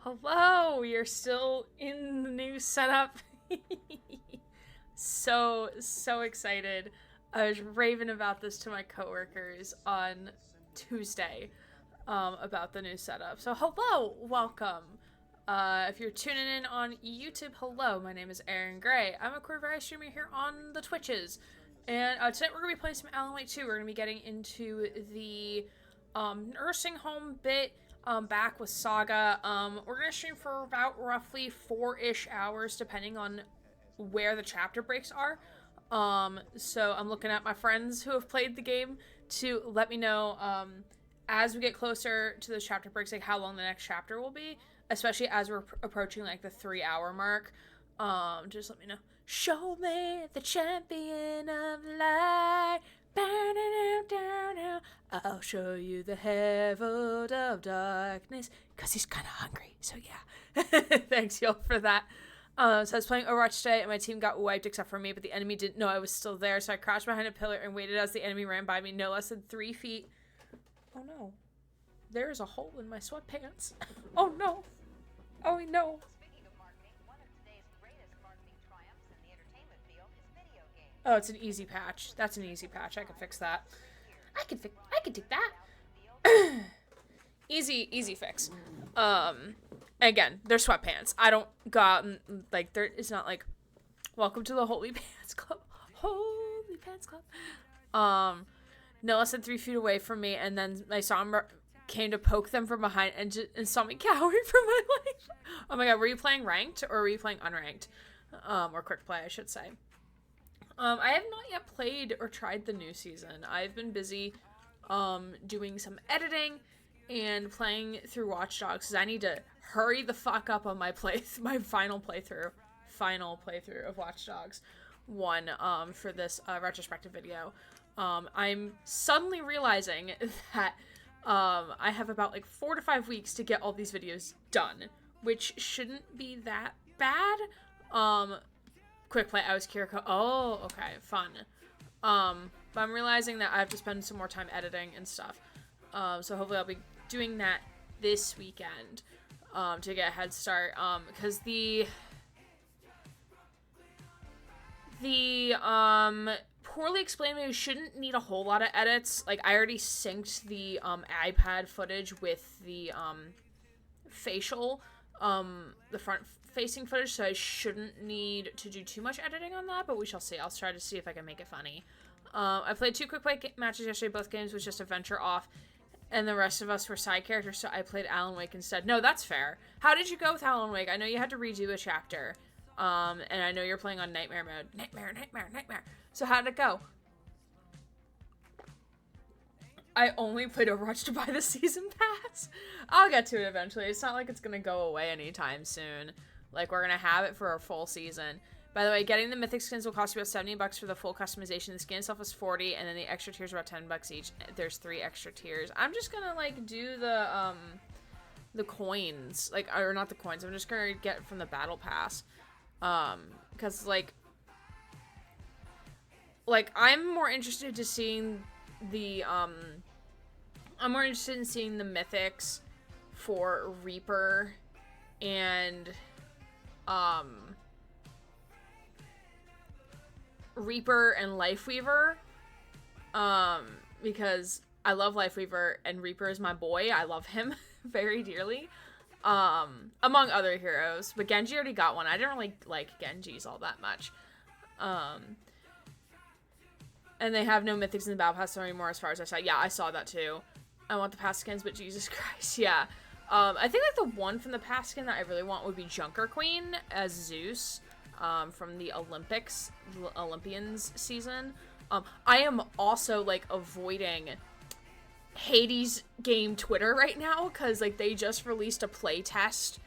Hello, you're still in the new setup. So excited. I was raving about this to my coworkers on Tuesday about the new setup. So, hello, welcome. If you're tuning in on YouTube, hello, my name is Aaron Gray. I'm a queer variety streamer here on the Twitches. And tonight we're going to be playing some Alan Wake 2. We're going to be getting into the nursing home bit. Back with Saga. We're gonna stream for about roughly 4-ish hours, depending on where the chapter breaks are. So I'm looking at my friends who have played the game to let me know, as we get closer to those chapter breaks, like how long the next chapter will be, especially as we're approaching like the 3-hour mark. Just let me know. Show me the champion of light. I'll show you the herald of darkness. Because he's kind of hungry. So yeah. Thanks, y'all, for that. So I was playing Overwatch today, and my team got wiped except for me, but the enemy didn't know I was still there, so I crouched behind a pillar and waited as the enemy ran by me no less than 3 feet. Oh no. There's a hole in my sweatpants. Oh no. Oh no. Oh, it's an easy patch. That's an easy patch. I can fix that. I can take that. Easy fix. Again, they're sweatpants. I don't go out and, like, it's not like, welcome to the Holy Pants Club. Holy Pants Club. No less than 3 feet away from me, and then I saw him came to poke them from behind and saw me cowering for my life. Oh my god, were you playing ranked or were you playing unranked? Or quick play, I should say. I have not yet played or tried the new season. I've been busy doing some editing and playing through Watch Dogs because I need to hurry the fuck up on my final playthrough of Watch Dogs 1 for this retrospective video. I'm suddenly realizing that I have about like 4 to 5 weeks to get all these videos done, which shouldn't be that bad. Quick play, I was Kiriko. Oh, okay, fun. But I'm realizing that I have to spend some more time editing and stuff. So hopefully I'll be doing that this weekend, to get a head start. Because the poorly explained video shouldn't need a whole lot of edits. Like, I already synced the, iPad footage with the, facial, the front facing footage, so I shouldn't need to do too much editing on that, but we shall see. I'll try to see if I can make it funny. I played 2 quick play matches yesterday. Both games was just a venture off, and the rest of us were side characters, so I played Alan Wake instead. No, that's fair. How did you go with Alan Wake? I know you had to redo a chapter, and I know you're playing on Nightmare mode. Nightmare. So how did it go? I only played Overwatch to buy the season pass. I'll get to it eventually. It's not like it's gonna go away anytime soon. Like, we're gonna have it for a full season. By the way, getting the mythic skins will cost you about $70 for the full customization. The skin itself is $40, and then the extra tiers are about $10 each. There's 3 extra tiers. I'm just gonna, like, do the coins. Like, or not the coins. I'm just gonna get from the battle pass. Because, like, I'm more interested to seeing the, I'm more interested in seeing the mythics for Reaper and, Reaper and Lifeweaver, because I love Lifeweaver and Reaper is my boy. I love him very dearly, among other heroes, but Genji already got one. I didn't really like Genji's all that much, and they have no mythics in the battle pass anymore as far as I saw. Yeah, I saw that too. I want the past skins, but Jesus Christ, yeah. I think, like, the one from the past skin that I really want would be Junker Queen as Zeus, from the Olympians season. I am also, like, avoiding Hades game Twitter right now, because, like, they just released a play test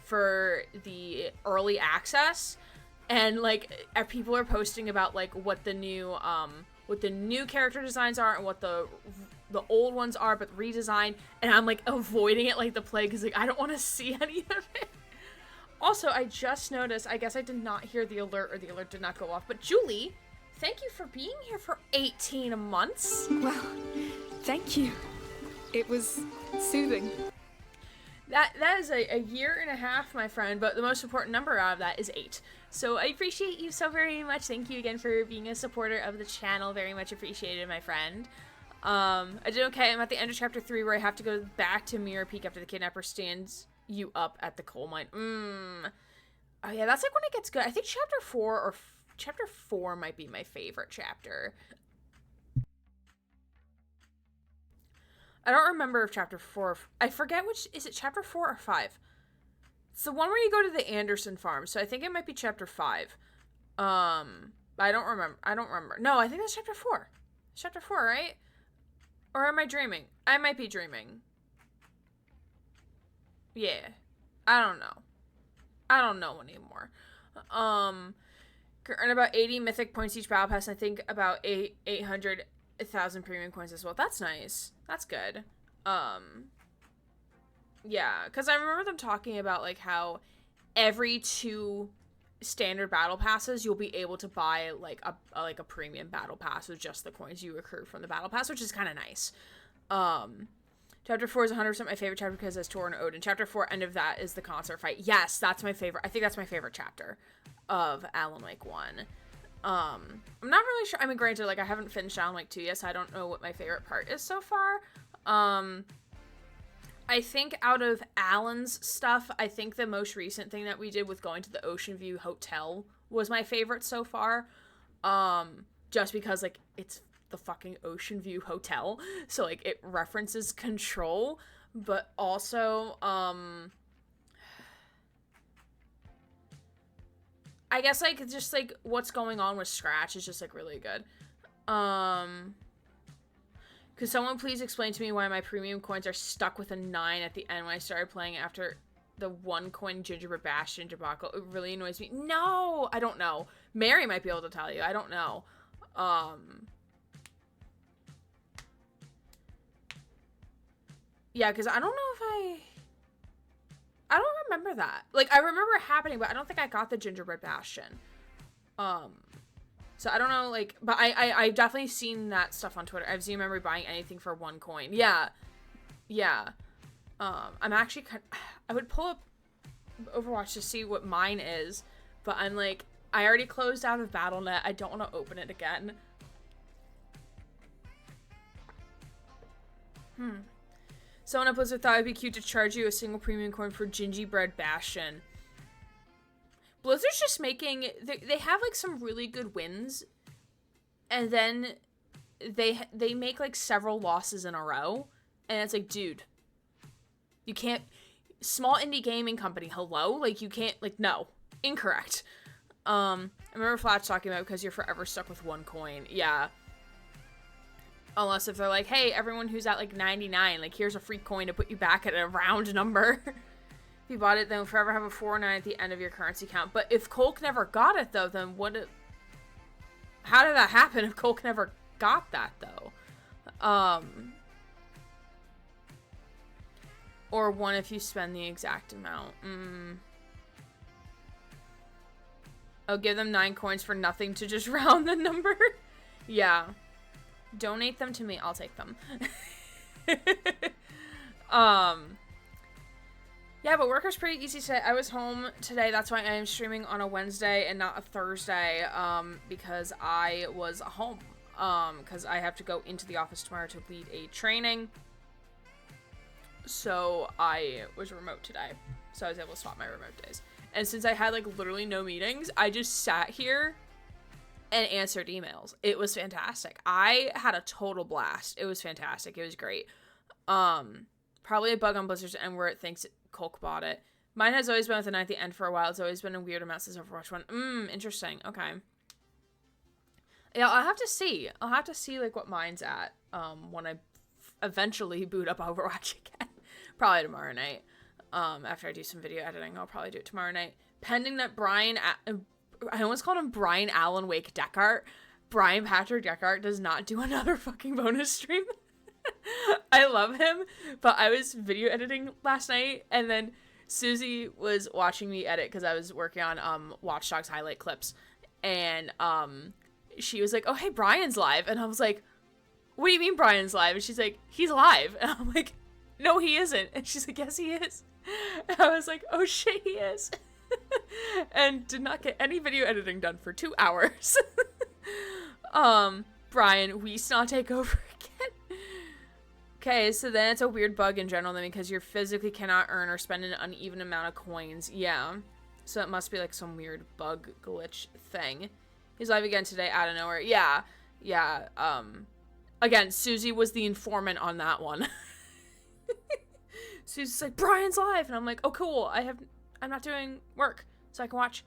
for the early access, and, like, people are posting about, like, what the new character designs are and what the old ones are, but redesigned, and I'm, like, avoiding it like the plague, because, like, I don't want to see any of it. Also, I just noticed, I guess I did not hear the alert, or the alert did not go off, but Julie, thank you for being here for 18 months. Well, thank you. It was soothing. That is a year and a half, my friend, but the most important number out of that is 8. So I appreciate you so very much. Thank you again for being a supporter of the channel. Very much appreciated, my friend. I did okay. I'm at the end of chapter 3 where I have to go back to Mirror Peak after the kidnapper stands you up at the coal mine. Oh yeah, that's like when it gets good. I think chapter 4 might be my favorite chapter. I don't remember if chapter 4... I forget which... Is it chapter 4 or 5? It's the one where you go to the Anderson farm, so I think it might be chapter 5. I don't remember. No, I think that's chapter 4. It's chapter 4, right? Or am I dreaming? I might be dreaming. Yeah. I don't know. I don't know anymore. Earn about 80 mythic points each battle pass, and I think about 800,000 premium coins as well. That's nice. That's good. Yeah, because I remember them talking about, like, how every 2 standard battle passes, you'll be able to buy, like, a premium battle pass with just the coins you accrue from the battle pass, which is kind of nice. Chapter 4 is 100% my favorite chapter because it's Tor and Odin. Chapter 4, end of that, is the concert fight. Yes, that's my favorite. I think that's my favorite chapter of Alan Wake 1. I'm not really sure. I mean, granted, like, I haven't finished Alan Wake 2 yet, so I don't know what my favorite part is so far. I think out of Alan's stuff, I think the most recent thing that we did with going to the Ocean View Hotel was my favorite so far. Just because, like, it's the fucking Ocean View Hotel, so, like, it references Control, but also, I guess, like, just, like, what's going on with Scratch is just, like, really good. Could someone please explain to me why my premium coins are stuck with a 9 at the end when I started playing after the 1 coin Gingerbread Bastion debacle? It really annoys me. No! I don't know. Mary might be able to tell you. I don't know. Yeah, because I don't know if I don't remember that. Like, I remember it happening, but I don't think I got the Gingerbread Bastion. So I don't know, like, but I've definitely seen that stuff on Twitter. I've seen memory buying anything for 1 coin. Yeah. Yeah. I'm actually I would pull up Overwatch to see what mine is, but I'm like, I already closed out of Battle.net. I don't want to open it again. Someone at Blizzard thought it'd be cute to charge you a single premium coin for Gingerbread Bastion. Blizzard's just making... They have, like, some really good wins. And then they make, like, several losses in a row. And it's like, dude. You can't... Small indie gaming company, hello? Like, you can't... Like, no. Incorrect. I remember Flat's talking about because you're forever stuck with 1 coin. Yeah. Unless if they're like, hey, everyone who's at, like, 99, like, here's a free coin to put you back at a round number. If you bought it, then you'll forever have a 409 at the end of your currency count. But if Colk never got it, though, then how did that happen if Colk never got that, though? Or 1 if you spend the exact amount. I'll give them 9 coins for nothing to just round the number. Yeah. Donate them to me. I'll take them. Yeah, but work was pretty easy today. I was home today. That's why I am streaming on a Wednesday and not a Thursday, because I was home. Because I have to go into the office tomorrow to lead a training. So I was remote today. So I was able to swap my remote days. And since I had, like, literally no meetings, I just sat here and answered emails. It was fantastic. I had a total blast. It was fantastic. It was great. Probably a bug on Blizzard's end where it thinks Colk bought it. Mine has always been with a 9 at the end for a while. It's always been a weird amount since Overwatch 1. Interesting. Okay. Yeah, I'll have to see. I'll have to see, like, what mine's at, when I eventually boot up Overwatch again. Probably tomorrow night. After I do some video editing, I'll probably do it tomorrow night. Pending that I almost called him Brian Alan Wake Deckart. Brian Patrick Deckart does not do another fucking bonus stream. I love him, but I was video editing last night, and then Susie was watching me edit because I was working on Watch Dogs highlight clips, and she was like, oh, hey, Brian's live, and I was like, what do you mean Brian's live? And she's like, he's live, and I'm like, no, he isn't. And she's like, yes, he is. And I was like, oh shit, he is. And did not get any video editing done for 2 hours. Brian, we not take over again. Okay, so then it's a weird bug in general then because you physically cannot earn or spend an uneven amount of coins. Yeah. So it must be like some weird bug glitch thing. He's live again today out of nowhere. Yeah. Yeah. Again, Susie was the informant on that one. Susie's like, Brian's live. And I'm like, oh, cool. I'm not doing work. So I can watch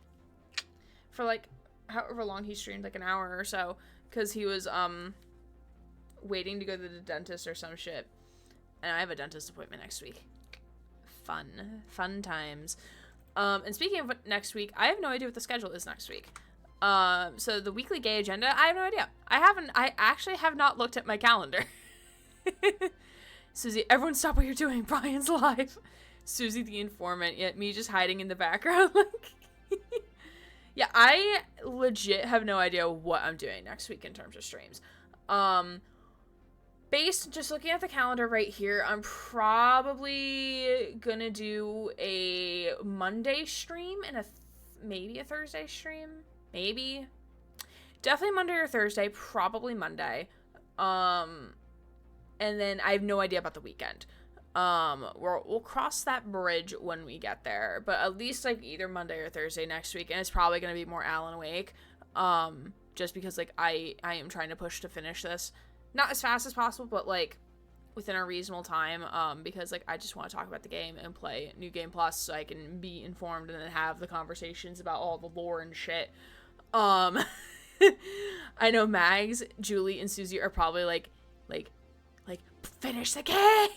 for like however long he streamed, like an hour or so. Because he was, waiting to go to the dentist or some shit. And I have a dentist appointment next week. Fun times. And speaking of next week, I have no idea what the schedule is next week. So the weekly gay agenda, I have no idea. I actually have not looked at my calendar. Susie, everyone stop what you're doing. Brian's live. Susie the informant, yet me just hiding in the background. Like, yeah, I legit have no idea what I'm doing next week in terms of streams. Based just looking at the calendar right here, I'm probably gonna do a Monday stream and maybe a Thursday stream. Maybe. Definitely Monday or Thursday, probably Monday. And then I have no idea about the weekend. We'll cross that bridge when we get there, but at least like either Monday or Thursday next week, and it's probably gonna be more Alan Wake. Just because like I am trying to push to finish this. Not as fast as possible, but, like, within a reasonable time, because, like, I just want to talk about the game and play New Game Plus so I can be informed and then have the conversations about all the lore and shit. I know Mags, Julie, and Susie are probably, like, finish the game!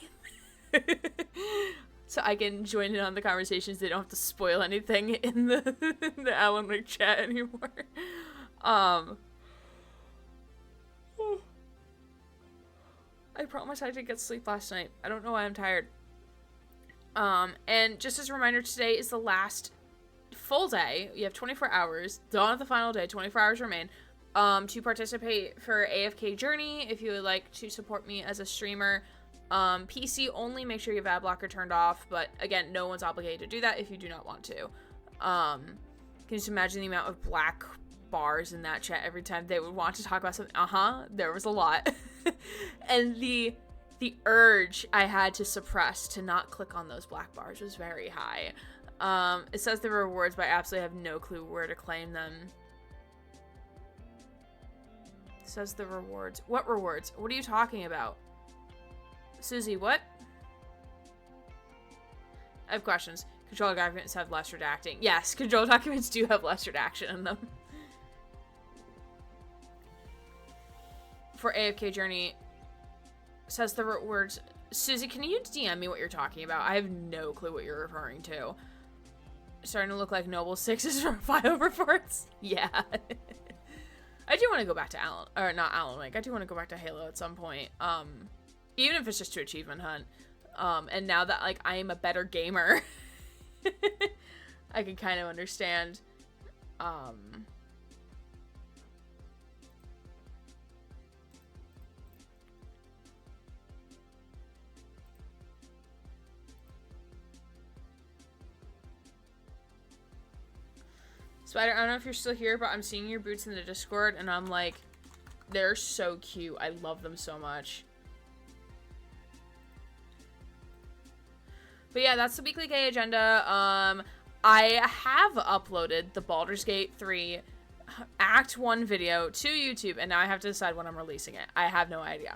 So I can join in on the conversations. They don't have to spoil anything in the Alan Wake chat anymore. I promised I did get sleep last night. I don't know why I'm tired. And just as a reminder, today is the last full day. You have 24 hours. Dawn of the final day. 24 hours remain. To participate for AFK Journey, if you would like to support me as a streamer. PC only. Make sure you have ad blocker turned off. But again, no one's obligated to do that if you do not want to. Can you just imagine the amount of black bars in that chat every time they would want to talk about something? There was a lot. And the urge I had to suppress to not click on those black bars was very high. It says the rewards, but I absolutely have no clue where to claim them. It says the rewards. What rewards? What are you talking about? Susie, what? I have questions. Control documents have less redacting. Yes, control documents do have less redaction in them. For AFK Journey, says the words. Susie, can you DM me what you're talking about? I have no clue what you're referring to. Starting to look like Noble Sixes from File Reports. Yeah. I do want to go back to Alan Wake. I do want to go back to Halo at some point. Even if it's just to achievement hunt. And now that like I am a better gamer, I can kind of understand. Spider, I don't know if you're still here, but I'm seeing your boots in the Discord, and I'm like, they're so cute. I love them so much. But yeah, that's the weekly gay agenda. I have uploaded the Baldur's Gate 3 Act 1 video to YouTube, and now I have to decide when I'm releasing it. I have no idea.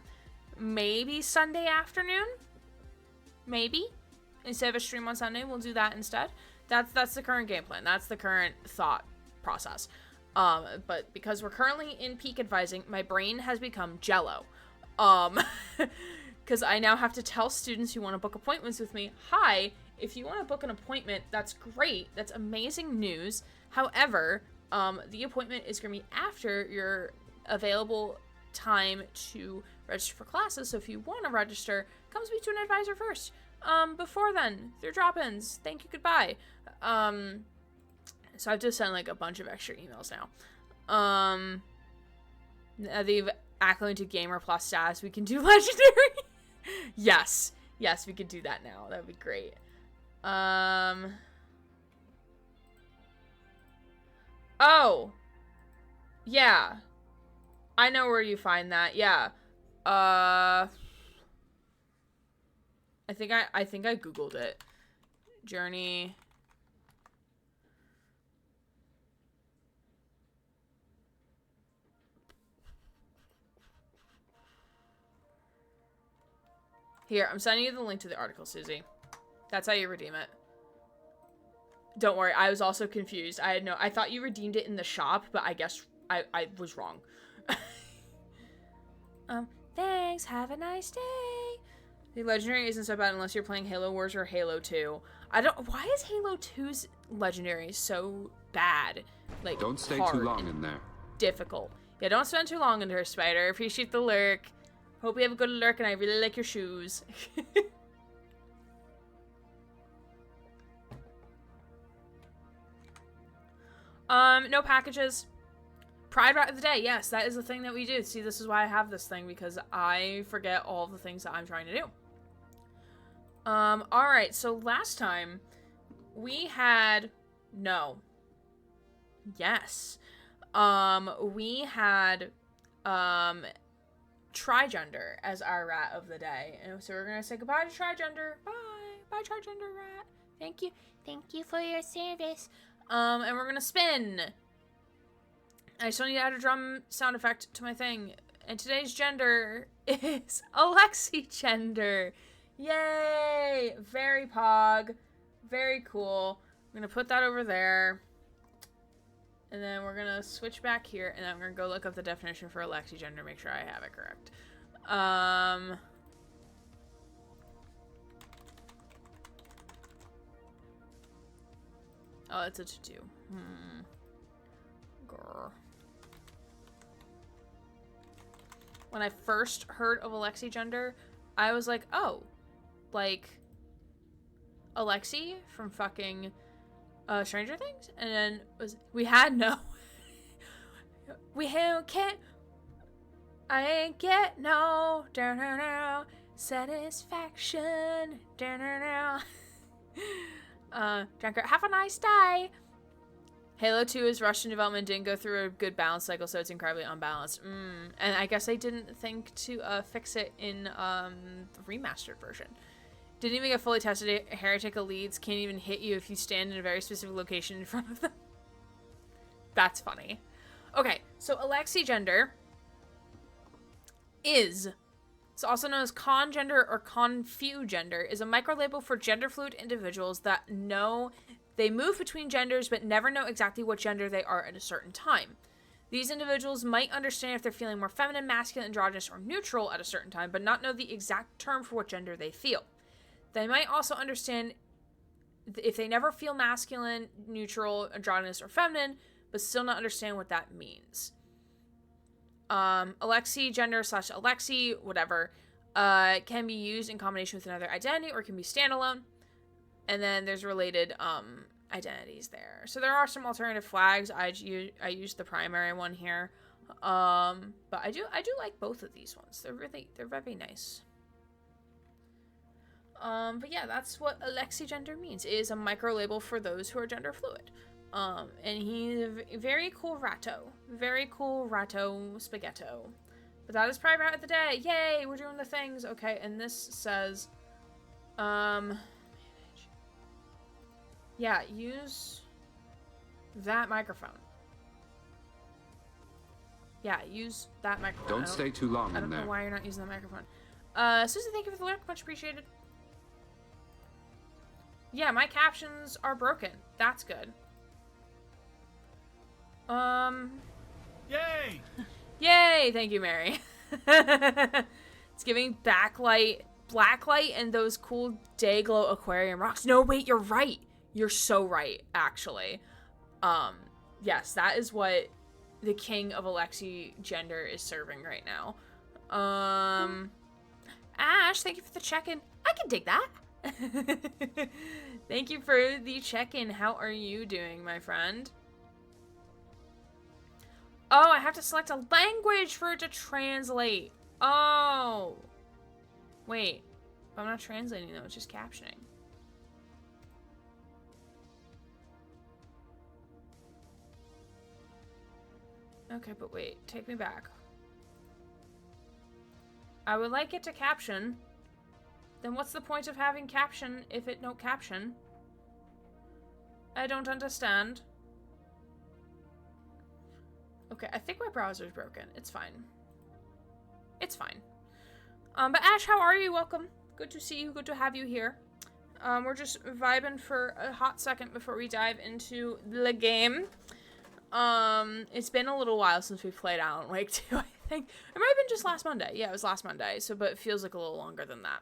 Maybe Sunday afternoon? Maybe? Instead of a stream on Sunday, we'll do that instead. That's the current game plan. That's the current thought process. But because we're currently in peak advising, my brain has become jello. Because I now have to tell students who want to book appointments with me, hi, if you want to book an appointment, that's great. That's amazing news. However, the appointment is going to be after your available time to register for classes. So if you want to register, come speak to an advisor first. Before then, through drop-ins. Thank you, goodbye. So I have to send like a bunch of extra emails now. They've acclimated to Gamer Plus status. We can do Legendary. Yes. Yes, we could do that now. That would be great. Oh. Yeah. I know where you find that. Yeah. I think I Googled it. Journey. Here, I'm sending you the link to the article, Susie. That's how you redeem it. Don't worry, I was also confused. I thought you redeemed it in the shop, but I guess I was wrong. Thanks, have a nice day. The legendary isn't so bad unless you're playing Halo Wars or Halo 2. Why is Halo 2's legendary so bad? Like, don't stay hard too long in there. Difficult. Yeah, don't spend too long in there, Spider. Appreciate the lurk. Hope you have a good lurk, and I really like your shoes. No packages. Pride Rat of the Day. Yes, that is the thing that we do. See, this is why I have this thing, because I forget all the things that I'm trying to do. Alright, so last time we had... No. Yes. We had, Trigender as our rat of the day. And so we're gonna say goodbye to Trigender. Bye. Bye, Trigender rat. Thank you. Thank you for your service. And we're gonna spin. I still need to add a drum sound effect to my thing. And today's gender is Alexi gender. Yay! Very pog. Very cool. I'm gonna put that over there. And then we're gonna switch back here, and I'm gonna go look up the definition for Alexi gender, make sure I have it correct. Oh, it's a to-do. Grr. When I first heard of Alexi gender, I was like, oh, like Alexi from fucking Stranger Things? And then we had no can't I ain't get no satisfaction Junker, have a nice day. Halo 2 is rushed in development, didn't go through a good balance cycle, so it's incredibly unbalanced. And I guess I didn't think to fix it in the remastered version. Didn't even get fully tested. Heretic elites can't even hit you if you stand in a very specific location in front of them. That's funny. Okay, so Alexi gender is, it's also known as con gender or confu gender, is a micro-label for gender fluid individuals that know they move between genders but never know exactly what gender they are at a certain time. These individuals might understand if they're feeling more feminine, masculine, androgynous, or neutral at a certain time, but not know the exact term for what gender they feel. They might also understand if they never feel masculine, neutral, androgynous, or feminine, but still not understand what that means. Alexi gender / Alexi, whatever, can be used in combination with another identity or can be standalone. And then there's related identities there. So there are some alternative flags. I used the primary one here. But I do like both of these ones. They're very nice. But yeah, that's what Alexi gender means. It is a micro label for those who are gender fluid. And he's a very cool ratto. Very cool ratto spaghetto. But that is Pride Rat of the Day. Yay, we're doing the things. Okay, and this says, yeah, use that microphone. Yeah, use that microphone. Don't stay too long in there. I don't know why you're not using that microphone. Susie, thank you for the lurk. Much appreciated. Yeah, my captions are broken. That's good. Yay! Yay! Thank you, Mary. It's giving backlight, blacklight, and those cool Dayglow aquarium rocks. No, wait, you're right. You're so right, actually. Yes, that is what the king of Alexi gender is serving right now. Ash, thank you for the check-in. I can dig that. Thank you for the check-in. How are you doing, my friend? Oh, I have to select a language for it to translate. Oh. Wait. I'm not translating though, it's just captioning. Okay, but wait, take me back. I would like it to caption. Then what's the point of having caption if it don't caption? I don't understand. Okay, I think my browser's broken. It's fine. It's fine. But Ash, how are you? Welcome. Good to see you. Good to have you here. We're just vibing for a hot second before we dive into the game. It's been a little while since we played Alan Wake 2, I think. It might have been just last Monday. Yeah, it was last Monday. So, but it feels like a little longer than that.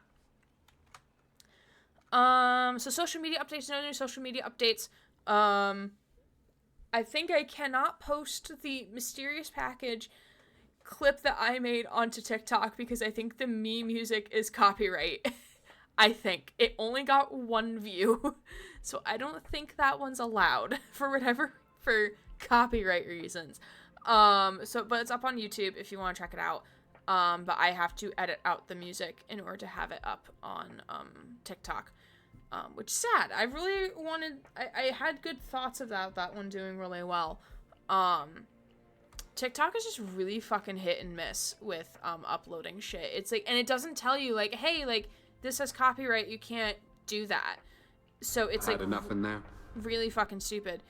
So social media updates, no new social media updates. I think I cannot post the mysterious package clip that I made onto TikTok because I think the me music is copyright. I think. It only got 1 view. So I don't think that one's allowed for copyright reasons. But it's up on YouTube if you want to check it out. But I have to edit out the music in order to have it up on TikTok. Which is sad. I really wanted... I had good thoughts about that one doing really well. TikTok is just really fucking hit and miss with uploading shit. It's like... And it doesn't tell you, like, hey, like, this has copyright, you can't do that. So it's like... enough in there. Really fucking stupid.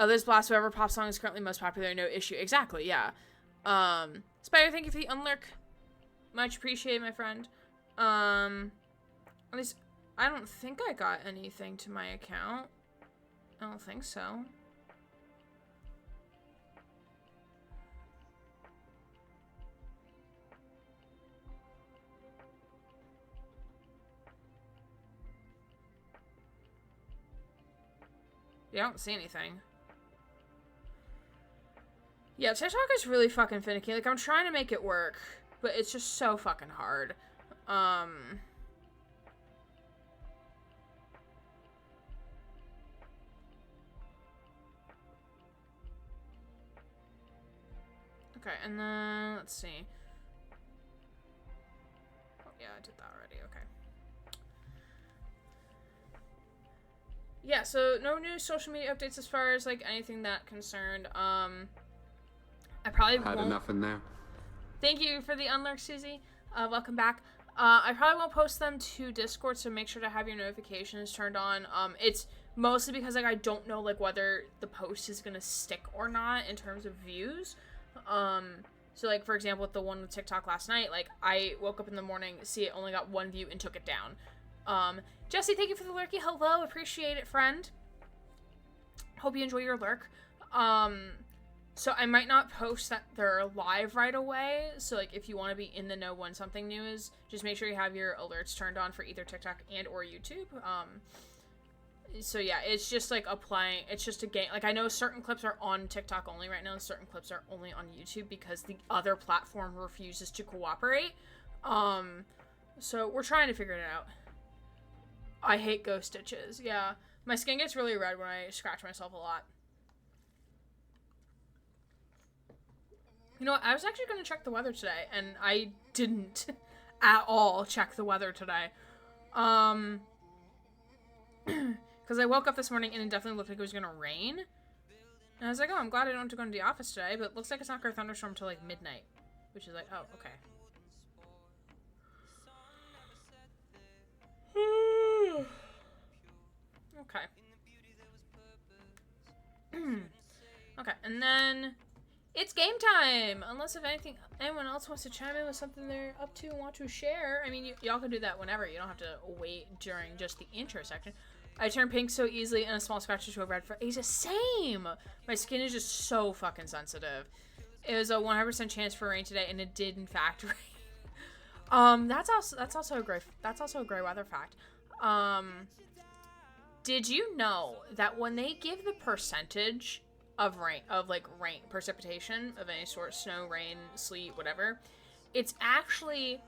This blast whatever pop song is currently most popular, no issue. Exactly, yeah. Spider, thank you for the unlurk. Much appreciated, my friend. At least... I don't think I got anything to my account. I don't think so. Yeah, I don't see anything. Yeah, TikTok is really fucking finicky. Like, I'm trying to make it work, but it's just so fucking hard. Okay, and then, let's see. Oh, yeah, I did that already, okay. Yeah, so no new social media updates as far as, like, anything that concerned. I probably won't... enough in there. Thank you for the unlurk, Susie. Welcome back. I probably won't post them to Discord, so make sure to have your notifications turned on. It's mostly because, like, I don't know, like, whether the post is gonna stick or not in terms of views. So, like, for example, with the one with TikTok last night, like, I woke up in the morning, see it only got 1 view and took it down. Jesse, thank you for the lurky. Hello, appreciate it, friend. Hope you enjoy your lurk. So I might not post that they're live right away. So, like, if you want to be in the know when something new is, just make sure you have your alerts turned on for either TikTok and or YouTube. So yeah, it's just like applying, it's just a game. Like, I know certain clips are on TikTok only right now, and certain clips are only on YouTube because the other platform refuses to cooperate. So we're trying to figure it out. I hate ghost stitches. Yeah, my skin gets really red when I scratch myself a lot. You know what? I was actually going to check the weather today, and I didn't at all check the weather today. Because I woke up this morning and it definitely looked like it was going to rain. And I was like, oh, I'm glad I don't have to go into the office today, but it looks like it's not going to thunderstorm until, like, midnight. Which is like, oh, okay. Okay. Okay, and then it's game time! Unless if anyone else wants to chime in with something they're up to and want to share. I mean, y'all can do that whenever. You don't have to wait during just the intro section. I turn pink so easily and a small scratch to a red for Asia. Same! My skin is just so fucking sensitive. It was a 100% chance for rain today, and it did in fact rain. That's also a gray weather fact. Did you know that when they give the percentage of rain, precipitation of any sort, snow, rain, sleet, whatever, it's actually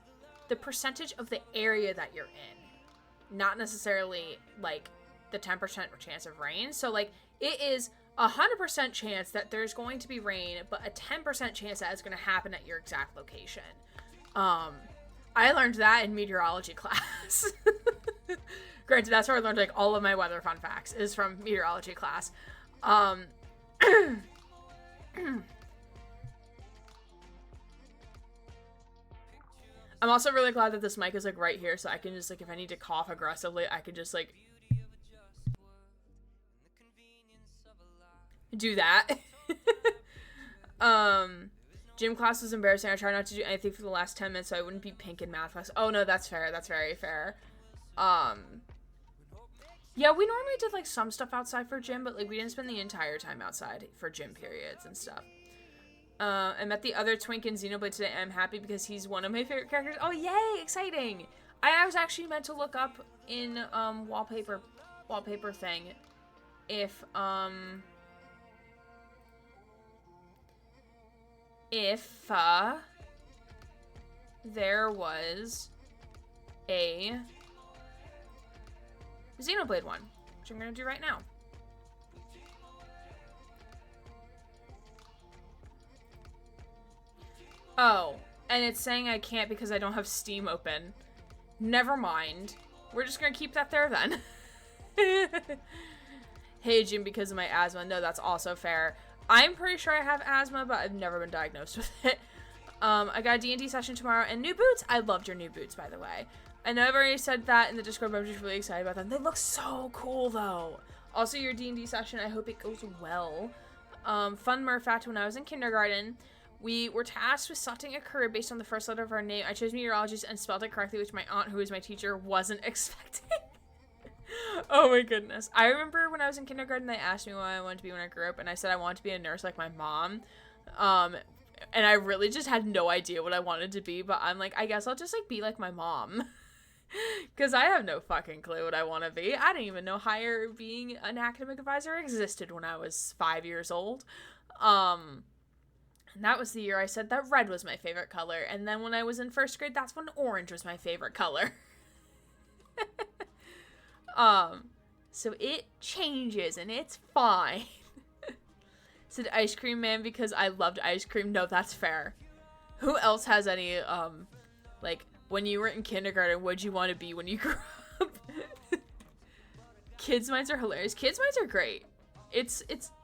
the percentage of the area that you're in, not necessarily like the 10% chance of rain. So, like, it is 100% chance that there's going to be rain, but a 10% chance that it's going to happen at your exact location. I learned that in meteorology class. Granted, that's where I learned like all of my weather fun facts is from meteorology class. I'm also really glad that this mic is like right here, so I can just like if I need to cough aggressively, I can just like do that. Gym class was embarrassing. I tried not to do anything for the last 10 minutes so I wouldn't be pink in math class. Oh no, that's fair. That's very fair. Yeah, we normally did like some stuff outside for gym, but like we didn't spend the entire time outside for gym periods and stuff. I met the other twink in Xenoblade today, and I'm happy because he's one of my favorite characters. Oh, yay! Exciting! I was actually meant to look up in wallpaper thing if there was a Xenoblade one, which I'm gonna do right now. Oh, and it's saying I can't because I don't have Steam open. Never mind. We're just gonna keep that there then. Hey, Jim, because of my asthma. No, that's also fair. I'm pretty sure I have asthma, but I've never been diagnosed with it. I got a D&D session tomorrow, and new boots. I loved your new boots, by the way. I know I've already said that in the Discord, but I'm just really excited about them. They look so cool, though. Also, your D&D session, I hope it goes well. Fun Murph fact, when I was in kindergarten, we were tasked with selecting a career based on the first letter of our name. I chose meteorologist and spelled it correctly, which my aunt, who is my teacher, wasn't expecting. Oh my goodness. I remember when I was in kindergarten, they asked me what I wanted to be when I grew up, and I said I wanted to be a nurse like my mom. And I really just had no idea what I wanted to be, but I'm like, I guess I'll just like be like my mom. Because I have no fucking clue what I want to be. I didn't even know higher being an academic advisor existed when I was 5 years old. And that was the year I said that red was my favorite color. And then when I was in first grade, that's when orange was my favorite color. So it changes and it's fine. Said ice cream man because I loved ice cream. No, that's fair. Who else has any, like, when you were in kindergarten, what'd you want to be when you grew up? Kids' minds are hilarious. Kids' minds are great.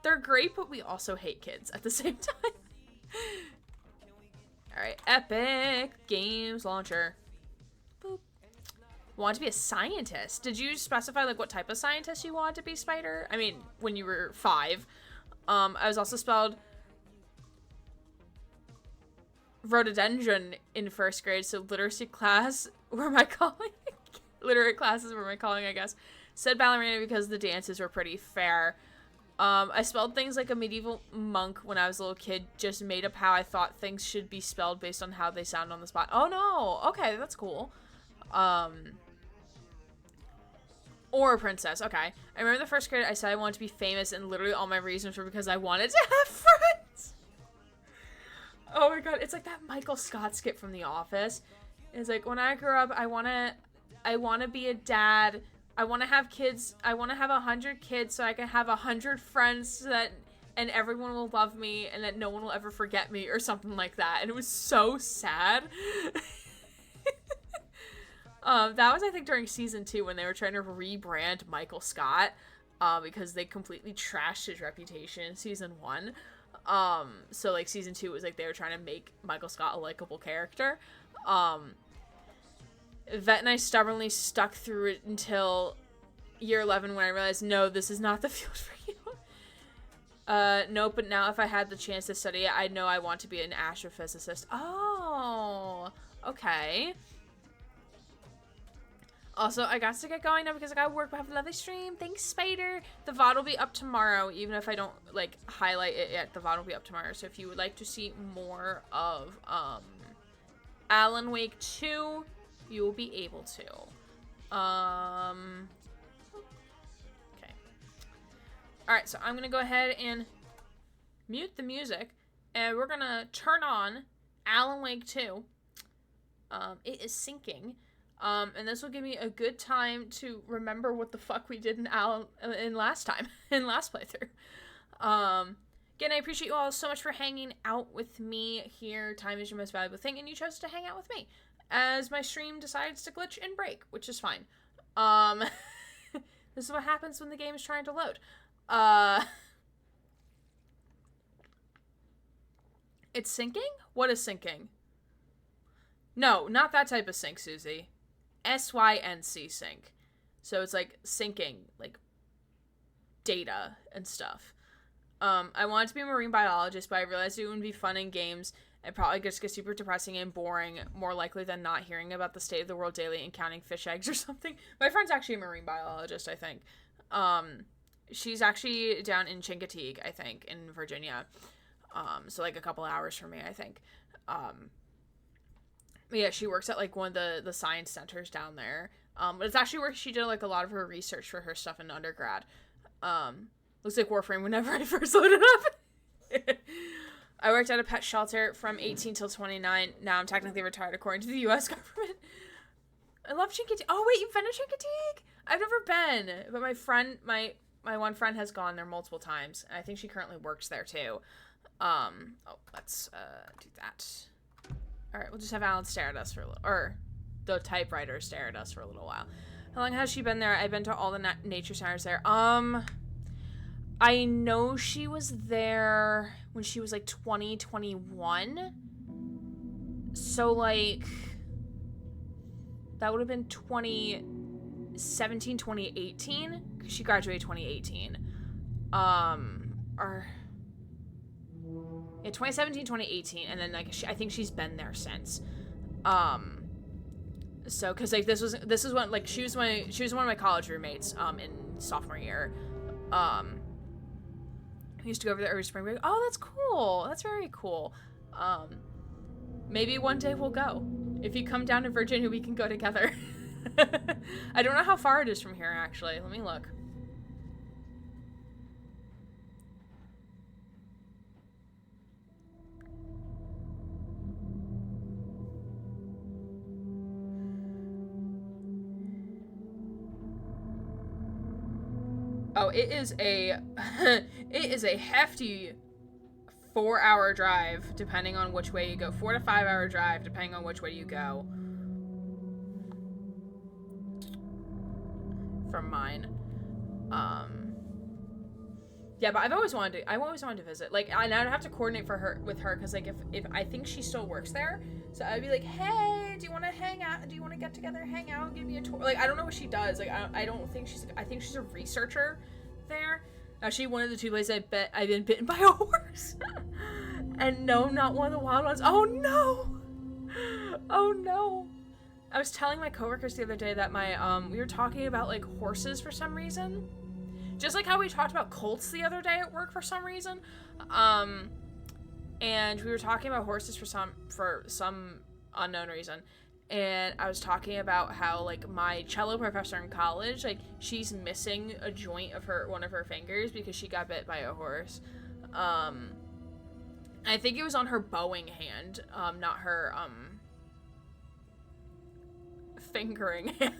They're great, but we also hate kids at the same time. Alright, Epic Games Launcher. Boop. Want to be a scientist. Did you specify, like, what type of scientist you wanted to be, Spider? I mean, when you were 5. I was also spelled rhododendron in first grade, so literacy class were my calling. Literate classes were my calling, I guess. Said ballerina because the dances were pretty fair. I spelled things like a medieval monk when I was a little kid, just made up how I thought things should be spelled based on how they sound on the spot. Oh no! Okay, that's cool. Or a princess, okay. I remember the first grade I said I wanted to be famous, and literally all my reasons were because I wanted to have friends. Oh my god, it's like that Michael Scott skit from The Office. It's like, when I grow up, I wanna be a dad. I want to have kids. I want to have 100 kids so I can have 100 friends so that, and everyone will love me and that no one will ever forget me or something like that. And it was so sad. That was, I think, during season 2 when they were trying to rebrand Michael Scott, because they completely trashed his reputation in season 1. So like season 2 was like they were trying to make Michael Scott a likable character. Vet and I stubbornly stuck through it until year 11 when I realized, no, this is not the field for you. Nope, but now if I had the chance to study it, I know I want to be an astrophysicist. Oh, okay. Also, I got to get going now because I got work, but have a lovely stream. Thanks, Spider. The VOD will be up tomorrow, even if I don't, like, highlight it yet. The VOD will be up tomorrow, so if you would like to see more of, Alan Wake 2... you will be able to. Okay. Alright, so I'm gonna go ahead and mute the music, and we're gonna turn on Alan Wake 2. It is syncing. And this will give me a good time to remember what the fuck we did in last playthrough. Again, I appreciate you all so much for hanging out with me here. Time is your most valuable thing, and you chose to hang out with me. as my stream decides to glitch and break, which is fine. This is what happens when the game is trying to load. It's syncing? What is syncing? No, not that type of sync, Susie. SYNC sync. So it's like syncing, like data and stuff. I wanted to be a marine biologist, but I realized it wouldn't be fun in games. It probably just get super depressing and boring, more likely than not hearing about the state of the world daily and counting fish eggs or something. My friend's actually a marine biologist, I think. She's actually down in Chincoteague, I think, in Virginia. So like a couple hours from me, I think. But yeah, she works at like one of the science centers down there. But it's actually where she did like a lot of her research for her stuff in undergrad. Looks like Warframe whenever I first loaded up. I worked at a pet shelter from 18 till 29. Now I'm technically retired according to the U.S. government. I love Chincoteague. Oh, wait, you've been to Chincoteague? I've never been. But my friend, my one friend has gone there multiple times. And I think she currently works there, too. Let's do that. All right, we'll just have Alan stare at us for a little, or the typewriter stare at us for a little while. How long has she been there? I've been to all the nature centers there. I know she was there when she was like 2021. So like that would have been 2017, 2018. She graduated 2018. Or yeah, 2017, 2018, and then like I think she's been there since. So because like this was when like she was one of my college roommates in sophomore year. I used to go over there every spring break. Oh, that's cool. That's very cool. Maybe one day we'll go. If you come down to Virginia, we can go together. I don't know how far it is from here, actually. Let me look. Oh, it is a hefty 4-hour drive, depending on which way you go. 4 to 5 hour drive, depending on which way you go. From mine. Yeah, but I've always wanted to visit. Like, I'd have to coordinate with her, because like if I think she still works there, so I'd be like, hey, do you want to hang out? Do you want to get together, hang out, give me a tour? Like, I don't know what she does. Like, I don't think I think she's a researcher there. Actually, one of the 2 places I've been bitten by a horse. And no, not one of the wild ones. Oh no! Oh no! I was telling my coworkers the other day that we were talking about like horses for some reason. Just like how we talked about colts the other day at work for some reason. And we were talking about horses for some unknown reason. And I was talking about how like my cello professor in college, like she's missing a joint of one of her fingers because she got bit by a horse. I think it was on her bowing hand, not her fingering hand.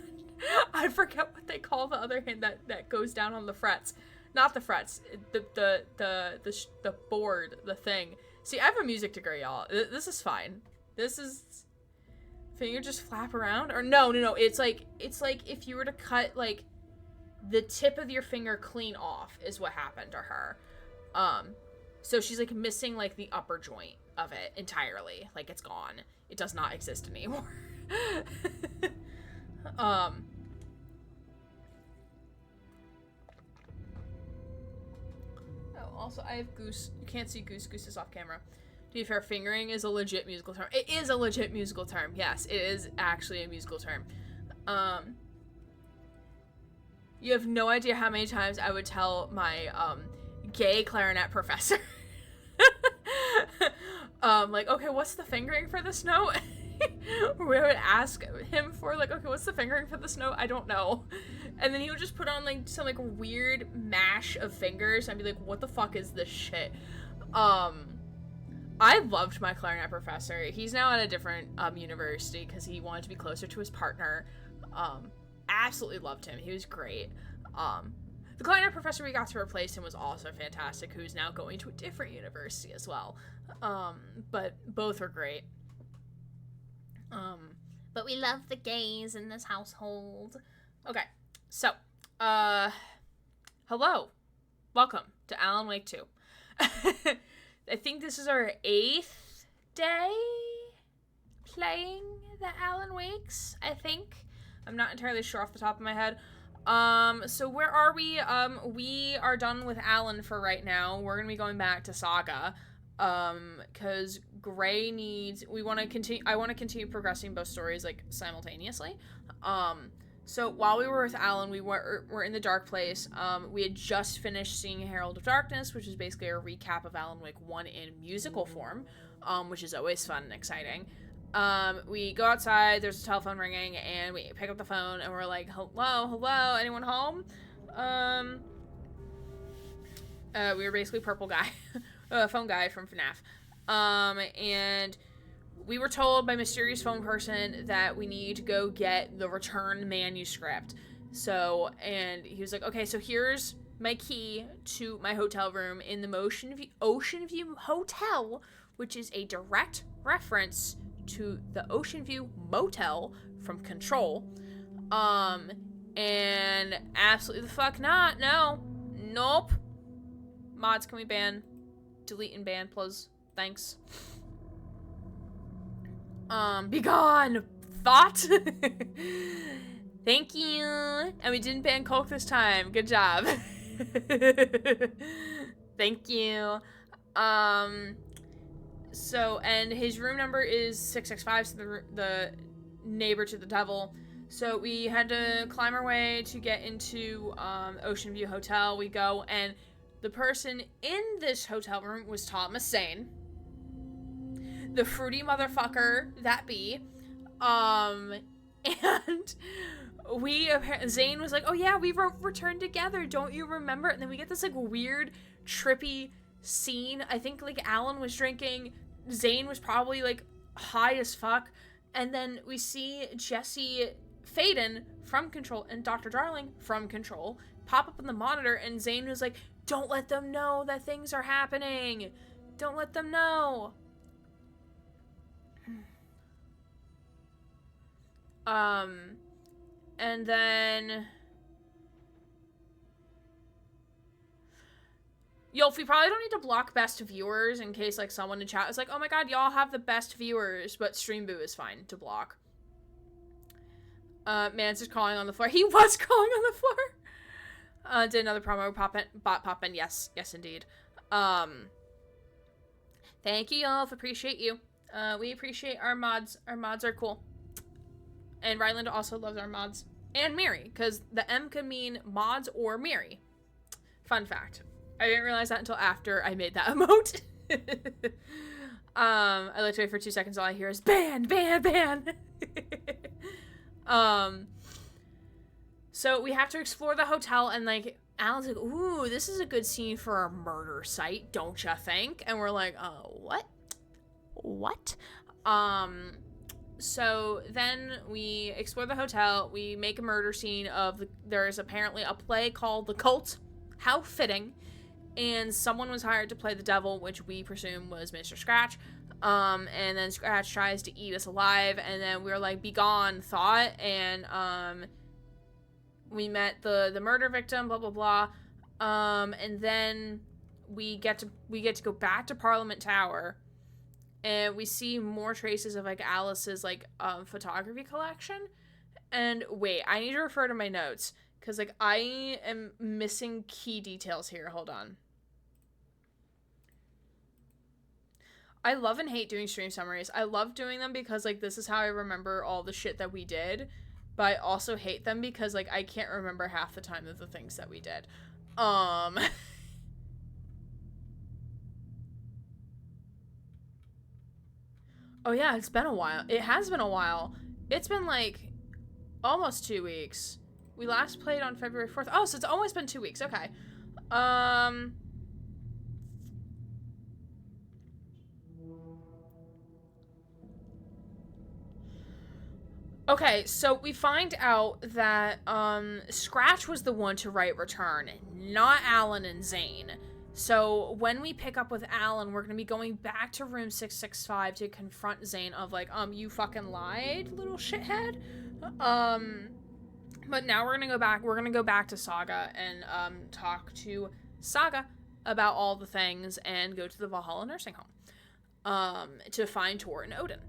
I forget what they call the other hand that goes down on the frets. Not the frets, the board, the thing. See, I have a music degree, y'all. This is fine. This is finger just flap around, or no. It's like if you were to cut like the tip of your finger clean off is what happened to her. So she's like missing like the upper joint of it entirely. Like it's gone. It does not exist anymore. Also, I have Goose. You can't see Goose. Goose is off camera. To be fair, fingering is a legit musical term. It is a legit musical term. Yes, it is actually a musical term. You have no idea how many times I would tell my gay clarinet professor, like, okay, what's the fingering for this note? We would ask him for like, okay, what's the fingering for this note? I don't know. And then he would just put on like some like weird mash of fingers and I'd be like, what the fuck is this shit? I loved my clarinet professor. He's now at a different university because he wanted to be closer to his partner. Absolutely loved him. He was great. The clarinet professor we got to replace him was also fantastic, who's now going to a different university as well. But both were great. But we love the gays in this household. Okay, so, hello. Welcome to Alan Wake 2. I think this is our 8th day playing the Alan Wakes, I think. I'm not entirely sure off the top of my head. So where are we? We are done with Alan for right now. We're gonna be going back to Saga. Because Gray needs, I want to continue progressing both stories, like, simultaneously. So while we were with Alan, we were in the Dark Place. We had just finished seeing Herald of Darkness, which is basically a recap of Alan Wake 1 in musical form, which is always fun and exciting. We go outside, there's a telephone ringing, and we pick up the phone, and we're like, hello, anyone home? We were basically Purple Guy, phone guy from FNAF. And we were told by mysterious phone person that we need to go get the return manuscript. So, and he was like, okay, so here's my key to my hotel room in the Ocean View Hotel, which is a direct reference to the Ocean View Motel from Control. And absolutely the fuck not. No. Nope. Mods, can we delete and ban, please? Thanks. Be gone! Thought? Thank you! And we didn't ban Coke this time. Good job. Thank you. So, and his room number is 665, so the neighbor to the devil. So we had to climb our way to get into, Ocean View Hotel. We go, and the person in this hotel room was Thomas Zane. The fruity motherfucker that be. And Zane was like, oh yeah, we returned together, don't you remember? And then we get this, like, weird, trippy scene. I think, like, Alan was drinking, Zane was probably, like, high as fuck, and then we see Jesse Faden from Control and Dr. Darling from Control pop up on the monitor, and Zane was like, don't let them know that things are happening. Don't let them know. And then we probably don't need to block best viewers in case, like, someone in chat is like, oh my god, y'all have the best viewers, but Stream Boo is fine to block. Man's just crawling on the floor. He was crawling on the floor. Did another promo bot pop in? Yes, indeed. Thank you, y'all. Appreciate you. We appreciate our mods. Our mods are cool. And Ryland also loves our mods. And Mary, because the M could mean mods or Mary. Fun fact. I didn't realize that until after I made that emote. I like to wait for 2 seconds. All I hear is ban. So we have to explore the hotel, and, like, Alan's like, ooh, this is a good scene for a murder site, don't ya think? And we're like, what? So then we explore the hotel, we make a murder scene of, there's apparently a play called The Cult, how fitting, and someone was hired to play the devil, which we presume was Mr. Scratch, and then Scratch tries to eat us alive, and then we were like, be gone, thought, and, we met the murder victim, blah, blah, blah, and then we get to go back to Parliament Tower, and we see more traces of, like, Alice's, like, photography collection, and wait, I need to refer to my notes, because, like, I am missing key details here, hold on. I love and hate doing stream summaries. I love doing them because, like, this is how I remember all the shit that we did, but I also hate them because, like, I can't remember half the time of the things that we did. Oh yeah, it's been a while. It has been a while. It's been, like, almost 2 weeks. We last played on February 4th. Oh, so it's almost been 2 weeks. Okay. Okay, so we find out that, Scratch was the one to write Return, not Alan and Zane. So when we pick up with Alan, we're gonna be going back to room 665 to confront Zane of like, you fucking lied, little shithead. But now we're gonna go back to Saga and talk to Saga about all the things and go to the Valhalla Nursing Home to find Tor and Odin.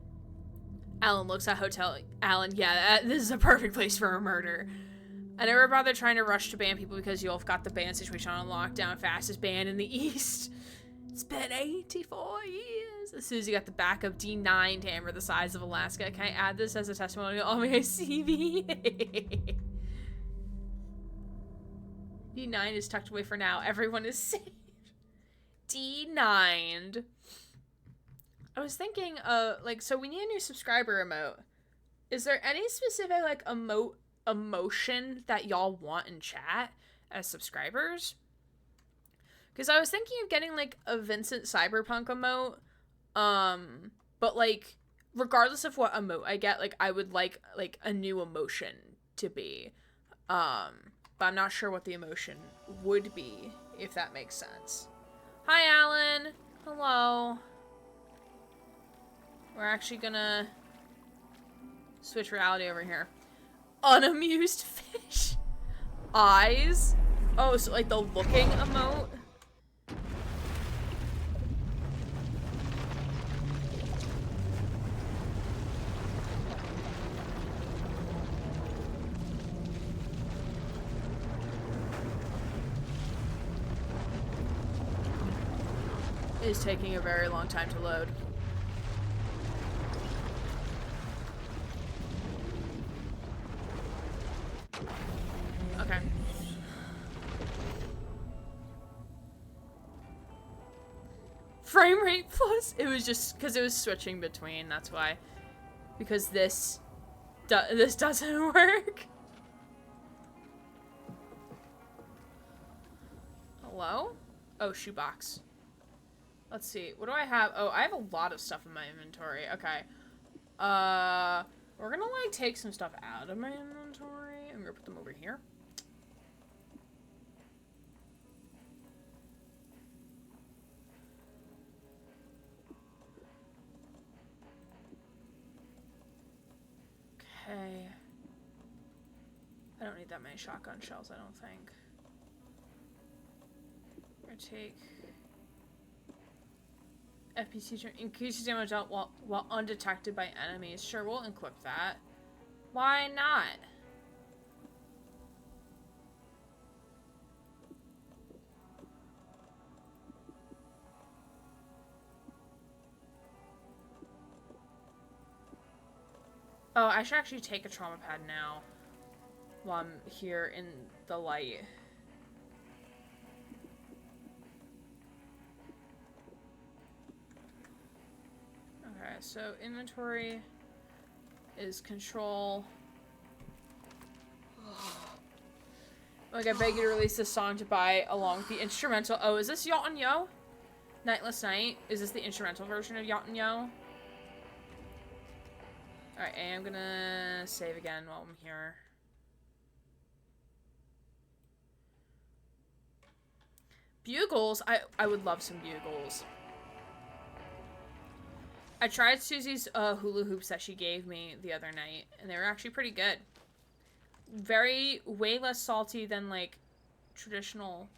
Alan looks at Hotel. Alan, yeah, this is a perfect place for a murder. I never bothered trying to rush to ban people because you've got the ban situation on lockdown. Fastest ban in the East. It's been 84 years. As soon as you got the back of D9 to hammer the size of Alaska, can I add this as a testimonial on my CV? D9 is tucked away for now. Everyone is safe. D9'd. I was thinking, so we need a new subscriber emote. Is there any specific, like, emotion that y'all want in chat as subscribers? Because I was thinking of getting, like, a Vincent Cyberpunk emote, but, like, regardless of what emote I get, like, I would like a new emotion to be, but I'm not sure what the emotion would be, if that makes sense. Hi, Alan. Hello. We're actually gonna switch reality over here. Unamused fish. Eyes. Oh, so like the looking emote. It is taking a very long time to load. Okay. Frame rate plus. It was just because it was switching between. That's why. Because this doesn't work. Hello? Oh, shoebox. Let's see. What do I have? Oh, I have a lot of stuff in my inventory. Okay. We're gonna like take some stuff out of my inventory. I'm gonna put them over here. Okay. I don't need that many shotgun shells, I don't think. I'm gonna take FPC increases damage out while undetected by enemies. Sure, we'll equip that. Why not? Oh, I should actually take a trauma pad now while I'm here in the light. Okay, so inventory is control. Like, I beg you to release this song to buy along with the instrumental. Oh, is this Yacht and Yo? Nightless Night? Is this the instrumental version of Yacht and Yo? Alright, I'm gonna save again while I'm here. Bugles? I would love some bugles. I tried Susie's hula hoops that she gave me the other night, and they were actually pretty good. Way less salty than, like, traditional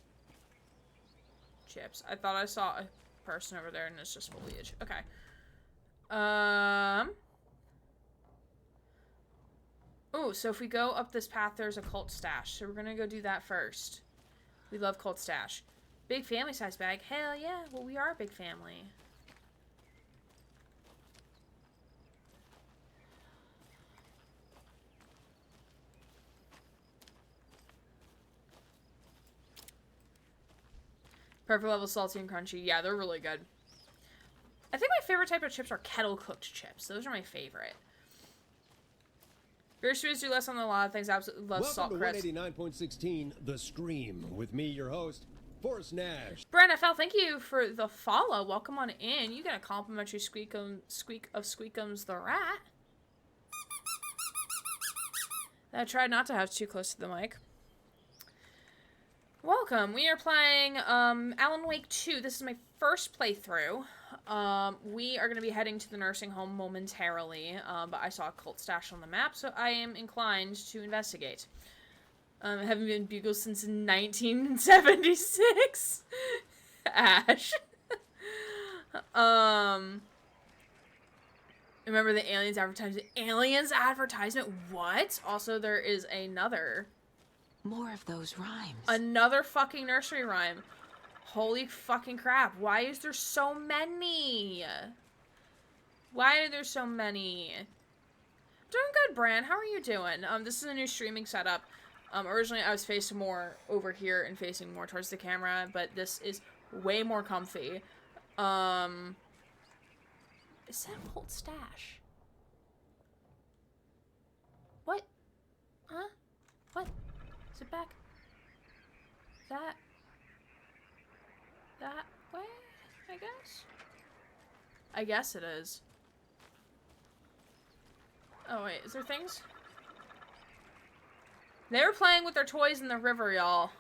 chips. I thought I saw a person over there, and it's just foliage. Okay. Oh, so if we go up this path, there's a cult stash. So we're gonna go do that first. We love cult stash. Big family size bag. Hell yeah. Well, we are a big family. Perfect level salty and crunchy. Yeah, they're really good. I think my favorite type of chips are kettle cooked chips. Those are my favorite. Beer sweets do less on a lot of things. Absolutely love salt crust. Welcome to 189.16 The Stream with me, your host, Forrest Nash. Brent FL, thank you for the follow. Welcome on in. You get a complimentary squeak of Squeakums the Rat. I tried not to have too close to the mic. Welcome. We are playing Alan Wake 2. This is my first playthrough. We are going to be heading to the nursing home momentarily, but I saw a cult stash on the map, so I am inclined to investigate. I haven't been Bugle since 1976. Ash. Remember the aliens advertisement? Aliens advertisement? What? Also, there is another... More of those rhymes. Another fucking nursery rhyme. Holy fucking crap. Why is there so many? Why are there so many? Doing good, Bran. How are you doing? This is a new streaming setup. Originally I was facing more over here and facing more towards the camera, but this is way more comfy. Is that a Colt stash? What? Huh? What? Is it back? That way, I guess? I guess it is. Oh wait, is there things? They were playing with their toys in the river, y'all.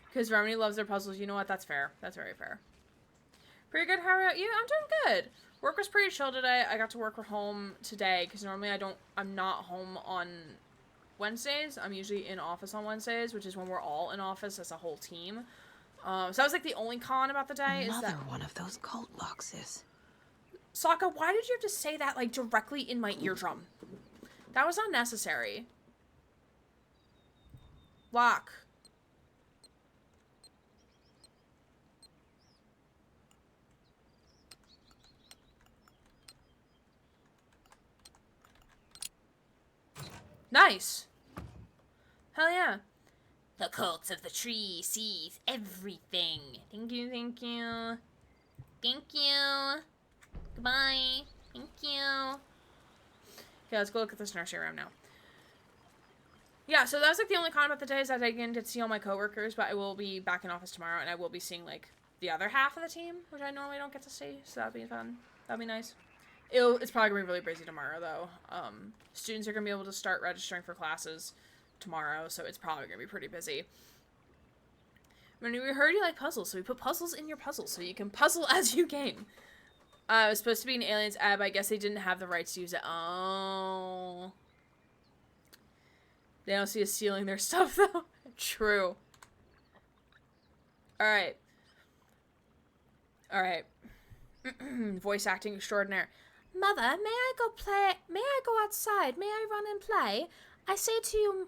Because Remedy loves their puzzles. You know what? That's fair. That's very fair. Pretty good. How about you? I'm doing good. Work was pretty chill today. I got to work from home today because normally I'm not home on Wednesdays. I'm usually in office on Wednesdays, which is when we're all in office as a whole team. So that was like the only con about the day. Another is that one of those cult boxes. Saga, why did you have to say that like directly in my eardrum? That was unnecessary. Lock. Nice. Hell yeah. The cult of the tree sees everything. Thank you, thank you. Thank you. Goodbye. Thank you. Okay, let's go look at this nursery room now. Yeah, so that was like the only con about the day is that I didn't get to see all my coworkers, but I will be back in office tomorrow and I will be seeing like the other half of the team, which I normally don't get to see, so that'd be fun. That'd be nice. It's probably gonna be really busy tomorrow though. Students are gonna be able to start registering for classes tomorrow, so it's probably gonna be pretty busy. I mean, we heard you like puzzles, so we put puzzles in your puzzles so you can puzzle as you game. It was supposed to be an Aliens ad, but I guess they didn't have the rights to use it. Oh. They don't see us stealing their stuff, though. True. Alright. Alright. Voice acting extraordinaire. Mother, may I go outside? May I run and play? I say to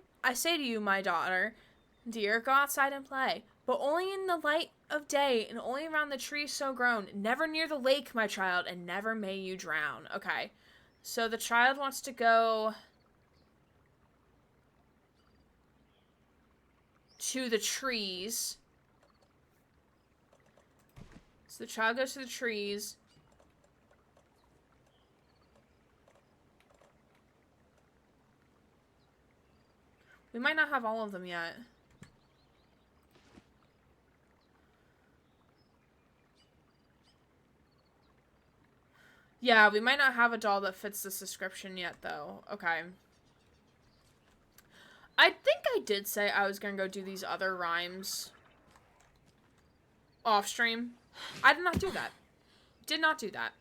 you, my daughter, dear, go outside and play. But only in the light of day, and only around the trees so grown. Never near the lake, my child, and never may you drown. Okay. So the child wants to go to the trees. So the child goes to the trees. We might not have all of them yet. Yeah, we might not have a doll that fits this description yet, though. Okay. I think I did say I was gonna go do these other rhymes off stream. I did not do that. Did not do that.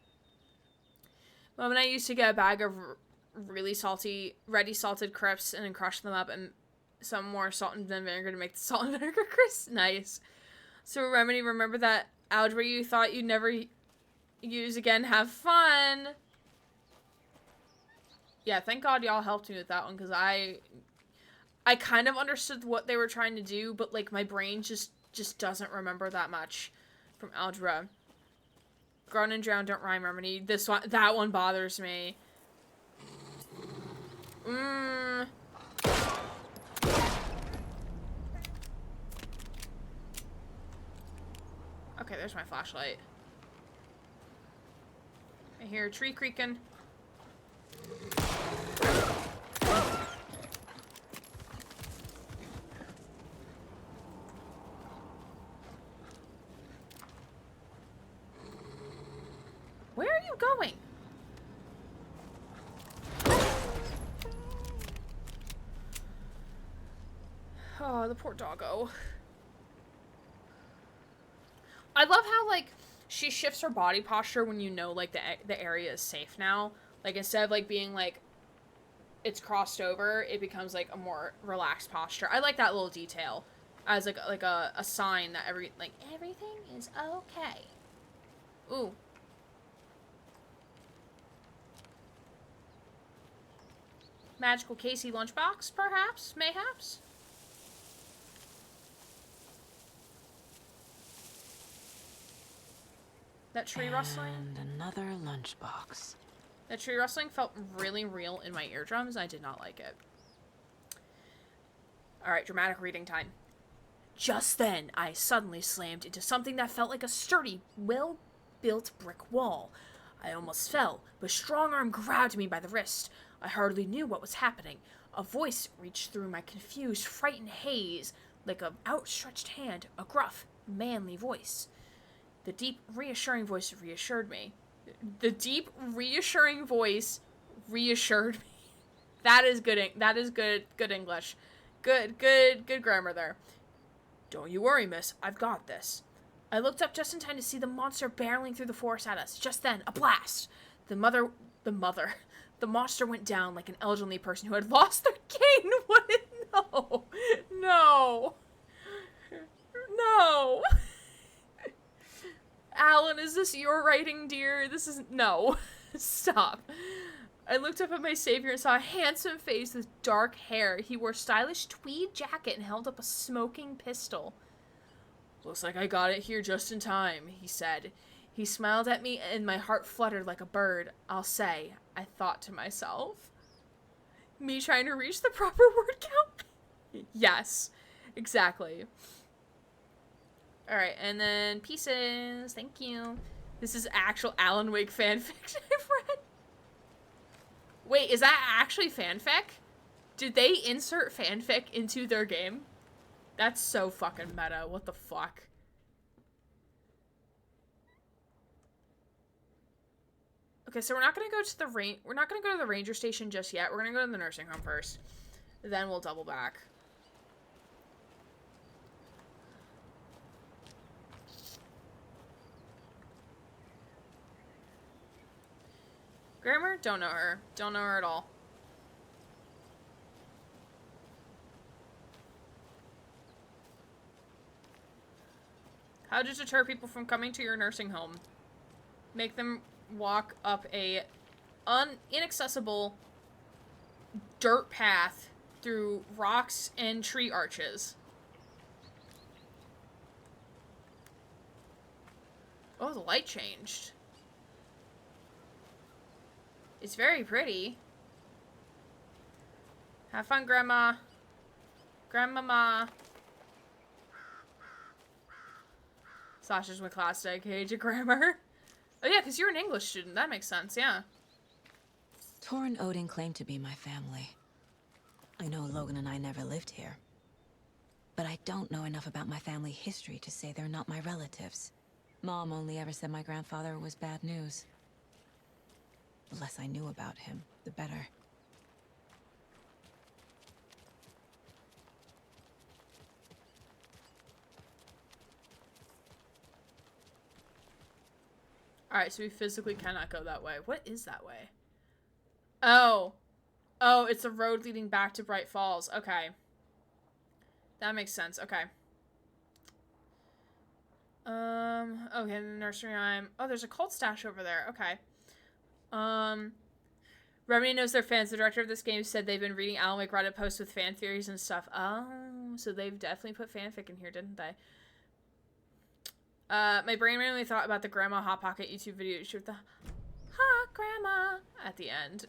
Mom and I used to get a bag of really salty, ready salted crisps and then crush them up and some more salt and vinegar to make the salt and vinegar crisps. Nice. So Remedy, remember that algebra you thought you'd never use again? Have fun. Yeah, thank God y'all helped me with that one because I kind of understood what they were trying to do, but like my brain just doesn't remember that much from algebra. Grown and drown don't rhyme, Remedy. That one bothers me. Okay, there's my flashlight. I hear a tree creaking. Where are you going? Oh, the poor doggo. I love how, like, she shifts her body posture when you know, like, the area is safe now. Like, instead of, like, being, like, it's crossed over, it becomes, like, a more relaxed posture. I like that little detail as, like a sign that everything is okay. Ooh. Magical Casey lunchbox, perhaps? Mayhaps? That tree rustling? And another lunchbox. That tree rustling felt really real in my eardrums. I did not like it. Alright, dramatic reading time. Just then, I suddenly slammed into something that felt like a sturdy, well-built brick wall. I almost fell, but a strong arm grabbed me by the wrist. I hardly knew what was happening. A voice reached through my confused, frightened haze, like an outstretched hand, a gruff, manly voice. The deep, reassuring voice reassured me. The deep, reassuring voice reassured me. That is good. That is good English. Good grammar there. Don't you worry, miss. I've got this. I looked up just in time to see the monster barreling through the forest at us. Just then, a blast. The monster went down like an elderly person who had lost their cane. What? No. Alan, is this your writing, dear? This is... No. Stop. I looked up at my savior and saw a handsome face with dark hair. He wore a stylish tweed jacket and held up a smoking pistol. Looks like I got it here just in time, he said. He smiled at me and my heart fluttered like a bird. I'll say, I thought to myself. Me trying to reach the proper word count? Yes, exactly. Alright, and then pieces. Thank you. This is actual Alan Wake fanfiction I've read. Wait, is that actually fanfic? Did they insert fanfic into their game? That's so fucking meta. What the fuck? Okay, so we're not gonna go to the ranger station just yet. We're gonna go to the nursing home first. Then we'll double back. Grammar? Don't know her. Don't know her at all. How to deter people from coming to your nursing home. Make them walk up a inaccessible dirt path through rocks and tree arches. Oh, the light changed. It's very pretty. Have fun, Grandma. Grandmama. Sasha's my class dedicated to grammar. Oh yeah, because you're an English student. That makes sense, yeah. Tor and Odin claim to be my family. I know Logan and I never lived here. But I don't know enough about my family history to say they're not my relatives. Mom only ever said my grandfather was bad news. The less I knew about him, the better. Alright, so we physically cannot go that way. What is that way? Oh. Oh, it's a road leading back to Bright Falls. Okay. That makes sense. Okay. Okay, nursery rhyme. Oh, there's a cult stash over there. Okay. Remedy knows they're fans. The director of this game said they've been reading Alan Wake Reddit posts with fan theories and stuff. Oh, so they've definitely put fanfic in here, didn't they? My brain randomly thought about the Grandma Hot Pocket YouTube video with the Hot Grandma at the end.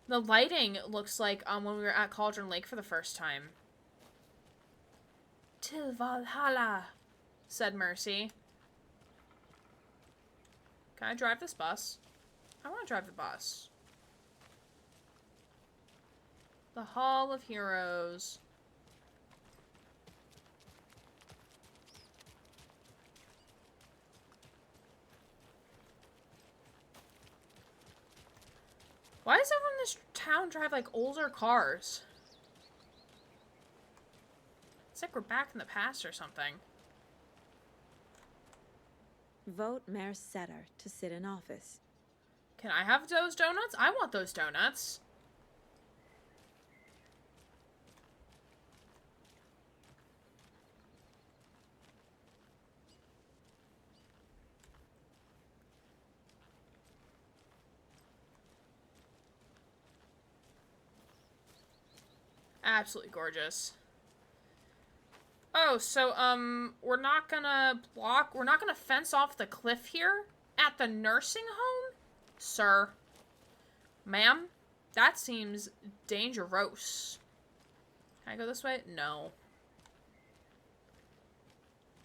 The lighting looks like when we were at Cauldron Lake for the first time. Till Valhalla, said Mercy. Can I drive this bus? I want to drive the bus. The Hall of Heroes. Why does everyone in this town drive like older cars? It's like we're back in the past or something. Vote Mayor Setter to sit in office. Can I have those donuts? I want those donuts. Absolutely gorgeous. Oh, so, we're not gonna fence off the cliff here at the nursing home? Sir. Ma'am? That seems dangerous. Can I go this way? No.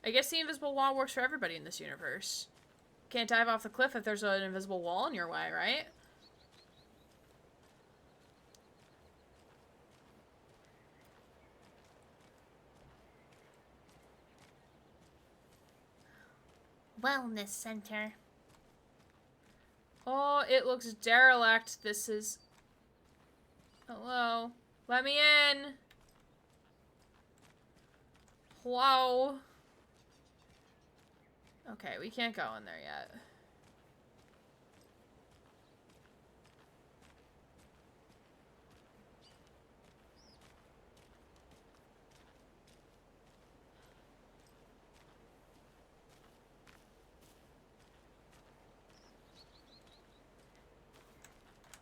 I guess the invisible wall works for everybody in this universe. Can't dive off the cliff if there's an invisible wall in your way, right? Wellness center. Oh, it looks derelict. This is... Hello? Let me in! Hello? Okay, we can't go in there yet.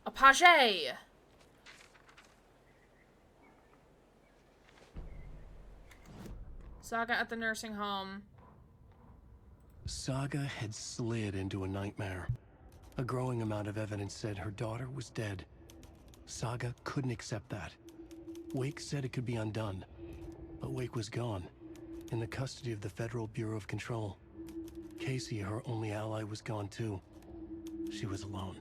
A page! Saga at the nursing home. Saga had slid into a nightmare. A growing amount of evidence said her daughter was dead. Saga couldn't accept that. Wake said it could be undone. But Wake was gone, in the custody of the Federal Bureau of Control. Casey, her only ally, was gone too. She was alone.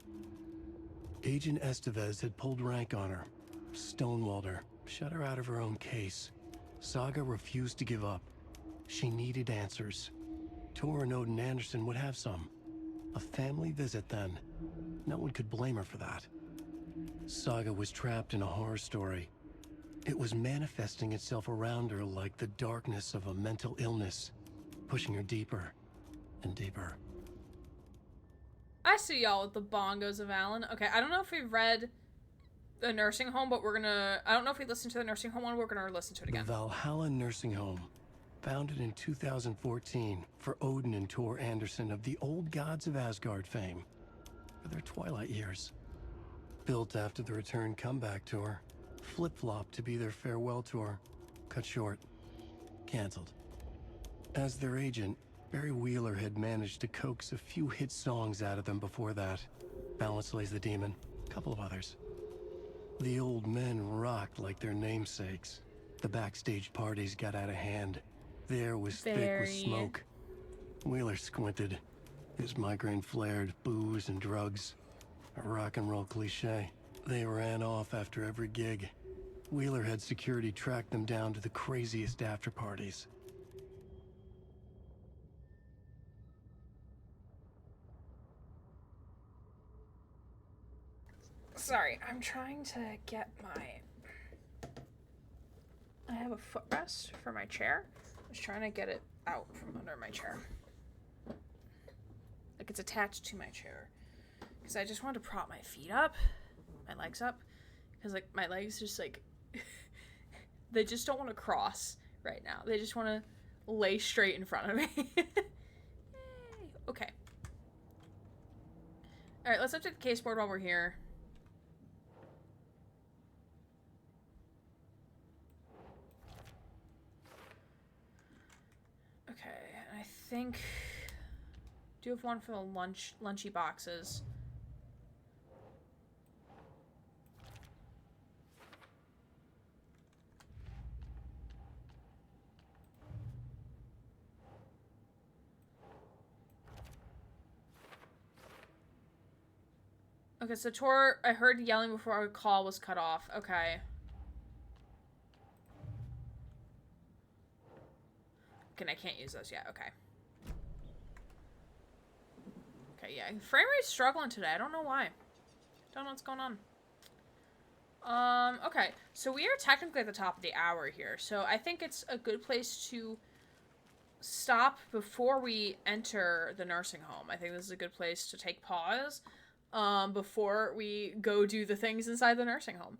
Agent Estevez had pulled rank on her, stonewalled her, shut her out of her own case. Saga refused to give up. She needed answers. Tor and Odin Anderson would have some. A family visit then. No one could blame her for that. Saga was trapped in a horror story. It was manifesting itself around her like the darkness of a mental illness, pushing her deeper and deeper. I see y'all with the bongos of Alan. Okay, I don't know if we've read the nursing home, but we're gonna... I don't know if we listened to the nursing home one, we're gonna listen to it again. The Valhalla Nursing Home. Founded in 2014 for Odin and Tor Anderson of the Old Gods of Asgard fame for their twilight years. Built after the return comeback tour, flip-flopped to be their farewell tour, cut short, canceled. As their agent, Barry Wheeler had managed to coax a few hit songs out of them before that. Balance Lays the Demon, a couple of others. The old men rocked like their namesakes. The backstage parties got out of hand. The air was thick with smoke. Wheeler squinted. His migraine flared, booze and drugs. A rock and roll cliche. They ran off after every gig. Wheeler had security track them down to the craziest after parties. Sorry, I'm trying to get my... I have a footrest for my chair. I was trying to get it out from under my chair. Like it's attached to my chair. Because I just want to prop my feet up. My legs up. Because like my legs just like... they just don't want to cross right now. They just want to lay straight in front of me. Okay. Alright, let's update the case board while we're here. I think do have one for the lunchy boxes. Okay, so Tor, I heard yelling before our call was cut off. Okay. Okay, I can't use those yet. Okay. Okay, yeah. Frame rate's struggling today. I don't know why. Don't know what's going on. Okay. So we are technically at the top of the hour here. So I think it's a good place to stop before we enter the nursing home. I think this is a good place to take pause before we go do the things inside the nursing home.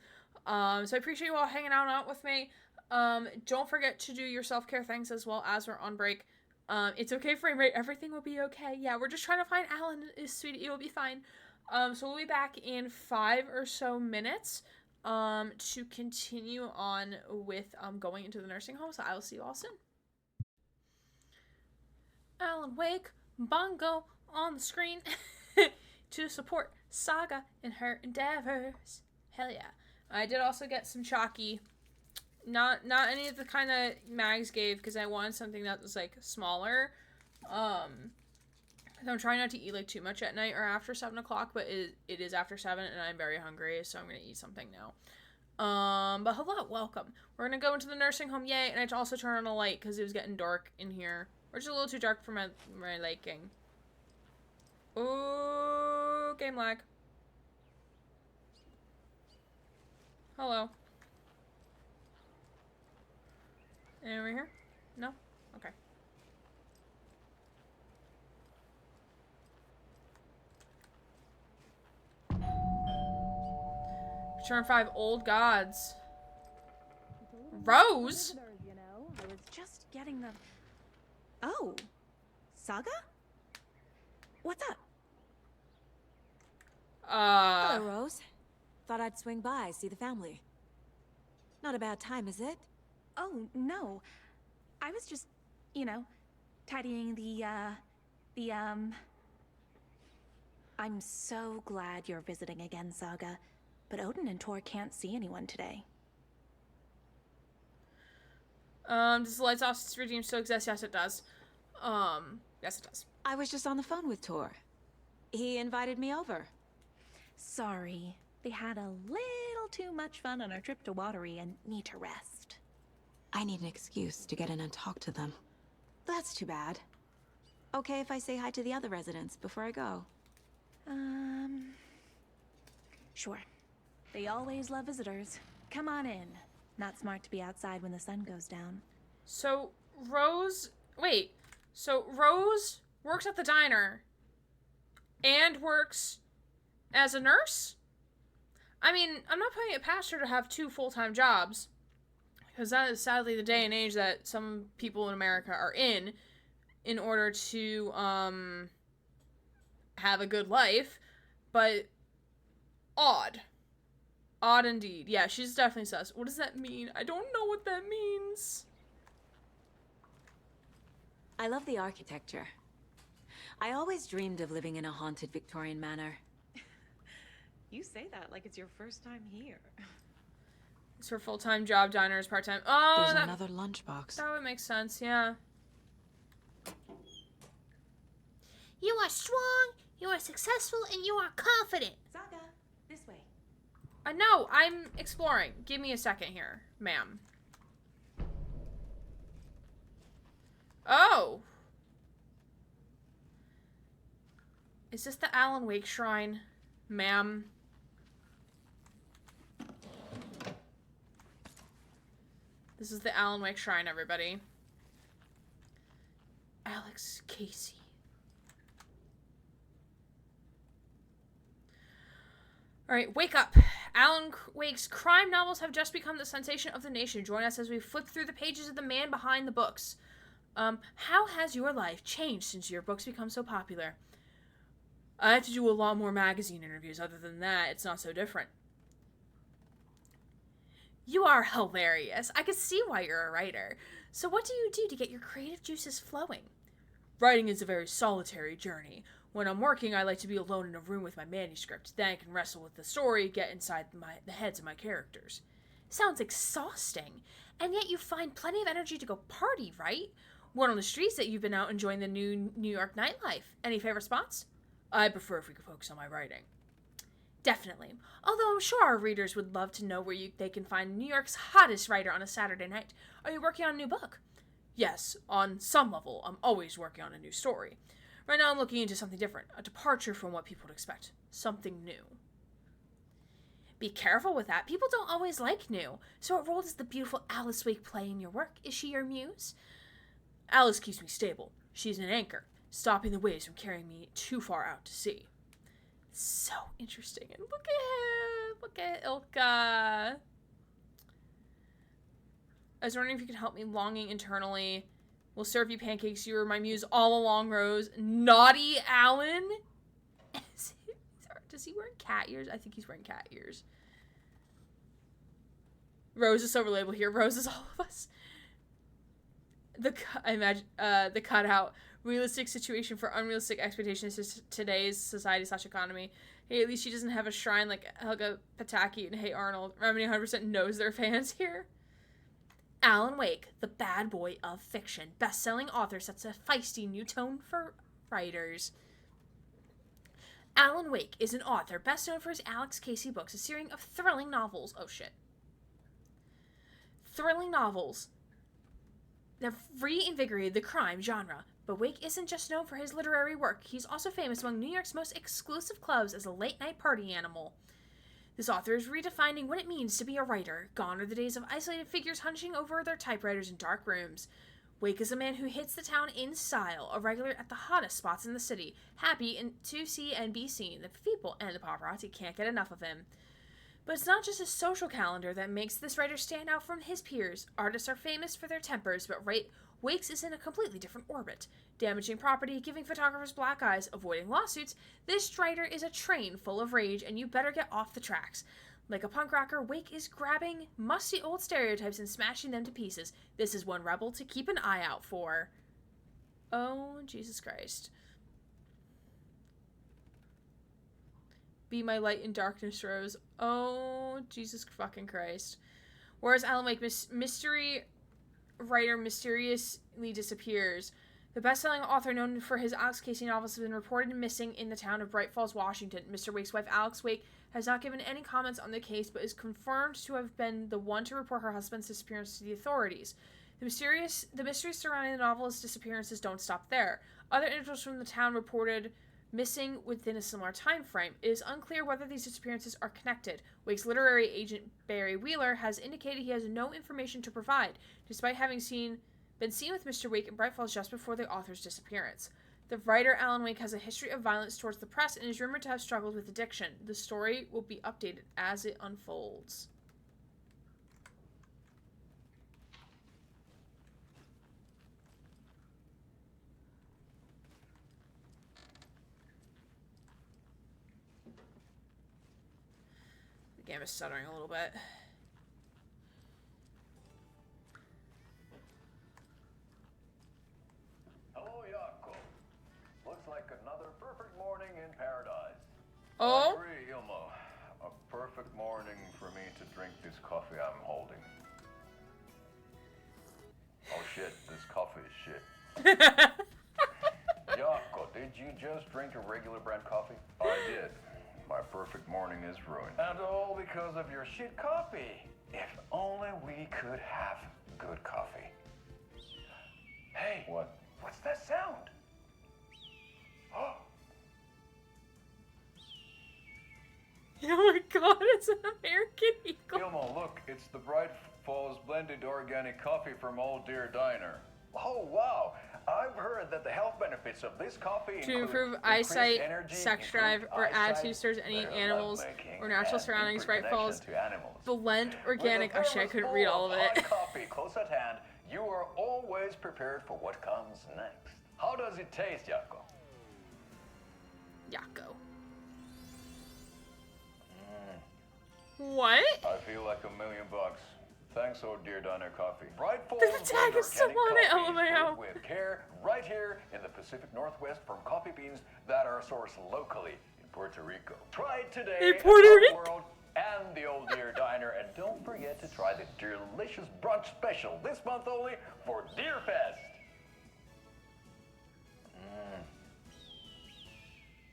So I appreciate you all hanging out with me. Don't forget to do your self-care things as well as we're on break. It's okay, frame rate. Everything will be okay. Yeah, we're just trying to find Alan. Is sweet. It will be fine. So we'll be back in 5 or so minutes to continue on with going into the nursing home. So I will see you all soon. Alan Wake, Bongo on the screen to support Saga in her endeavors. Hell yeah. I did also get some chalky. Not any of the kind of Mags gave because I wanted something that was like smaller. I'm trying not to eat like too much at night or after 7 o'clock, but it is after 7 and I'm very hungry, so I'm gonna eat something now. But hello, welcome. We're gonna go into the nursing home, yay, and I also turn on a light because it was getting dark in here. Or just a little too dark for my liking. Ooh, game lag. Hello. Anyone here? No? Okay. Return 5 old gods. Rose? You know, I was just getting the... Oh, Saga? What's up? Hello, Rose. Thought I'd swing by, see the family. Not a bad time, is it? Oh, no. I was just, you know, tidying I'm so glad you're visiting again, Saga. But Odin and Tor can't see anyone today. Does the lights off regime still exist? Yes, it does. Yes, it does. I was just on the phone with Tor. He invited me over. Sorry. They had a little too much fun on our trip to Watery and need to rest. I need an excuse to get in and talk to them. That's too bad. Okay if I say hi to the other residents before I go? Sure. They always love visitors. Come on in. Not smart to be outside when the sun goes down. So, Rose... Wait. So, Rose works at the diner and works as a nurse? I mean, I'm not putting it past her to have 2 full-time jobs. Because that is sadly the day and age that some people in America are in order to, have a good life. But, odd. Odd indeed. Yeah, she's definitely sus. What does that mean? I don't know what that means. I love the architecture. I always dreamed of living in a haunted Victorian manor. You say that like it's your first time here. It's her full-time job, diner is part-time. Oh, There's another lunchbox. That would make sense, yeah. You are strong, you are successful, and you are confident. Saga, this way. No, I'm exploring. Give me a second here, ma'am. Oh! Is this the Alan Wake Shrine, ma'am? This is the Alan Wake Shrine, everybody. Alex Casey. Alright, wake up. Alan Wake's crime novels have just become the sensation of the nation. Join us as we flip through the pages of the man behind the books. How has your life changed since your books become so popular? I have to do a lot more magazine interviews. Other than that, it's not so different. You are hilarious. I can see why you're a writer. So what do you do to get your creative juices flowing? Writing is a very solitary journey. When I'm working, I like to be alone in a room with my manuscript. Then I can wrestle with the story, get inside the heads of my characters. Sounds exhausting. And yet you find plenty of energy to go party, right? Word on the streets that you've been out enjoying the new New York nightlife. Any favorite spots? I prefer if we could focus on my writing. Definitely. Although I'm sure our readers would love to know where they can find New York's hottest writer on a Saturday night. Are you working on a new book? Yes, on some level, I'm always working on a new story. Right now I'm looking into something different, a departure from what people would expect. Something new. Be careful with that. People don't always like new. So what role does the beautiful Alice Wake play in your work? Is she your muse? Alice keeps me stable. She's an anchor, stopping the waves from carrying me too far out to sea. So interesting. And look at him. Look at Ilka. I was wondering if you could help me longing internally. We'll serve you pancakes. You were my muse all along, Rose. Naughty Alan? Does he wear cat ears? I think he's wearing cat ears. Rose is so relatable here. Rose is all of us. I imagine the cutout. Realistic situation for unrealistic expectations is today's society/economy. Hey, at least she doesn't have a shrine like Helga Pataki and Hey Arnold. Remedy 100% knows their fans here. Alan Wake, the bad boy of fiction. Best-selling author sets a feisty new tone for writers. Alan Wake is an author best known for his Alex Casey books, a series of thrilling novels. Oh shit. Thrilling novels that reinvigorated the crime genre. But Wake isn't just known for his literary work. He's also famous among New York's most exclusive clubs as a late-night party animal. This author is redefining what it means to be a writer. Gone are the days of isolated figures hunching over their typewriters in dark rooms. Wake is a man who hits the town in style, a regular at the hottest spots in the city, happy to see and be seen. The people and the paparazzi can't get enough of him. But it's not just his social calendar that makes this writer stand out from his peers. Artists are famous for their tempers, but Wake's is in a completely different orbit. Damaging property, giving photographers black eyes, avoiding lawsuits, this writer is a train full of rage, and you better get off the tracks. Like a punk rocker, Wake is grabbing musty old stereotypes and smashing them to pieces. This is one rebel to keep an eye out for. Oh, Jesus Christ. Be my light in darkness, Rose. Oh, Jesus fucking Christ. Whereas Alan Wake, mystery writer mysteriously disappears. The best-selling author known for his Alex Casey novels has been reported missing in the town of Bright Falls, Washington. Mr. Wake's wife, Alex Wake, has not given any comments on the case, but is confirmed to have been the one to report her husband's disappearance to the authorities. The mysteries surrounding the novelist's disappearances don't stop there. Other individuals from the town reported missing within a similar time frame. It is unclear whether these disappearances are connected. Wake's literary agent, Barry Wheeler, has indicated he has no information to provide, despite having been seen with Mr. Wake in Bright Falls just before the author's disappearance. The writer Alan Wake has a history of violence towards the press and is rumored to have struggled with addiction. The story will be updated as it unfolds. The game is stuttering a little bit. Hello, Jaakko. Looks like another perfect morning in paradise. Oh? I agree, Ilmo. A perfect morning for me to drink this coffee I'm holding. Oh shit, this coffee is shit. Jaakko, did you just drink a regular brand coffee? I did. My perfect morning is ruined. And all because of your shit coffee. If only we could have good coffee. Hey. What? What's that sound? Oh. Oh my god, it's an American Eagle. Ilmo, look, it's the Bright Falls blended organic coffee from Old Deer Diner. Oh, wow. I've heard that the health benefits of this coffee To improve eyesight, sex drive, or add to stirs any animals or natural surroundings, Bright Falls blend organic. Oh shit, I couldn't read all of it. Coffee close at hand, you are always prepared for what comes next. How does it taste, Jaakko? Yako. What? I feel like $1 million. Thanks, Old Deer Diner Coffee. Bright Falls The tag is still on it, LMAO. With care, right here in the Pacific Northwest from coffee beans that are sourced locally in Puerto Rico. Try it today In Puerto at Rico. World and the Old Deer Diner, and don't forget to try the delicious brunch special this month only for Deer Fest.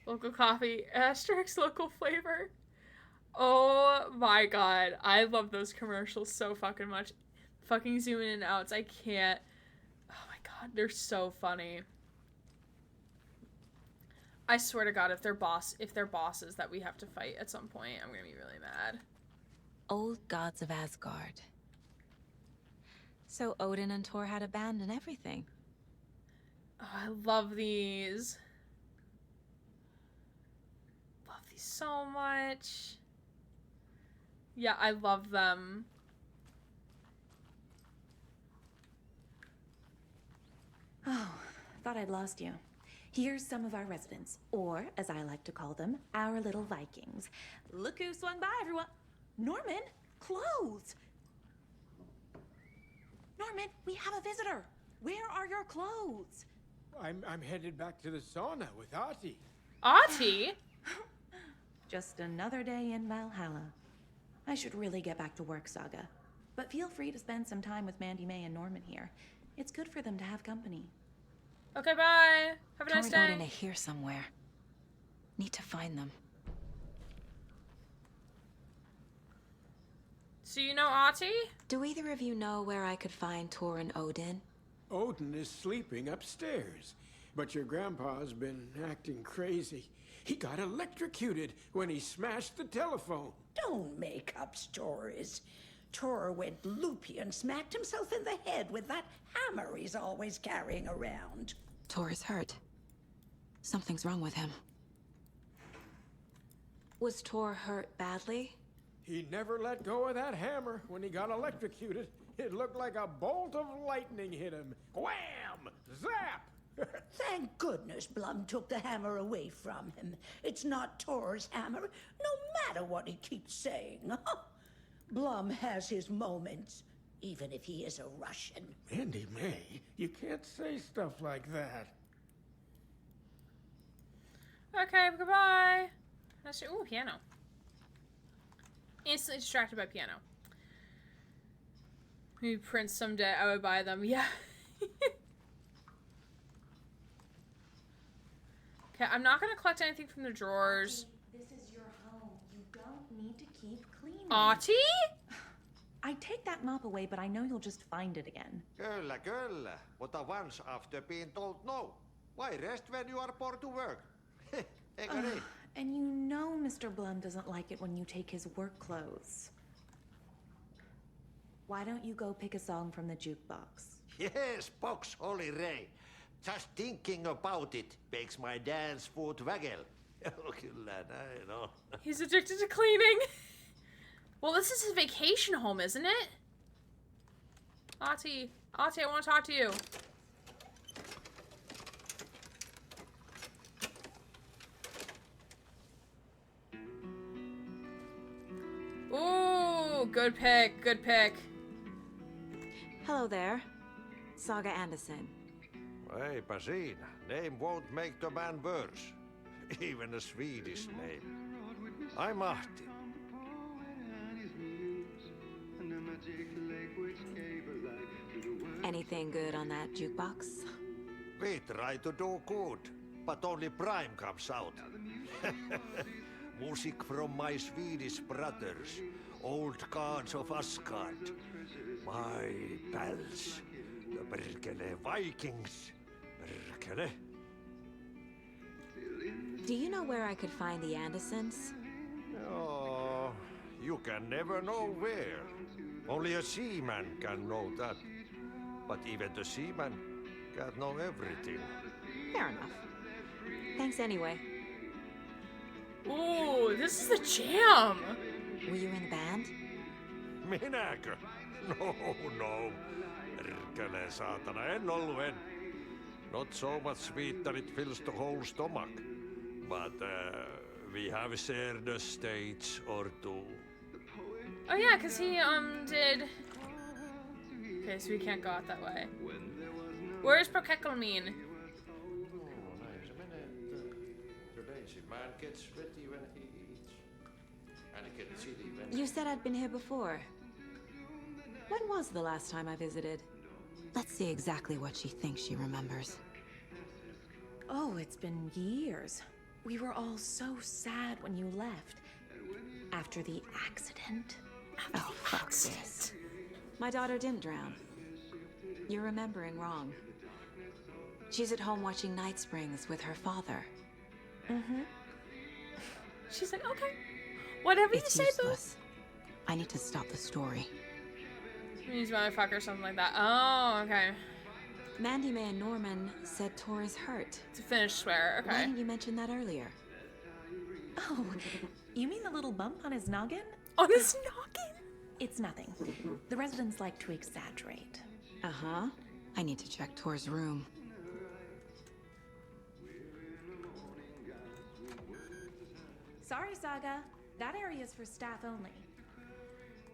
Local coffee, asterisk local flavor. Oh my god, I love those commercials so fucking much. Fucking zoom in and outs, I can't. Oh my god, they're so funny. I swear to god, if they're bosses that we have to fight at some point, I'm gonna be really mad. Old gods of Asgard. So Odin and Tor had a band and everything. Oh, I love these. Love these so much. Yeah, I love them. Oh, thought I'd lost you. Here's some of our residents, or as I like to call them, our little Vikings. Look who swung by, everyone. Norman, clothes. Norman, we have a visitor. Where are your clothes? I'm headed back to the sauna with Artie. Artie? Just another day in Valhalla. I should really get back to work, Saga. But feel free to spend some time with Mandy May and Norman here. It's good for them to have company. Okay, bye. Have a nice Tor and Odin day. are here somewhere. Need to find them. So you know Artie? Do either of you know where I could find Tor and Odin? Odin is sleeping upstairs, but your grandpa's been acting crazy. He got electrocuted when he smashed the telephone. Don't make up stories. Tor went loopy and smacked himself in the head with that hammer he's always carrying around. Tor is hurt. Something's wrong with him. Was Tor hurt badly? He never let go of that hammer when he got electrocuted. It looked like a bolt of lightning hit him. Wham! Zap! Thank goodness Blum took the hammer away from him. It's not Tor's hammer, no matter what he keeps saying. Blum has his moments, even if he is a Russian. Mandy May, you can't say stuff like that. Okay, goodbye. Ooh, piano. Instantly distracted by piano. Maybe prints someday, I would buy them. Yeah. Okay, I'm not gonna collect anything from the drawers. This is your home. You don't need to keep cleaning. Artie? I take that mop away, but I know you'll just find it again. Kyllä, kyllä. Mutta once after being told no. Why rest when you are poor to work? Eikö niin? And you know Mr. Blum doesn't like it when you take his work clothes. Why don't you go pick a song from the jukebox? Yes, box Holy Ray. Just thinking about it makes my dance foot waggle. Kyllä näin on. He's addicted to cleaning. Well, this is his vacation home, isn't it? Artie, I want to talk to you. Ooh, good pick, good pick. Hello there. Saga Anderson. Eipä siinä. Name won't make the man worse. Even a Swedish name. I'm Ahti. Anything good on that jukebox? We try to do good, but only Prime comes out. Music from my Swedish brothers, old gods of Asgard. My pals, the Perkele Vikings. Perkele. Do you know where I could find the Andersons? Oh, you can never know where. Only a seaman can know that. But even the seaman can't know everything. Fair enough. Thanks anyway. Ooh, this is the jam. Were you in the band? Minäkö? No. Perkele saatana, en ollut en. Not so much sweet that it fills the whole stomach. But we have shared a stage or two. Oh yeah, because he did. Okay, so we can't go out that way. Where's Prokeklamine? The lazy man gets sweaty when he eats. And he gets silly when You said I'd been here before. When was the last time I visited? Let's see exactly what she thinks she remembers. Oh, it's been years. We were all so sad when you left. After the accident. Oh, fuck this. My daughter didn't drown. You're remembering wrong. She's at home watching Night Springs with her father. Mm-hmm. She's like, okay. Whatever you It's say, boo. useless. I need to stop the story. These motherfuckers, something like that. Oh, okay. Mandy May and Norman said Tor is hurt. It's a Finnish swear, Why okay. didn't you mention that earlier? Oh, you mean the little bump on his noggin? On his noggin? It's nothing. The residents like to exaggerate. Uh-huh. I need to check Tor's room. Sorry, Saga. That area's for staff only.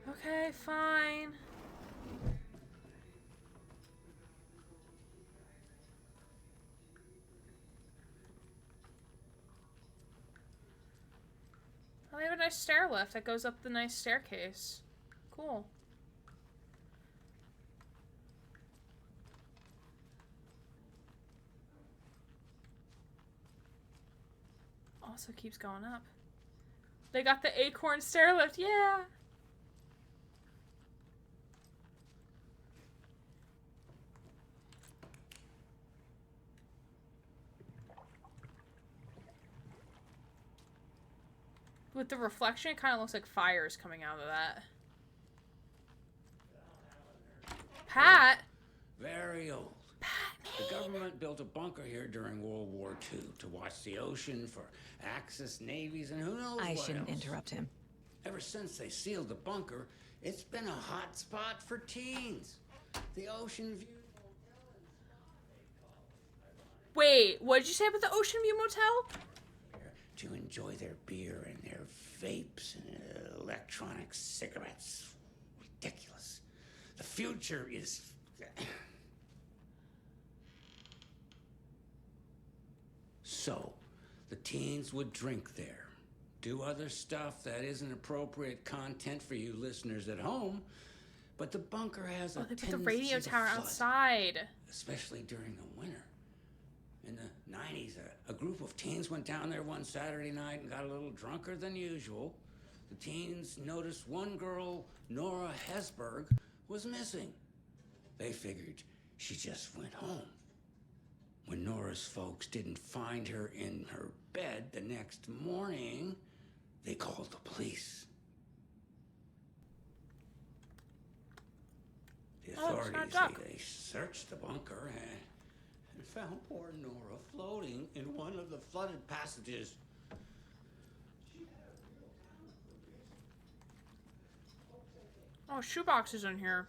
Okay, fine. Oh, they have a nice stair lift that goes up the nice staircase. Cool. Also keeps going up. They got the acorn stair lift, yeah! With the reflection, it kind of looks like fire's coming out of that. Pat? Very old. The government built a bunker here during World War II to watch the ocean for Axis navies and who knows I what shouldn't else. interrupt him. Ever since they sealed the bunker, it's been a hot spot for teens. The ocean view. Wait, what did you say about the Ocean View Motel? To enjoy their beer and their vapes and electronic cigarettes. Ridiculous. The future is... So, the teens would drink there, do other stuff that isn't appropriate content for you listeners at home, but the bunker has a Oh, they put the tendency radio to tower flood, outside. especially during the winter. In the 90s, a group of teens went down there one Saturday night and got a little drunker than usual. The teens noticed one girl, Nora Hesberg, was missing. They figured she just went home. When Nora's folks didn't find her in her bed the next morning, they called the police. The authorities, they searched the bunker and found poor Nora floating in one of the flooded passages. Oh, shoebox is in here.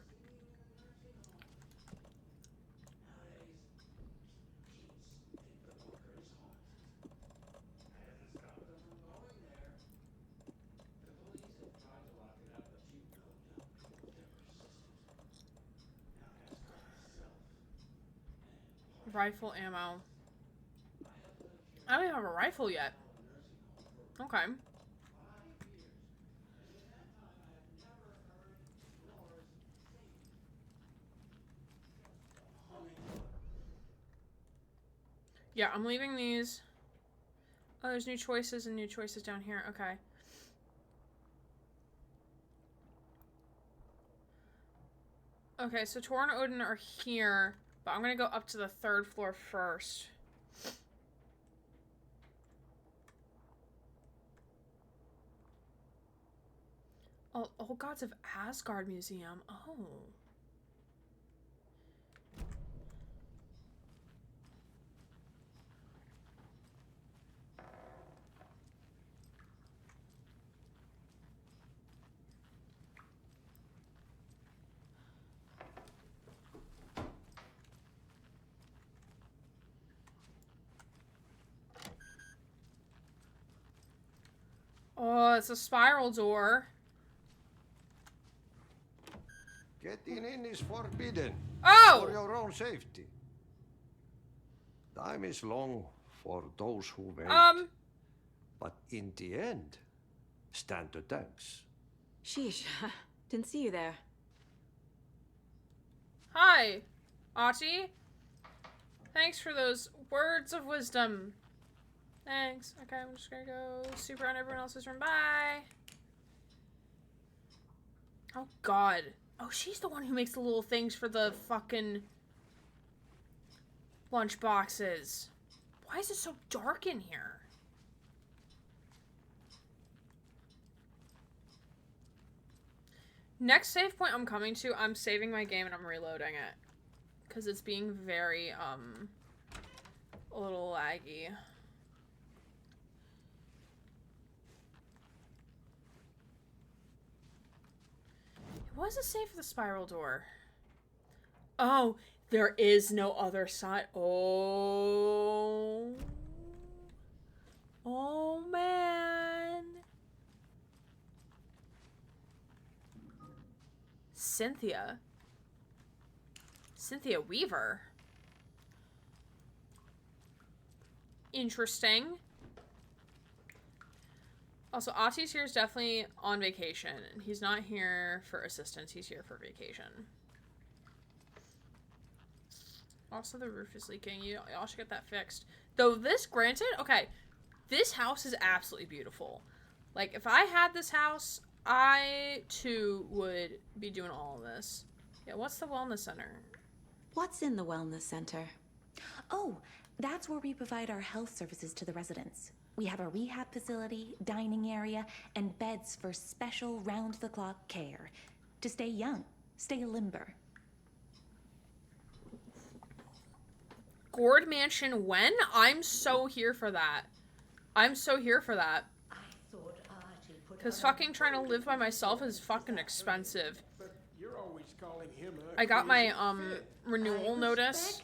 Rifle ammo. I don't even have a rifle yet. Okay. Yeah, I'm leaving these. Oh, there's new choices and new choices down here. Okay. Okay, so Tor and Odin are here, but I'm gonna go up to the 3rd floor first. Oh, Old Gods of Asgard Museum. Oh. Oh, it's a spiral door. Getting in is forbidden. Oh! For your own safety. Time is long for those who wait. But in the end, stand the thanks. Sheesh. Didn't see you there. Hi, Auntie. Thanks for those words of wisdom. Thanks. Okay, I'm just gonna go super around everyone else's room. Bye. Oh, God. Oh, she's the one who makes the little things for the fucking lunch boxes. Why is it so dark in here? Next save point I'm coming to, I'm saving my game and I'm reloading it. Because it's being very, a little laggy. What was the save for the spiral door? Oh, there is no other side. Oh. Oh, man. Cynthia. Cynthia Weaver. Interesting. Also, Ati's here is definitely on vacation. He's not here for assistance. He's here for vacation. Also, the roof is leaking. Y'all should get that fixed. Though this, granted, okay, this house is absolutely beautiful. Like, if I had this house, I, too, would be doing all of this. Yeah, what's the wellness center? What's in the wellness center? Oh, that's where we provide our health services to the residents. We have a rehab facility, dining area, and beds for special round-the-clock care. To stay young, stay limber. Gord Mansion when? I'm so here for that. I'm so here for that. Because fucking trying to live by myself is fucking expensive. But you're always calling him I got my renewal notice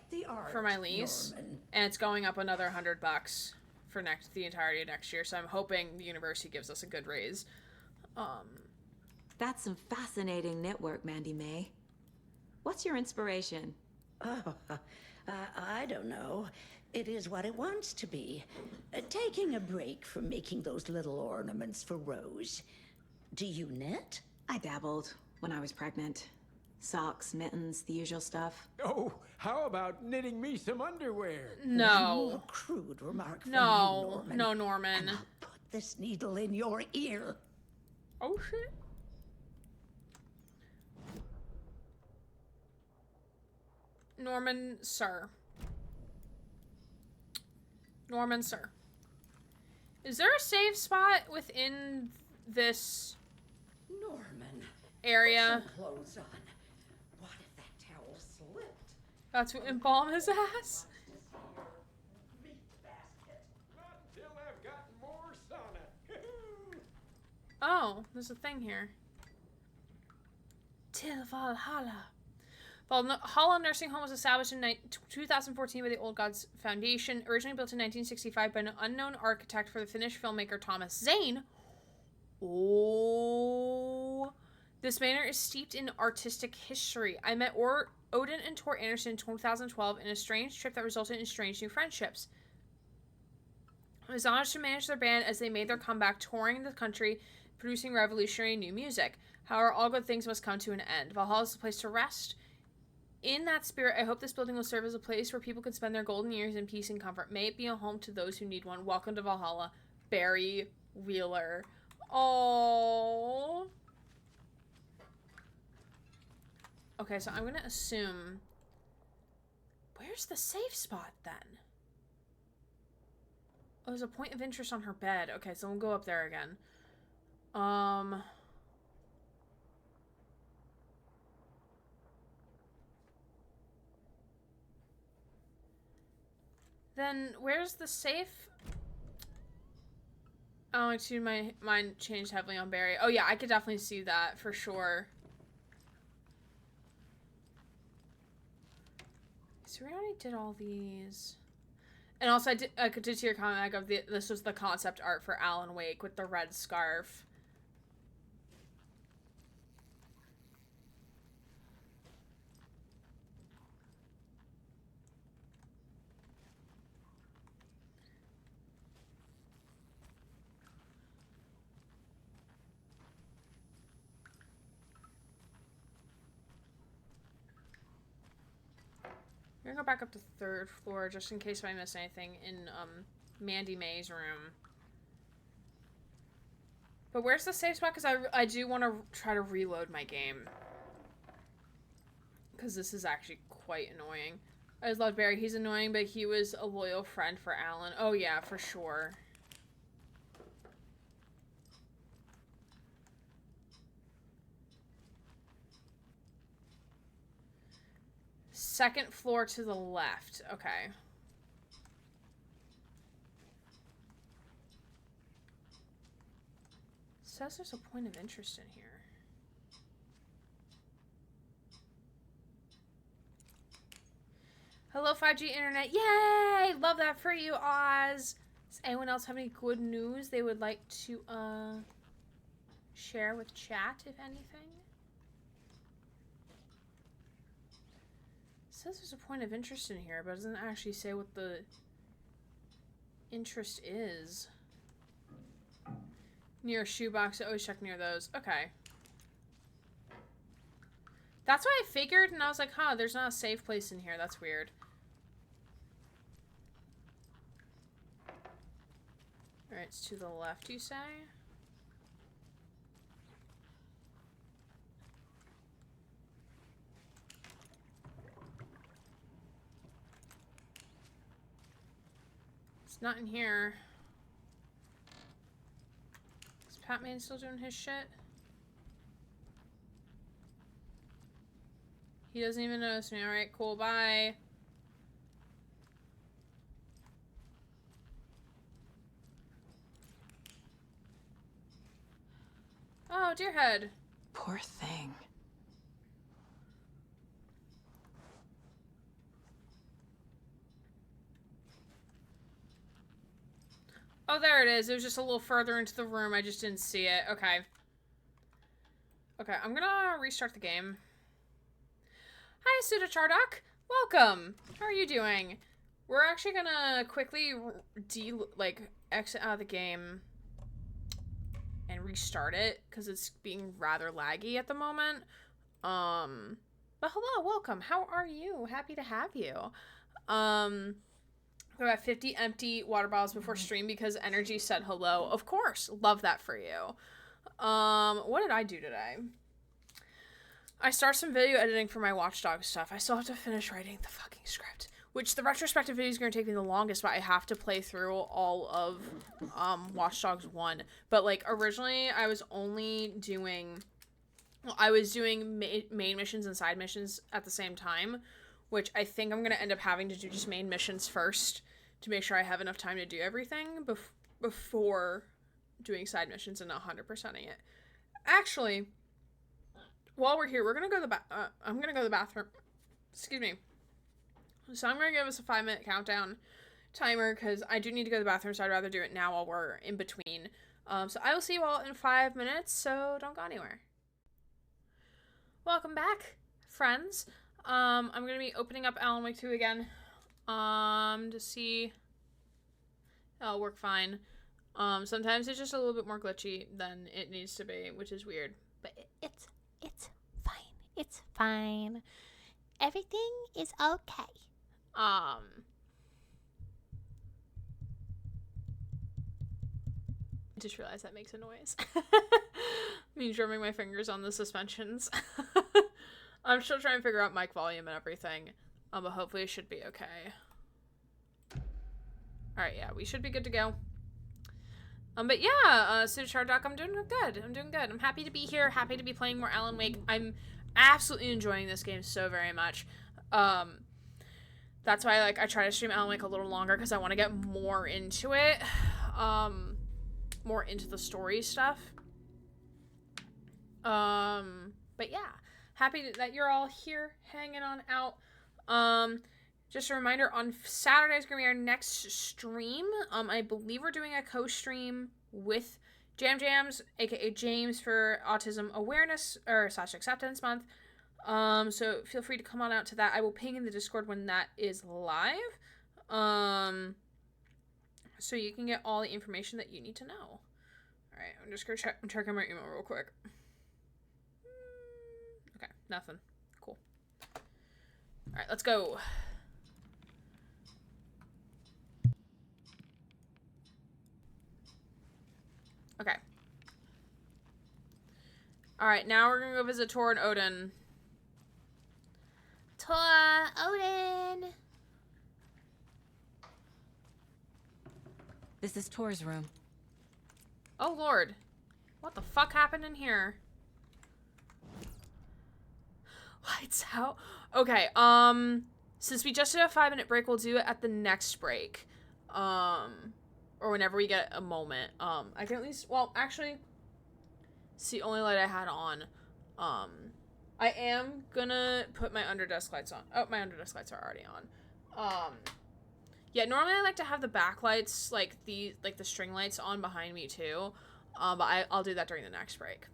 for my lease, and it's going up another $100 for the entirety of next year. So I'm hoping the university gives us a good raise. That's some fascinating network, Mandy May. What's your inspiration? Oh, I don't know. It is what it wants to be. Taking a break from making those little ornaments for Rose. Do you knit? I dabbled when I was pregnant. Socks, mittens, the usual stuff. Oh, how about knitting me some underwear? No. One more crude remark from you, No. Norman. No, Norman. And I'll put this needle in your ear. Oh, shit. Norman, sir. Norman, sir. Is there a save spot within this Norman, area? put some clothes on. What if that towel slipped? That's what embalm his ass? Meat basket. Not until I've gotten more sauna. Oh, there's a thing here. Till Valhalla. Valhalla Nursing Home was established in 2014 by the Old Gods Foundation, originally built in 1965 by an unknown architect for the Finnish filmmaker Thomas Zane. Oh. This manor is steeped in artistic history. I met Odin and Tor Anderson in 2012 in a strange trip that resulted in strange new friendships. I was honored to manage their band as they made their comeback, touring the country, producing revolutionary new music. However, all good things must come to an end. Valhalla is a place to rest. In that spirit, I hope this building will serve as a place where people can spend their golden years in peace and comfort. May it be a home to those who need one. Welcome to Valhalla, Barry Wheeler. Oh. Okay, so I'm gonna assume. Where's the safe spot then? Oh, there's a point of interest on her bed. Okay, so we'll go up there again. Then where's the safe? Oh, excuse my mind changed heavily on Barry. Oh yeah, I could definitely see that for sure. So we already did all these. And also I could do to your comment of this was the concept art for Alan Wake with the red scarf. We're gonna go back up to third floor just in case I miss anything in Mandy May's room. But where's the safe spot? Because I do want to try to reload my game. Because this is actually quite annoying. I just love Barry. He's annoying, but he was a loyal friend for Alan. Oh yeah, for sure. Second floor to the left. Okay. Says there's a point of interest in here. Hello, 5G internet. Yay! Love that for you, Oz. Does anyone else have any good news they would like to share with chat, if anything? It says there's a point of interest in here, but it doesn't actually say what the interest is. Near a shoebox, I always check near those. Okay. That's what I figured, and I was like, huh, there's not a safe place in here. That's weird. Alright, it's to the left, you say? It's not in here. Is Patman still doing his shit? He doesn't even notice me. Alright, cool, bye. Oh, dear head. Poor thing. Oh, there it is. It was just a little further into the room. I just didn't see it. Okay. Okay, I'm gonna restart the game. Hi, Suda Chardock. Welcome. How are you doing? We're actually gonna quickly exit out of the game and restart it because it's being rather laggy at the moment. But hello, welcome. How are you? Happy to have you. We got 50 empty water bottles before stream because Energy said hello. Of course. Love that for you. What did I do today? I started some video editing for my Watchdog stuff. I still have to finish writing the fucking script, which the retrospective video is going to take me the longest, but I have to play through all of Watch Dogs 1. But like originally I was only doing, well, I was doing main missions and side missions at the same time, which I think I'm going to end up having to do just main missions first to make sure I have enough time to do everything before doing side missions and 100%ing it. Actually, while we're here, we're going to go to the I'm going to go to the bathroom. Excuse me. So I'm going to give us a 5-minute countdown timer because I do need to go to the bathroom, so I'd rather do it now while we're in between. So I will see you all in 5 minutes, so don't go anywhere. Welcome back, friends. I'm going to be opening up Alan Wake 2 again, to see it'll work fine. Sometimes it's just a little bit more glitchy than it needs to be, which is weird. But it's fine. It's fine. Everything is okay. Just realized that makes a noise. Me drumming my fingers on the suspensions. I'm still trying to figure out mic volume and everything. But hopefully it should be okay. Alright, yeah, we should be good to go. But yeah, Suchardoc, I'm doing good. I'm doing good. I'm happy to be here, happy to be playing more Alan Wake. I'm absolutely enjoying this game so very much. That's why I try to stream Alan Wake a little longer because I want to get more into it. More into the story stuff. But yeah, happy that you're all here hanging on out. Just a reminder, on Saturday is going to be our next stream. I believe we're doing a co-stream with Jam Jams, aka James, for Autism Awareness or / Acceptance Month. So feel free to come on out to that. I will ping in the Discord when that is live. So you can get all the information that you need to know. Alright, I'm just going to check on my email real quick. Okay, nothing. Cool. Alright, let's go. Okay. Alright, now we're gonna go visit Tor and Odin. Tor, Odin. This is Tor's room. Oh lord. What the fuck happened in here? Lights out. Okay, since we just did a 5-minute break, we'll do it at the next break. Or whenever we get a moment. I can at least, well, actually, it's the only light I had on. I am gonna put my underdesk lights on. Oh, my underdesk lights are already on. Yeah, normally I like to have the backlights, like the string lights on behind me too. But I'll do that during the next break.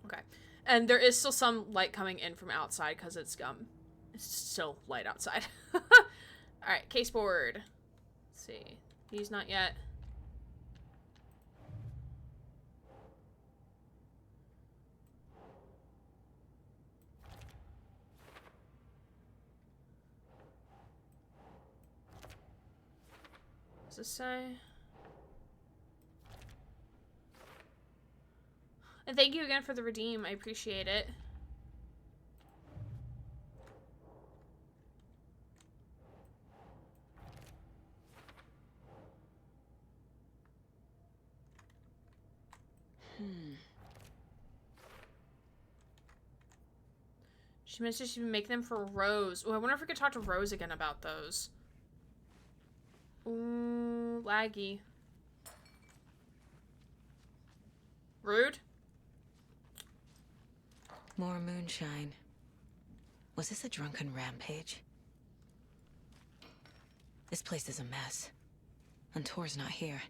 Okay. And there is still some light coming in from outside because it's still light outside. Alright, case board. Let's see. He's not yet. What does this say? And thank you again for the redeem. I appreciate it. She mentioned she would make them for Rose. Oh, I wonder if we could talk to Rose again about those. Ooh, laggy. Rude? More moonshine. Was this a drunken rampage? This place is a mess. And Tor's not here.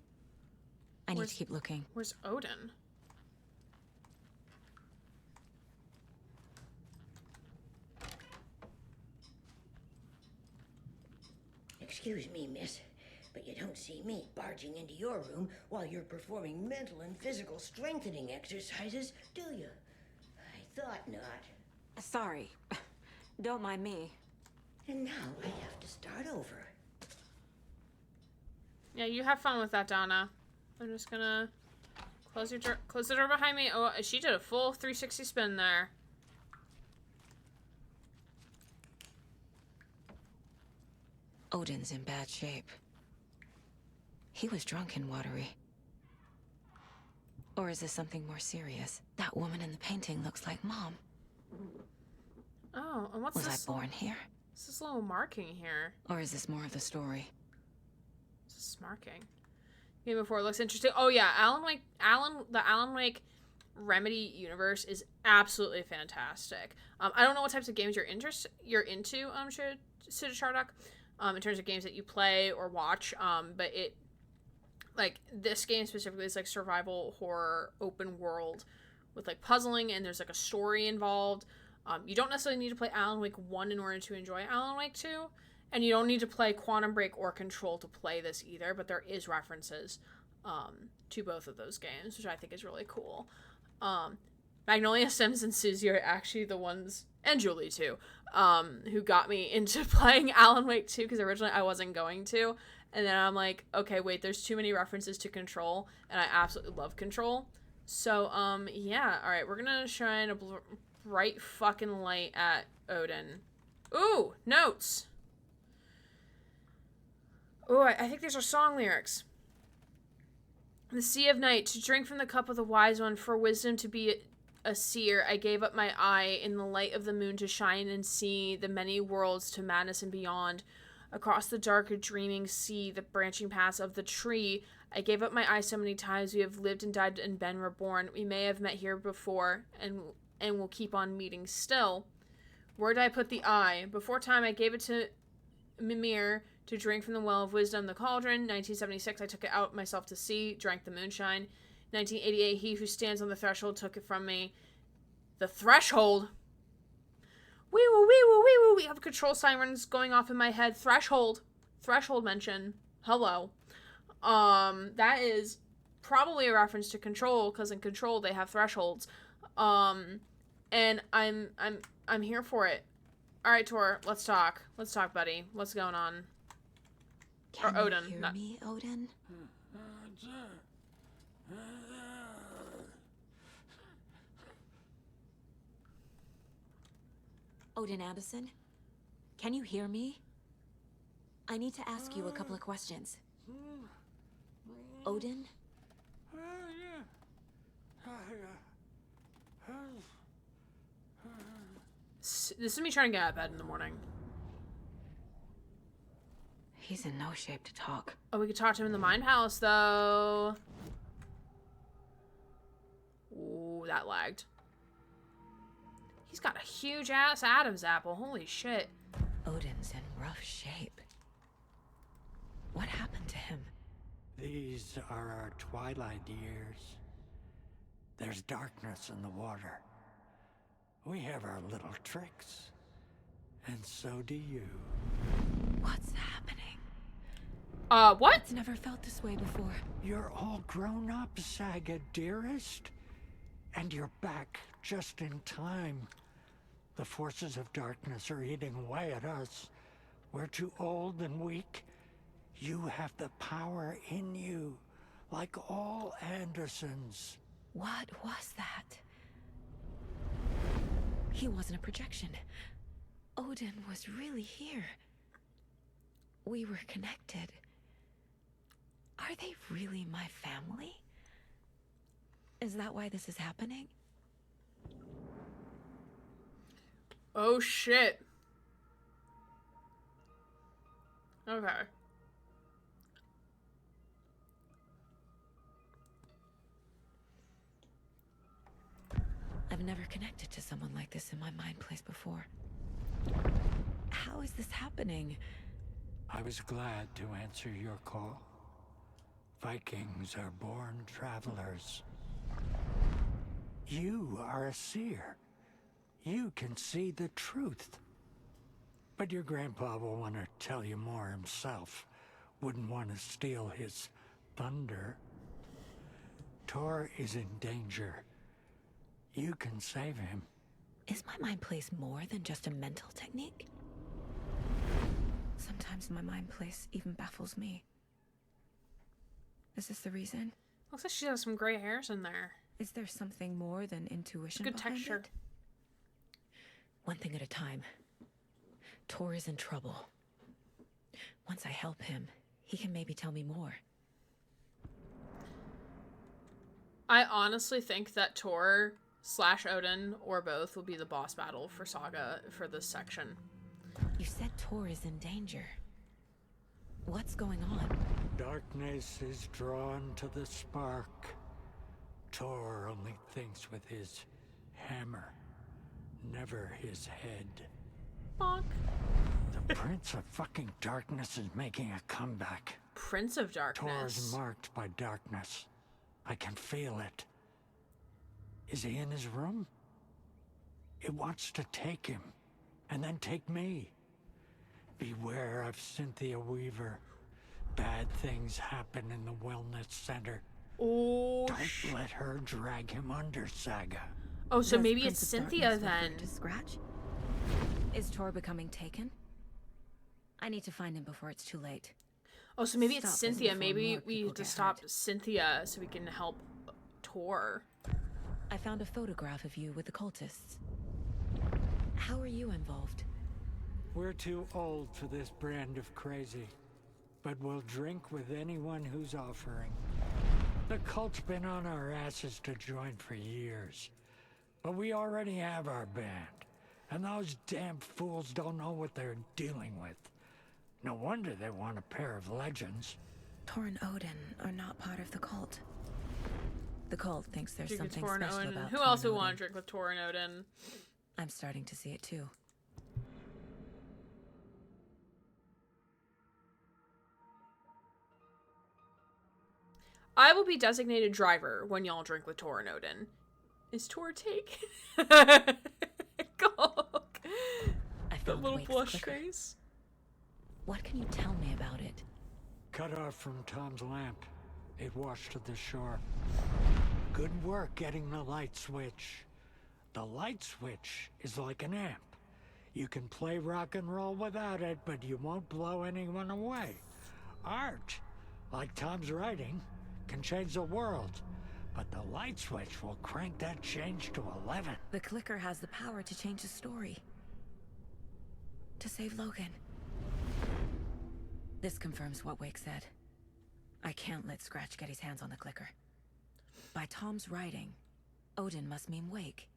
I need to keep looking. Where's Odin? Excuse me, miss, but you don't see me barging into your room while you're performing mental and physical strengthening exercises, do you? I thought not. Sorry. Don't mind me. And now I have to start over. Yeah, you have fun with that, Donna. I'm just gonna close the door behind me. Oh, she did a full 360 spin there. Odin's in bad shape. He was drunk and watery. Or is this something more serious? That woman in the painting looks like Mom. Oh, and what's was this? I born here? What's this little marking here? Or is this more of the story? What's this marking? Game before looks interesting. Oh yeah, the Alan Wake Remedy universe is absolutely fantastic. I don't know what types of games you're into, Sudachardock, in terms of games that you play or watch, but it, like, this game specifically is like survival horror open world with like puzzling, and there's like a story involved. You don't necessarily need to play Alan Wake 1 in order to enjoy Alan Wake 2, and you don't need to play Quantum Break or Control to play this either, but there is references to both of those games, which I think is really cool. Magnolia, Sims, and Susie are actually the ones, and Julie too, who got me into playing Alan Wake 2, because originally I wasn't going to, and then I'm like, okay, wait, there's too many references to Control, and I absolutely love Control. So, yeah, alright, we're gonna shine a bright fucking light at Odin. Ooh, notes! Ooh, I think these are song lyrics. The sea of night, to drink from the cup of the wise one, for wisdom to be a seer, I gave up my eye in the light of the moon to shine and see the many worlds to madness and beyond. Across the dark dreaming sea, the branching paths of the tree, I gave up my eye so many times. We have lived and died and been reborn. We may have met here before, and will keep on meeting still. Where did I put the eye? Before time, I gave it to Mimir to drink from the well of wisdom, the cauldron. 1976, I took it out myself to see, drank the moonshine. 1988, he who stands on the threshold took it from me. The threshold? Wee woo, wee woo, wee woo. We have control sirens going off in my head. Threshold. Threshold mention. Hello. That is probably a reference to Control, because in Control they have thresholds. And I'm here for it. All right, Tor, let's talk. Let's talk, buddy. What's going on? Can or Odin. You hear me, Odin? Odin Anderson? Can you hear me? I need to ask you a couple of questions. Odin? This is me trying to get out of bed in the morning. He's in no shape to talk. Oh, we could talk to him in the mine house, though. Ooh, that lagged. He's got a huge ass Adam's apple. Holy shit. Odin's in rough shape. What happened to him? These are our twilight years. There's darkness in the water. We have our little tricks. And so do you. What's happening? What? It's never felt this way before. You're all grown up, Saga, dearest. And you're back just in time. The forces of darkness are eating away at us. We're too old and weak. You have the power in you, like all Andersons. What was that? He wasn't a projection. Odin was really here. We were connected. Are they really my family? Is that why this is happening? Oh shit. Okay. I've never connected to someone like this in my mind place before. How is this happening? I was glad to answer your call. Vikings are born travelers. You are a seer. You can see the truth. But your grandpa will want to tell you more himself. Wouldn't want to steal his thunder. Tor is in danger. You can save him. Is my mind place more than just a mental technique? Sometimes my mind place even baffles me. Is this the reason? Looks like she has some gray hairs in there. Is there something more than intuition Good behind texture. it? One thing at a time. Tor is in trouble. Once I help him, he can maybe tell me more. I honestly think that Tor / Odin, or both, will be the boss battle for Saga for this section. You said Tor is in danger. What's going on? Darkness is drawn to the spark. Tor only thinks with his hammer, never his head. Bonk. The Prince of fucking Darkness is making a comeback. Prince of Darkness? Tor's marked by darkness. I can feel it. Is he in his room? It wants to take him, and then take me. Beware of Cynthia Weaver. Bad things happen in the wellness center. Oh, don't let her drag him under, Saga. Oh, so Does maybe Prince it's of Cynthia Darkness refer then. to Scratch? Is Tor becoming taken? I need to find him before it's too late. Oh, so maybe it's Stop this Cynthia. before Maybe more we people have to get stop hurt. Cynthia so we can help Tor. I found a photograph of you with the cultists. How are you involved? We're too old for this brand of crazy, but we'll drink with anyone who's offering. The cult's been on our asses to join for years, but we already have our band, and those damn fools don't know what they're dealing with. No wonder they want a pair of legends. Tor and Odin are not part of the cult. The cult thinks there's Drink with something Tor and special Odin. about Who Tor else and would want Odin. to drink with Tor and Odin? I'm starting to see it too. I will be designated driver when y'all drink with Tor and Odin. Is Tor taken? Gulk. I That found little Wake's blush clicker. face. What can you tell me about it? Cut off from Tom's lamp. It washed to the shore. Good work getting the light switch. The light switch is like an amp. You can play rock and roll without it, but you won't blow anyone away. Art, like Tom's writing, can change the world, but the light switch will crank that change to 11. The clicker has the power to change the story. To save Logan. This confirms what Wake said. I can't let Scratch get his hands on the clicker. By Tom's writing, Odin must mean Wake.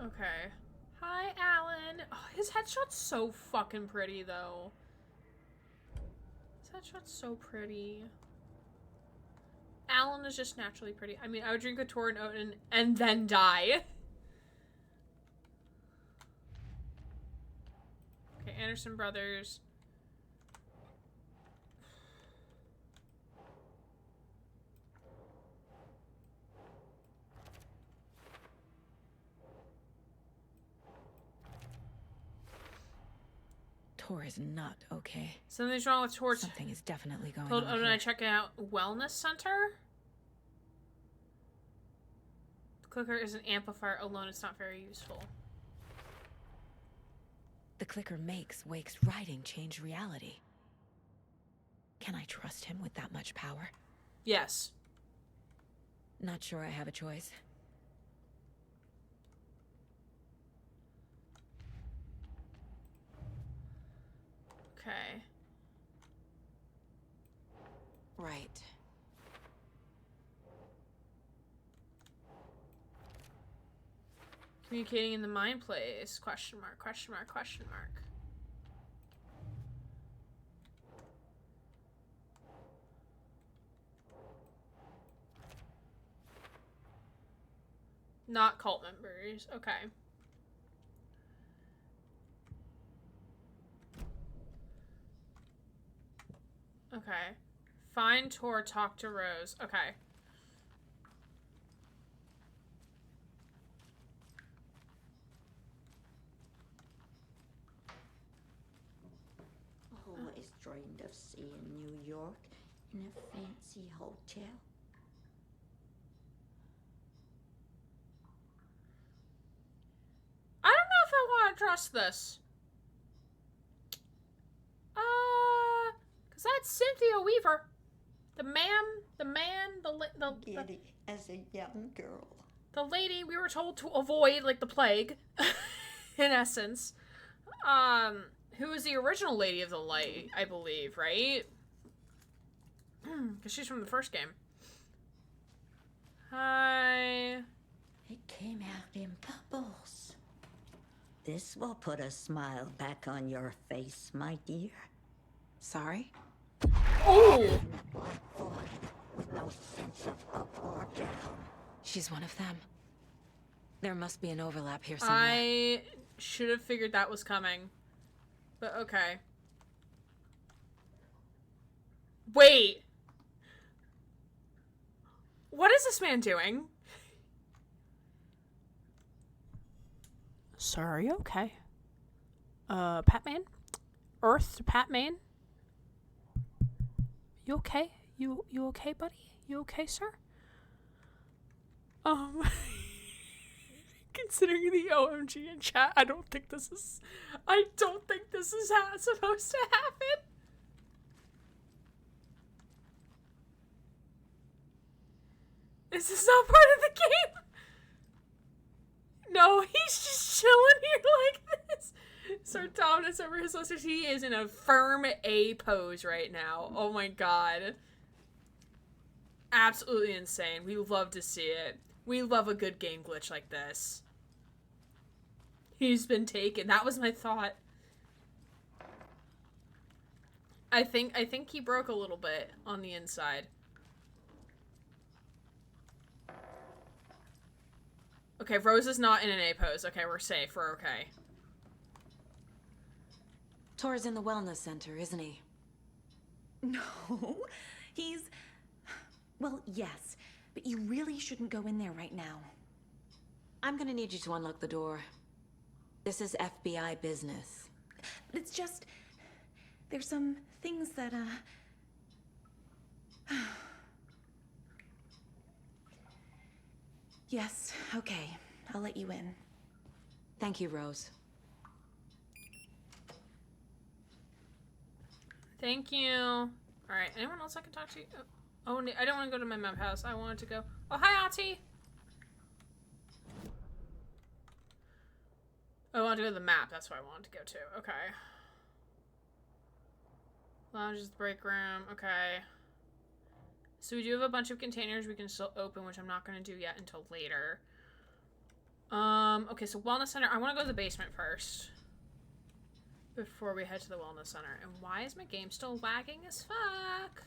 Okay. Hi, Alan. Oh, his headshot's so fucking pretty, though. His headshot's so pretty. Alan is just naturally pretty. I mean, I would drink a Tor and Odin and then die. Okay, Anderson Brothers. Tor is not okay. Something's wrong with Tor. Something is definitely going Told on Odin here. I check out Wellness Center. The clicker is an amplifier alone. It's not very useful. The clicker makes Wake's writing change reality. Can I trust him with that much power? Yes. Not sure I have a choice. Okay. Right. Communicating in the mind place. Question mark, question mark, question mark. Not cult members. Okay. Okay. Find Tor, talk to Rose. Okay. Always dreamed of seeing New York in a fancy hotel. I don't know if I want to trust this. Cause that's Cynthia Weaver. Giddy as a young girl. The lady we were told to avoid like the plague, in essence. Who was the original Lady of the Light, I believe, right? Because she's from the first game. Hi. It came out in bubbles. This will put a smile back on your face, my dear. Sorry? Oh! No sense of up or down. She's one of them. There must be an overlap here somewhere. I should have figured that was coming. But okay. Wait. What is this man doing? Sir, are you okay? Patman? Earth to Patman? You okay? You okay, buddy? You okay, sir? Considering the OMG in chat, I don't think this is supposed to happen. Is this not part of the game? No, he's just chilling here like this. Sir Dominus over his listeners. He is in a firm A pose right now. Oh my god. Absolutely insane. We love to see it. We love a good game glitch like this. He's been taken. That was my thought. I think he broke a little bit on the inside. Okay, Rose is not in an A pose. Okay, we're safe. We're okay. Tor's in the wellness center, isn't he? No, he's... Well, yes, but you really shouldn't go in there right now. I'm gonna need you to unlock the door. This is FBI business. But it's just... There's some things that, Yes, okay. I'll let you in. Thank you, Rose. Thank you. Alright, anyone else I can talk to? Oh, I don't want to go to my mom's house. I wanted to go... Oh, hi, Auntie! I wanted to go to the map. That's what I wanted to go to. Okay. Lounge is the break room. Okay. So we do have a bunch of containers we can still open, which I'm not going to do yet until later. Okay, so wellness center. I want to go to the basement first. Before we head to the wellness center. And why is my game still lagging as fuck?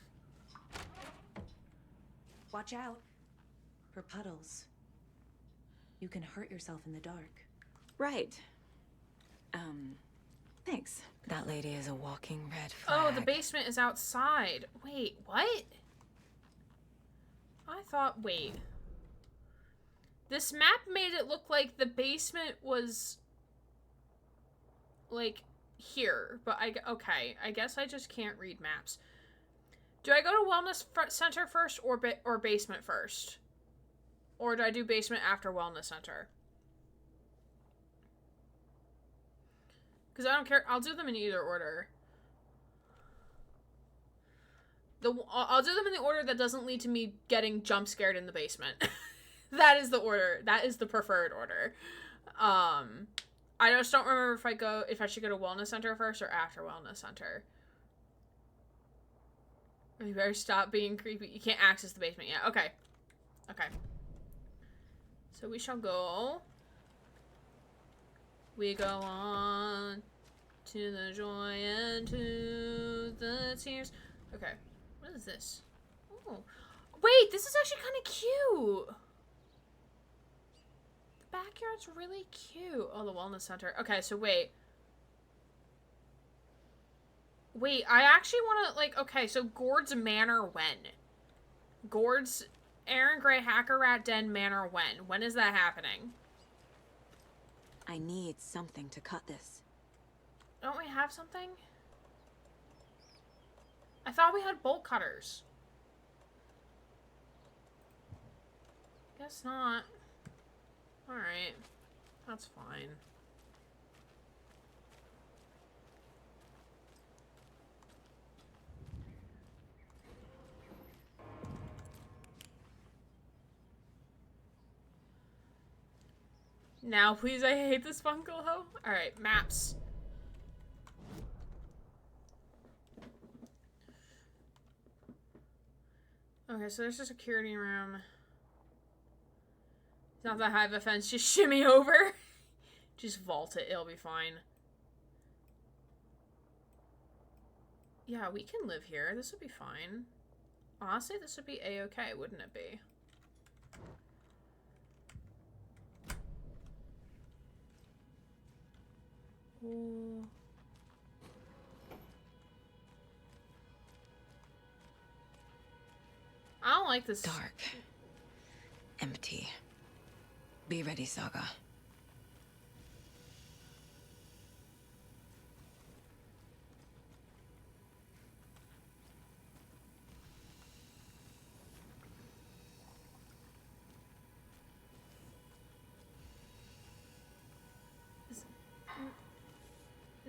Watch out for puddles. You can hurt yourself in the dark. Right. Thanks. That lady is a walking red flag. Oh, the basement is outside. Wait, what? I thought, wait. This map made it look like the basement was, like, here. But okay, I guess I just can't read maps. Do I go to wellness center first or basement first? Or do I do basement after wellness center? Because I don't care. I'll do them in either order. I'll do them in the order that doesn't lead to me getting jump scared in the basement. That is the order. That is the preferred order. I just don't remember if I should go to wellness center first or after wellness center. You better stop being creepy. You can't access the basement yet. Okay. Okay. So we shall go. We go on to the joy and to the tears. Okay. What is this? Oh. Wait, this is actually kind of cute. The backyard's really cute. Oh, the wellness center. Okay, so wait. Wait, I actually want to, like, okay, so Gord's Manor when? Gord's Aaron Gray Hacker Rat Den Manor when? When is that happening? I need something to cut this. Don't we have something? I thought we had bolt cutters. Guess not. Alright. That's fine. Now, please, I hate this Funko Ho. Alright, maps. Okay, so there's a security room. It's not that high of a fence, just shimmy over. Just vault it, it'll be fine. Yeah, we can live here. This would be fine. Honestly, this would be a-okay, wouldn't it be? Ooh. I don't like this. Dark. Empty. Be ready, Saga.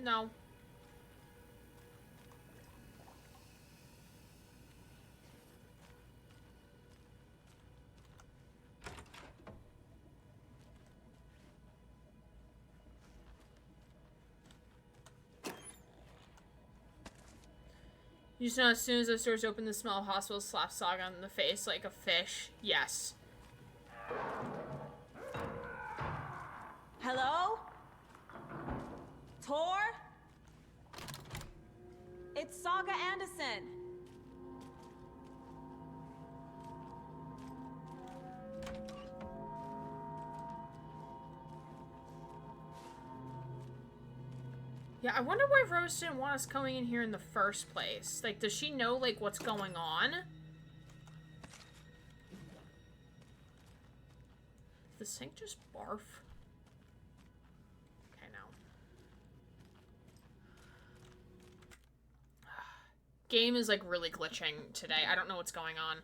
No. You just know as soon as those doors open, the smell of hospital slaps Saga in the face like a fish. Yes. Hello? Tor? It's Saga Anderson. Yeah, I wonder why Rose didn't want us coming in here in the first place. Like, does she know, like, what's going on? Did the sink just barf? Okay, now. Game is, like, really glitching today. I don't know what's going on.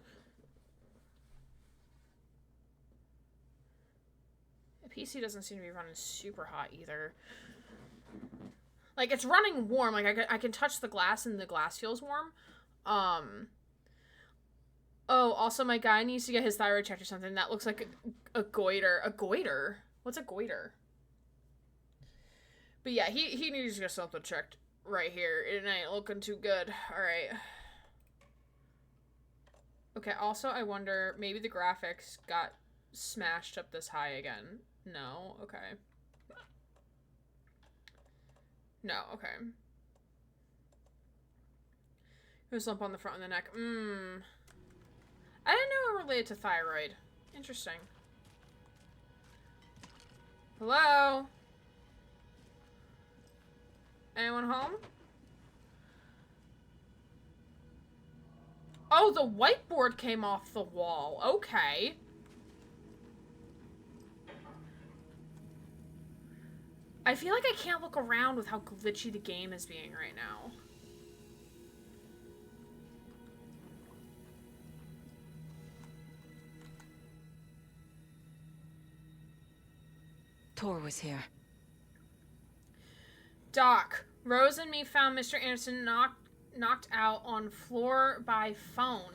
The PC doesn't seem to be running super hot either. Like, it's running warm. Like, I can touch the glass and the glass feels warm. Oh, also, my guy needs to get his thyroid checked or something. That looks like a goiter. A goiter? What's a goiter? But yeah, he needs to get something checked right here. It ain't looking too good. Alright. Okay, also, I wonder, maybe the graphics got smashed up this high again. No, okay. No, okay. Who's lump on the front of the neck? I didn't know it related to thyroid. Interesting. Hello? Anyone home? Oh, the whiteboard came off the wall. Okay. I feel like I can't look around with how glitchy the game is being right now. Tor was here. Doc, Rose and me found Mr. Anderson knocked out on floor by phone.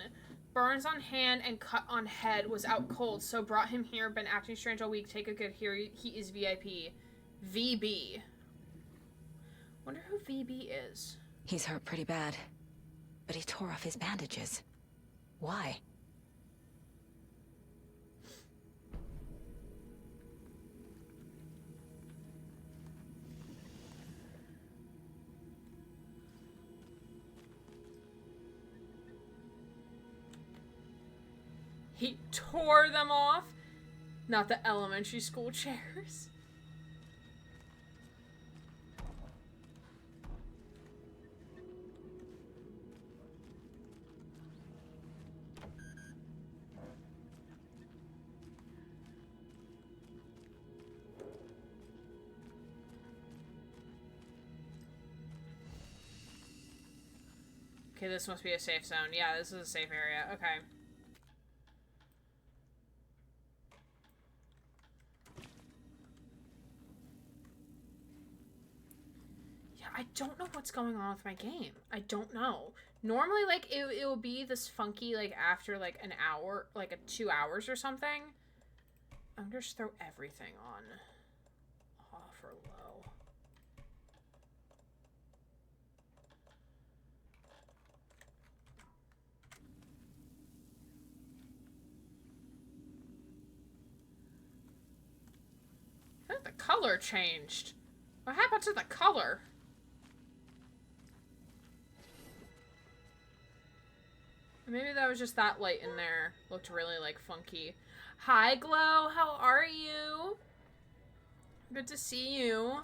Burns on hand and cut on head, was out cold, so brought him here, been acting strange all week. Take a good here, he is VIP. VB. Wonder who VB is. He's hurt pretty bad, but he tore off his bandages. Why? He tore them off? Not the elementary school chairs. Okay, this must be a safe zone. Yeah, this is a safe area. Okay. Yeah, I don't know what's going on with my game. I don't know. Normally, like, it will be this funky, like, after, like, an hour, like, 2 hours or something. I'm just throw everything on off or low. I think the color changed. What happened to the color? Maybe that was just that light in there. Looked really, like, funky. Hi, Glow. How are you? Good to see you.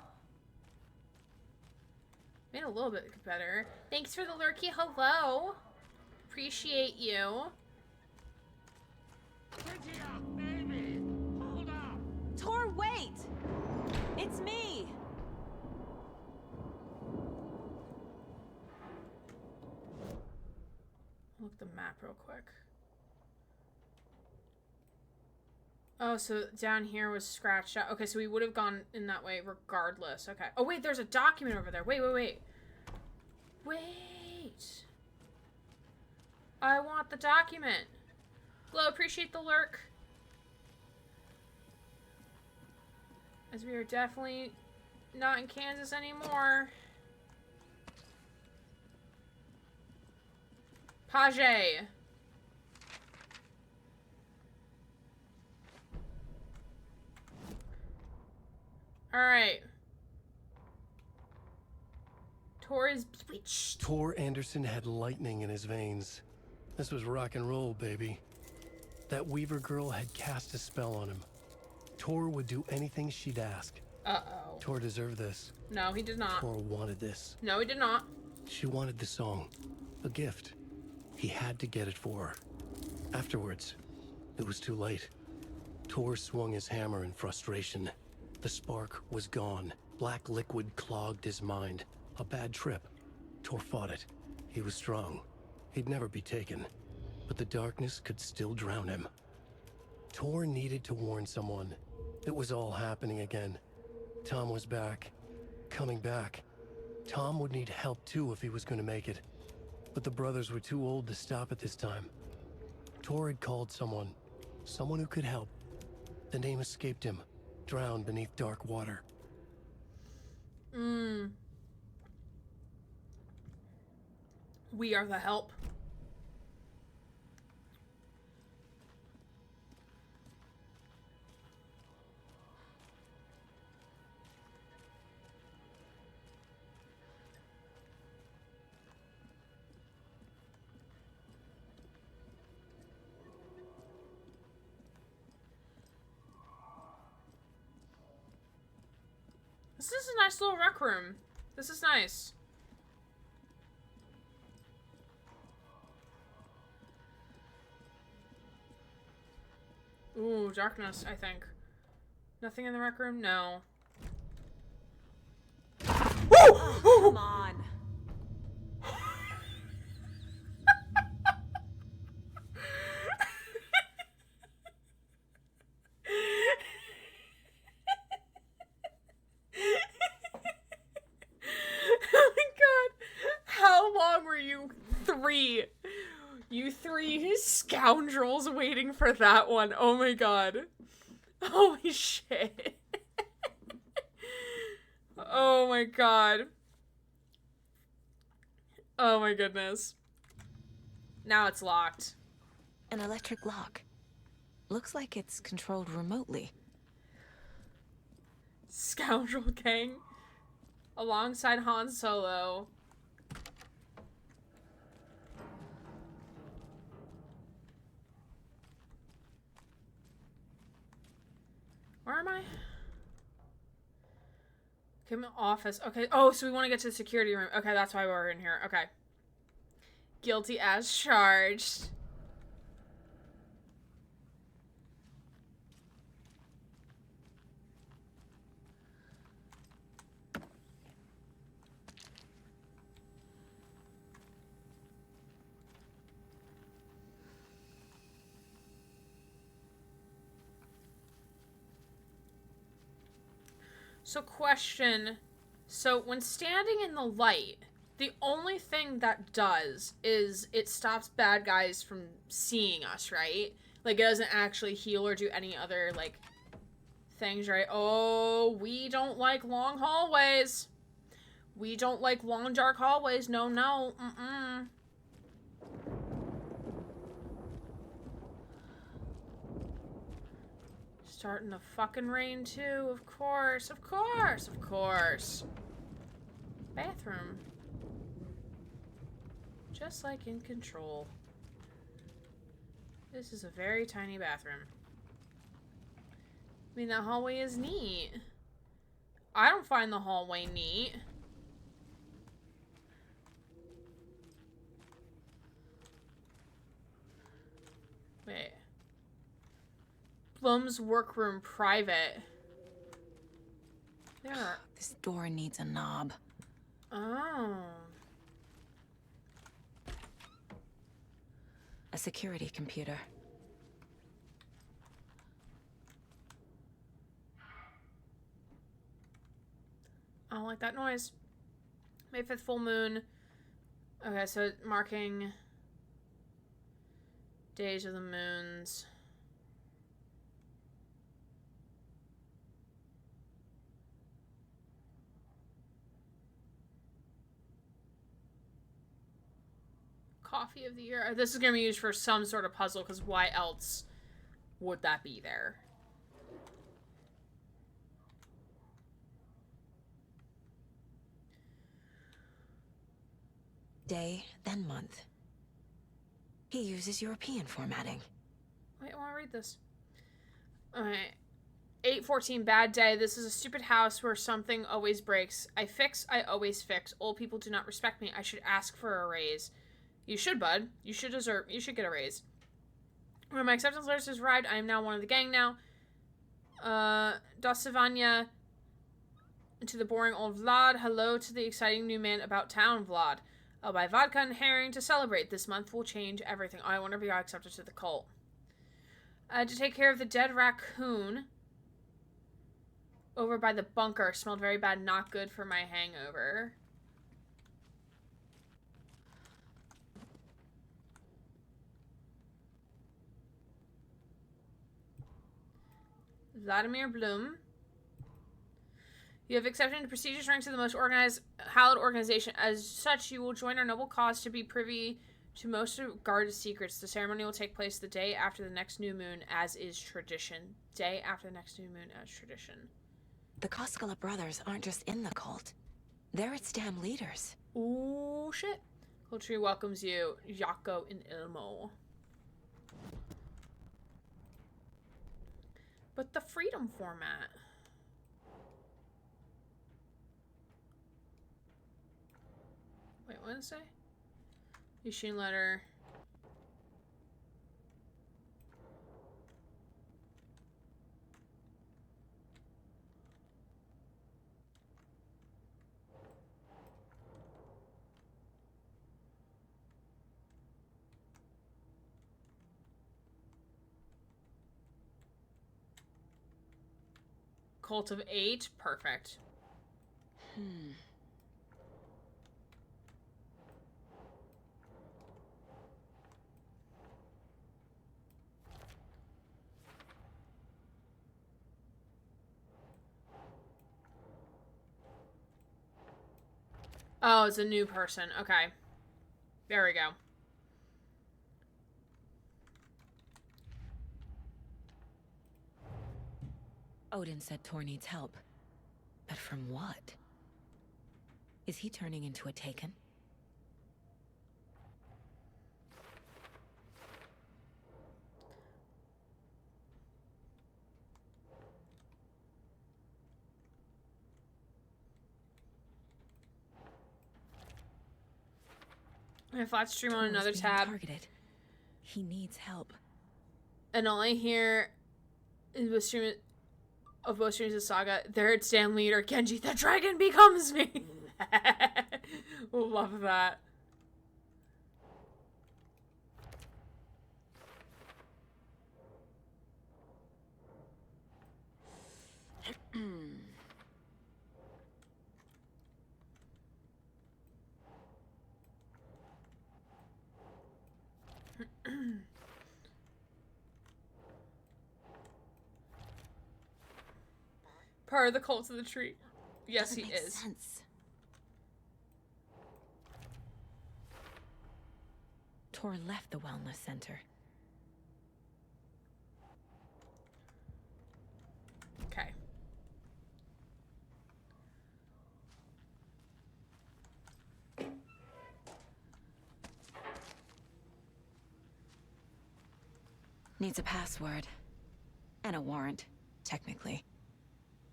Made a little bit better. Thanks for the lurky hello. Appreciate you. Baby, hold up. Tor, wait! It's me! Look the map real quick. Oh, so down here was scratched out. Okay, so we would have gone in that way regardless. Okay. Oh, wait, there's a document over there. Wait, wait, wait. Wait. I want the document. Glow, appreciate the lurk. As we are definitely not in Kansas anymore. Page. Alright. Tor is switched. Tor Anderson had lightning in his veins. This was rock and roll, baby. That Weaver girl had cast a spell on him. Tor would do anything she'd ask. Uh-oh. Tor deserved this. No, he did not. Tor wanted this. No, he did not. She wanted the song. A gift. He had to get it for her. Afterwards, it was too late. Tor swung his hammer in frustration. The spark was gone. Black liquid clogged his mind. A bad trip. Tor fought it. He was strong. He'd never be taken. But the darkness could still drown him. Tor needed to warn someone. It was all happening again. Tom was back. Coming back. Tom would need help too if he was going to make it. But the brothers were too old to stop at this time. Tor had called someone. Someone who could help. The name escaped him. Drowned beneath dark water. We are the help. This is a nice little rec room. This is nice. Ooh, darkness, I think. Nothing in the rec room? No. Oh, come on. Oh my god. How long were you three? You three scoundrels waiting for that one. Oh my god. Holy shit. Oh my god. Oh my goodness. Now it's locked. An electric lock. Looks like it's controlled remotely. Scoundrel gang. Alongside Han Solo. Where am I? Okay, my office. Okay. Oh, so we want to get to the security room. Okay, that's why we're in here. Okay. Guilty as charged. So question, so when standing in the light, the only thing that does is it stops bad guys from seeing us, right? Like, it doesn't actually heal or do any other, like, things, right? Oh, we don't like long hallways. We don't like long, dark hallways. No, no. Mm-mm. Starting to fucking rain, too. Of course, of course, of course. Bathroom. Just like in Control. This is a very tiny bathroom. I mean, the hallway is neat. I don't find the hallway neat. Wait. Blum's workroom private. There. This door needs a knob. Oh. A security computer. I don't like that noise. May 5th full moon. Okay, so marking days of the moons. Coffee of the year. This is going to be used for some sort of puzzle, because why else would that be there? Day, then month. He uses European formatting. Wait, I want to read this. Alright. 8:14, bad day. This is a stupid house where something always breaks. I fix, I always fix. Old people do not respect me. I should ask for a raise. You should, bud. You should get a raise. When my acceptance letters has arrived, I am now one of the gang now. Dosivanya to the boring old Vlad. Hello to the exciting new man about town, Vlad. I'll buy vodka and herring to celebrate. This month will change everything. Oh, I wonder if I got accepted to the cult. To take care of the dead raccoon over by the bunker. Smelled very bad. Not good for my hangover. Vladimir Bloom. You have accepted into prestigious ranks of the most organized, hallowed organization. As such, you will join our noble cause to be privy to most guarded secrets. The ceremony will take place the day after the next new moon, as is tradition. Day after the next new moon, as tradition. The Koskela brothers aren't just in the cult. They're its damn leaders. Ooh, shit. Culture welcomes you, Jaco and Ilmo. But the freedom format. does it say? Issuing letter. Cult of 8. Perfect. Oh, it's a new person. Okay. There we go. Odin said Tor needs help. But from what? Is he turning into a Taken? I have flat stream on Tor is another being tab. targeted. He needs help. And all I hear in both stream of both streams of Saga, there it's Dan leader, Genji, the dragon becomes me. Love that. Part of the cult of the tree. Yes, Doesn't he make is. Sense. Tor left the wellness center. Okay. Needs a password. And a warrant, technically.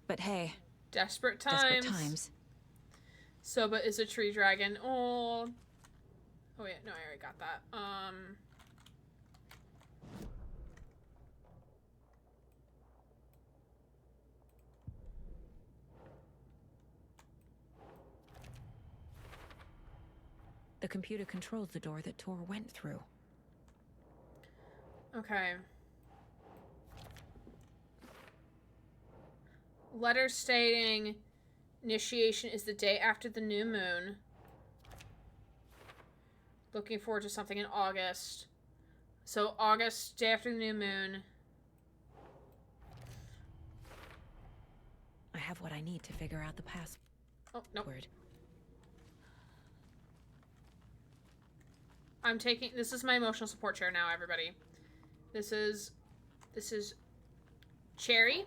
But hey. Desperate times. Desperate times. Soba is a tree dragon. Oh. Oh yeah, no, I already got that. The computer controls the door that Tor went through. Okay. Letter stating initiation is the day after the new moon. Looking forward to something in August. So August, day after the new moon. I have what I need to figure out the password. Oh, nope. I'm taking, this is my emotional support chair now, everybody. This is Cherry,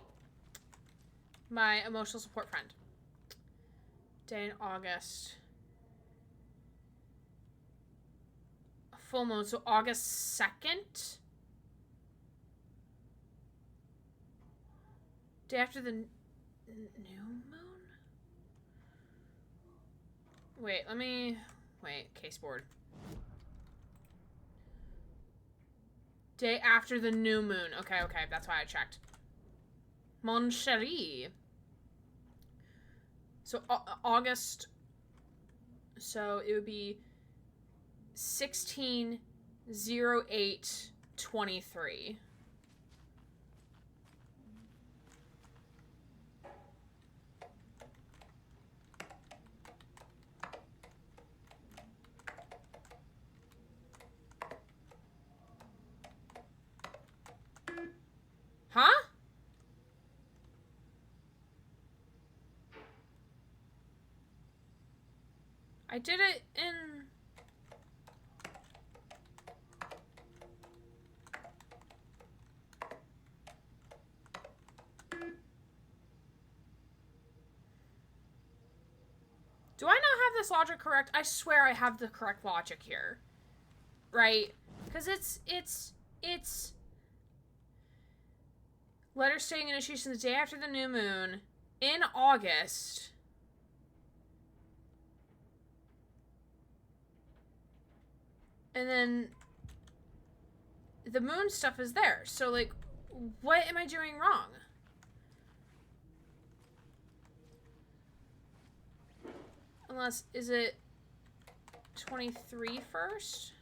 my emotional support friend. Day in August. Full moon, so August 2nd? Day after the new moon? Wait, case board. Day after the new moon. Okay, that's why I checked. Mon chéri. So, August. So, it would be 16/08/23. Huh? I did it in... Do I not have this logic correct? I swear I have the correct logic here. Right? Because it's... Letter stating initiation the day after the new moon in August. And then the moon stuff is there. So, like, what am I doing wrong? Unless, is it 23 first?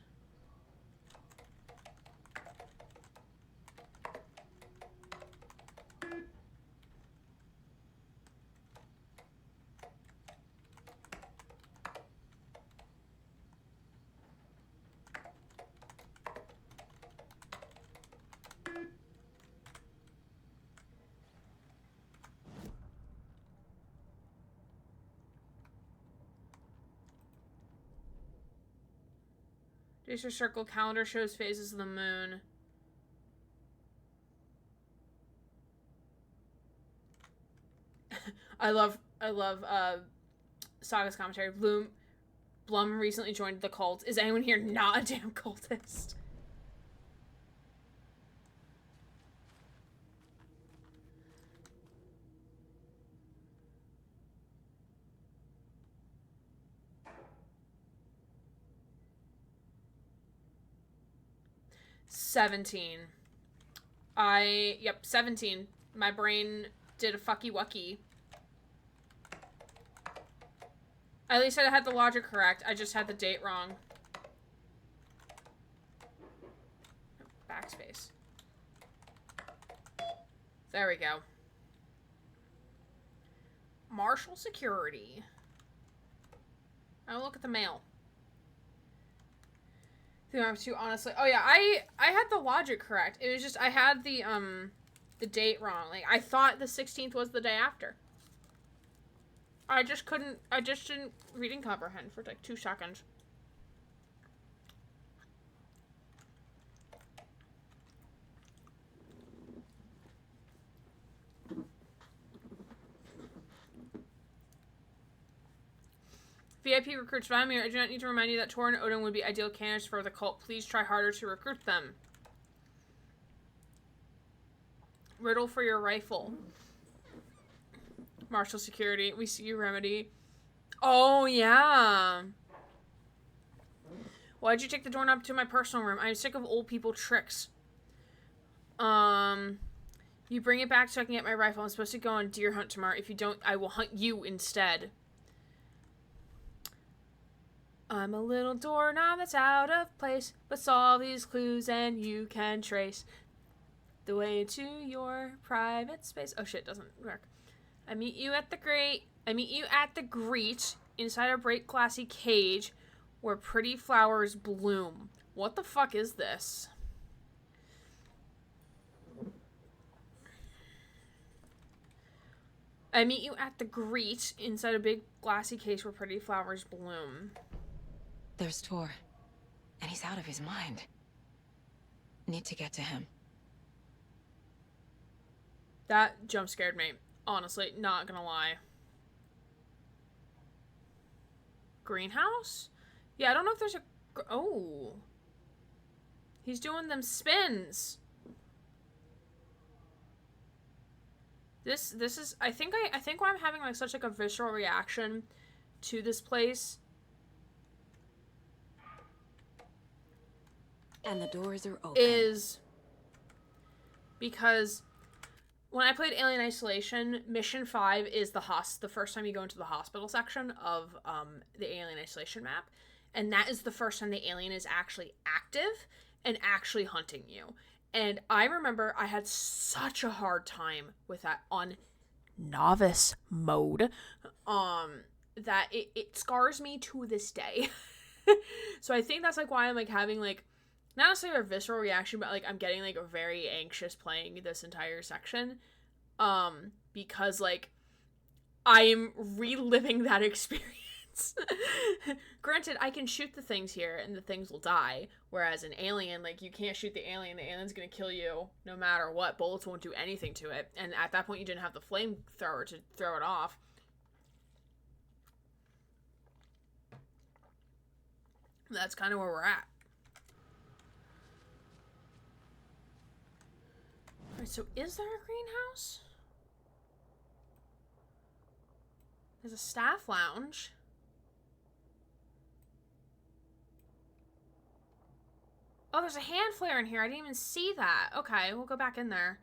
Dacer circle calendar shows phases of the moon. I love Saga's commentary. Blum recently joined the cult. Is anyone here not a damn cultist? $17. 17. My brain did a fucky wucky. At least I had the logic correct. I just had the date wrong. Backspace. There we go. Marshall Security. I'll look at the mail. Honestly. Oh yeah, I had the logic correct. It was just I had the date wrong. Like I thought the 16th was the day after. I just didn't read and comprehend for like 2 seconds. VIP recruits Vladimir. I do not need to remind you that Tor and Odin would be ideal candidates for the cult. Please try harder to recruit them. Riddle for your rifle. Marshall Security. We see you, Remedy. Oh, yeah. Why'd you take the doorknob to my personal room? I'm sick of old people tricks. You bring it back so I can get my rifle. I'm supposed to go on deer hunt tomorrow. If you don't, I will hunt you instead. I'm a little doorknob that's out of place, but solve these clues and you can trace the way to your private space. Oh shit, doesn't work. I meet you at the greet inside a bright glassy cage where pretty flowers bloom. What the fuck is this? I meet you at the greet inside a big glassy cage where pretty flowers bloom. There's Tor, and he's out of his mind. Need to get to him. That jump scared me. Honestly, not gonna lie. Greenhouse? Yeah, I don't know if there's a... Oh. He's doing them spins. This is... I think why I'm having like such like a visceral reaction to this place... And the doors are open. Is because when I played Alien Isolation, Mission 5 is the first time you go into the hospital section of the Alien Isolation map. And that is the first time the alien is actually active and actually hunting you. And I remember I had such a hard time with that on novice mode that it scars me to this day. So I think that's like why I'm like having like not necessarily a visceral reaction, but like I'm getting like very anxious playing this entire section, because like I am reliving that experience. Granted, I can shoot the things here and the things will die, whereas an alien, like you can't shoot the alien's gonna kill you no matter what. Bullets won't do anything to it, and at that point you didn't have the flamethrower to throw it off. That's kind of where we're at. Alright, so is there a greenhouse? There's a staff lounge. Oh, there's a hand flare in here. I didn't even see that. Okay, we'll go back in there.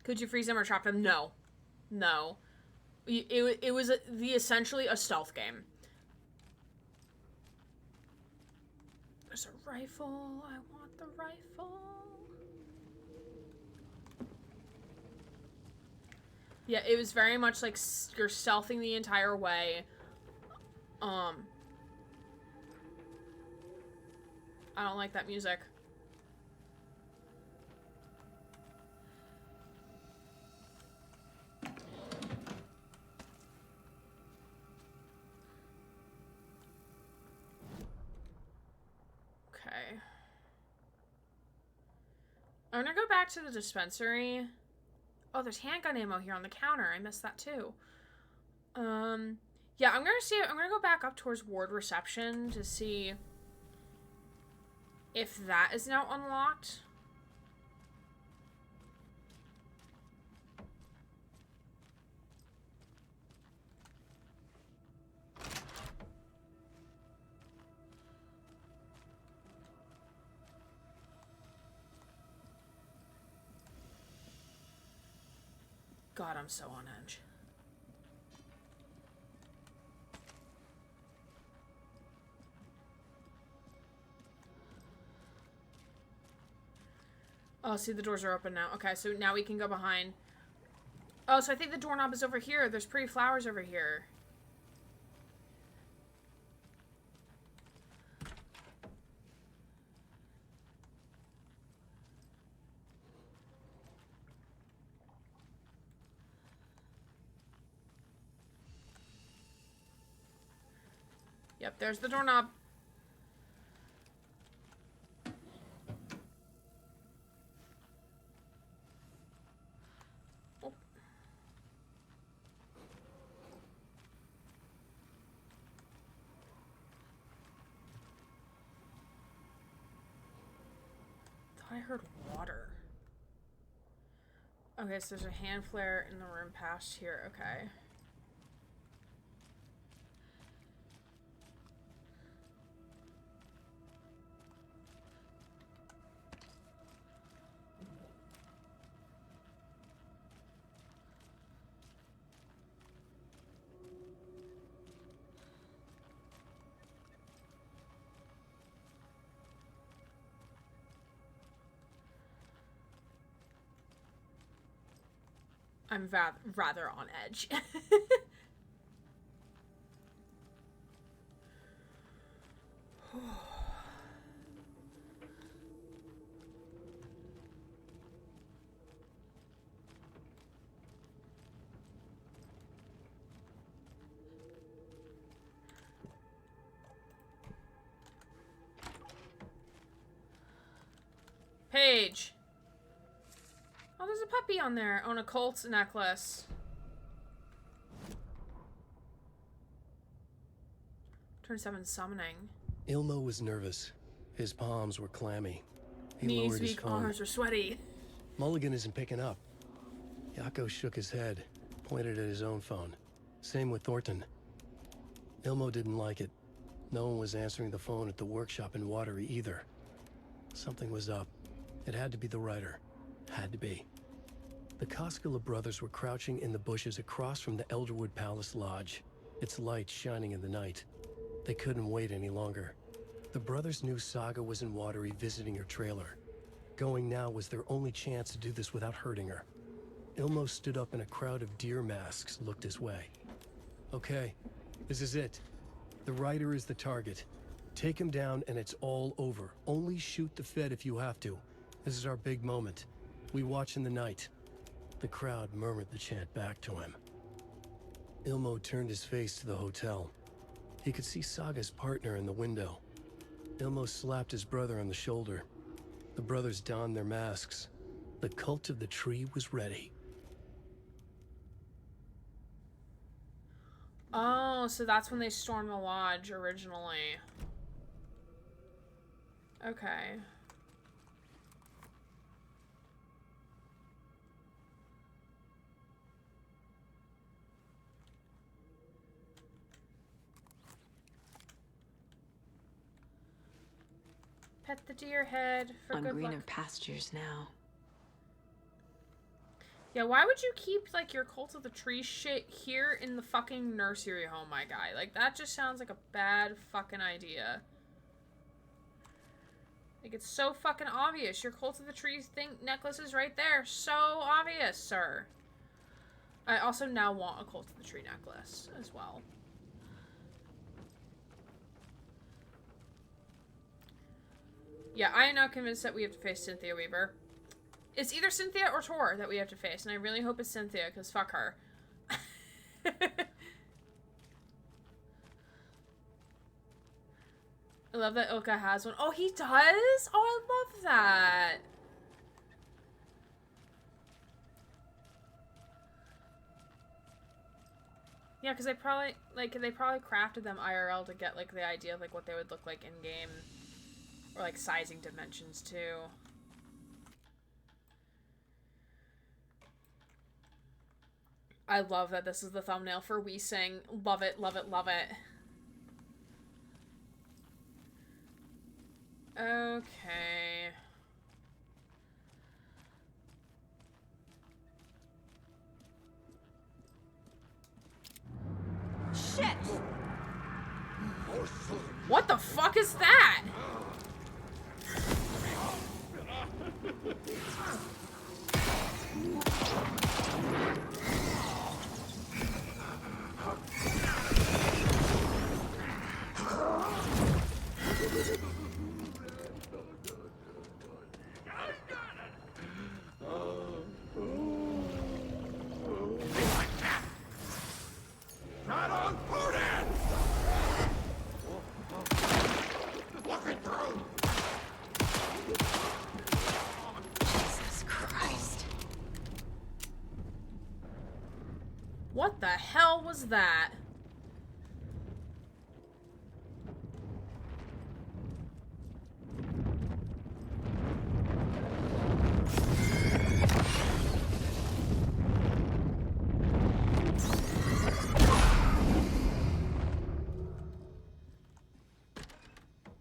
Could you freeze him or trap him? No. No. It was essentially a stealth game. There's a rifle. I want the rifle. Yeah, it was very much like you're stealthing the entire way. I don't like that music. Okay. I'm gonna go back to the dispensary. Oh, there's handgun ammo here on the counter. I missed that too. Yeah, I'm gonna go back up towards ward reception to see if that is now unlocked. God, I'm so on edge. Oh, see, the doors are open now. Okay, so now we can go behind. Oh, so I think the doorknob is over here. There's pretty flowers over here. Yep, there's the doorknob. Oh. Thought I heard water. Okay, so there's a hand flare in the room past here. Okay. I'm rather on edge. Paige. Oh, there's a puppy on there. On a Colt's necklace. Turn 7 summoning. Ilmo was nervous. His palms were clammy. He lowered his phone. Arms are sweaty. Mulligan isn't picking up. Yako shook his head, pointed at his own phone. Same with Thornton. Ilmo didn't like it. No one was answering the phone at the workshop in Watery either. Something was up. It had to be the writer. Had to be. The Koskela brothers were crouching in the bushes across from the Elderwood Palace Lodge, its lights shining in the night. They couldn't wait any longer. The brothers knew Saga was in Watery visiting her trailer. Going now was their only chance to do this without hurting her. Ilmo stood up and a crowd of deer masks looked his way. Okay, this is it. The writer is the target. Take him down and it's all over. Only shoot the Fed if you have to. This is our big moment. We watch in the night. The crowd murmured the chant back to him. Ilmo turned his face to the hotel. He could see Saga's partner in the window. Ilmo slapped his brother on the shoulder. The brothers donned their masks. The cult of the tree was ready. Oh, so that's when they stormed the lodge originally. Okay. Pet the deer head for On good greener luck. pastures now. Yeah, why would you keep, like, your Cult of the Tree shit here in the fucking nursery home, my guy? Like, that just sounds like a bad fucking idea. Like, it's so fucking obvious. Your Cult of the Tree necklace is right there. So obvious, sir. I also now want a Cult of the Tree necklace as well. Yeah, I am now convinced that we have to face Cynthia Weaver. It's either Cynthia or Tor that we have to face, and I really hope it's Cynthia, because fuck her. I love that Ilka has one. Oh, he does? Oh, I love that. Yeah, because they probably crafted them IRL to get, like, the idea of, like, what they would look like in-game. Or, like, sizing dimensions, too. I love that this is the thumbnail for We Sing. Love it, love it, love it. Okay. Shit! What the fuck is that? Not on Odin! Looking through! Jesus Christ. What the hell was that?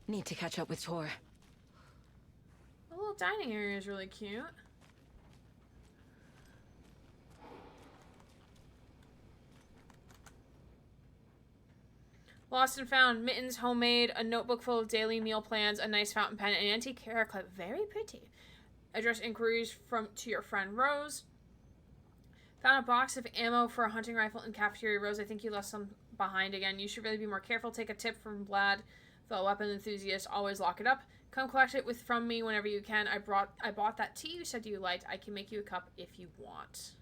Need to catch up with Tor. The little dining area is really cute. Lost and found. Mittens, homemade, a notebook full of daily meal plans, a nice fountain pen, an antique hair clip. Very pretty. Address inquiries to your friend Rose. Found a box of ammo for a hunting rifle in cafeteria. Rose, I think you left some behind again. You should really be more careful. Take a tip from Vlad, the weapon enthusiast. Always lock it up. Come collect it from me whenever you can. I bought that tea you said you liked. I can make you a cup if you want.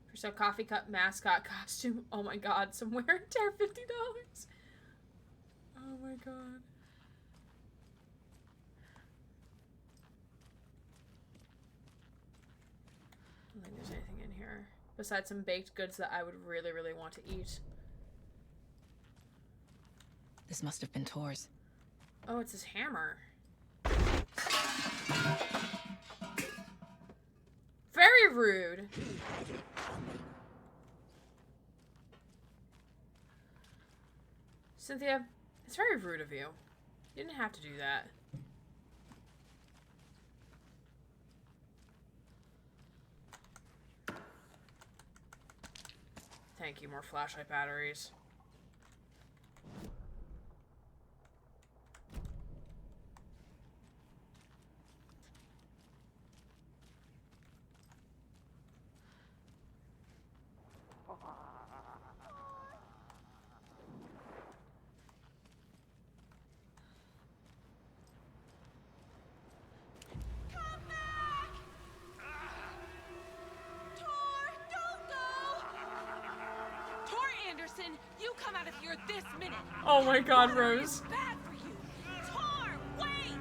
For some coffee cup mascot costume. Oh my god, some wear and tear $50. Oh my god. I don't think there's anything in here besides some baked goods that I would really, really want to eat. This must have been Tor's. Oh, it's his hammer. Very rude. Cynthia, it's very rude of you. You didn't have to do that. Thank you, more flashlight batteries. You come out of here this minute. Oh my god, Rose. Bad for you. Tor, wait!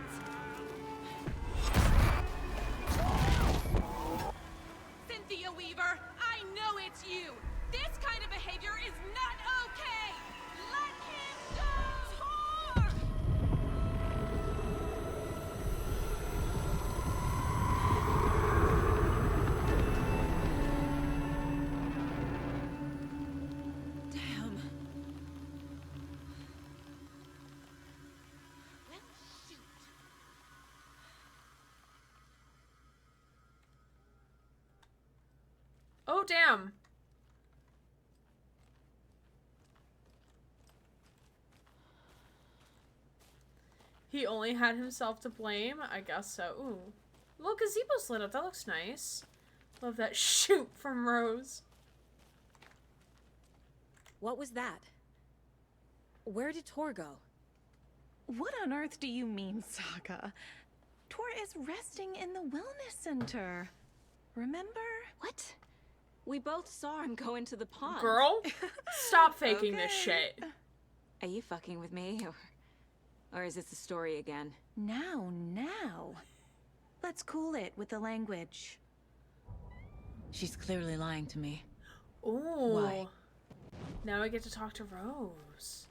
Cynthia Weaver, I know it's you. This kind of behavior is not okay. Let him go. Tor! damn. He only had himself to blame? I guess so. Ooh. Little gazebo's lit up. That looks nice. Love that shoot from Rose. What was that? Where did Tor go? What on earth do you mean, Saga? Tor is resting in the wellness center. Remember? What? We both saw him go into the pond. Girl, stop faking this shit. Are you fucking with me? Or is this a story again? Now. Let's cool it with the language. She's clearly lying to me. Ooh. Why? Now I get to talk to Rose.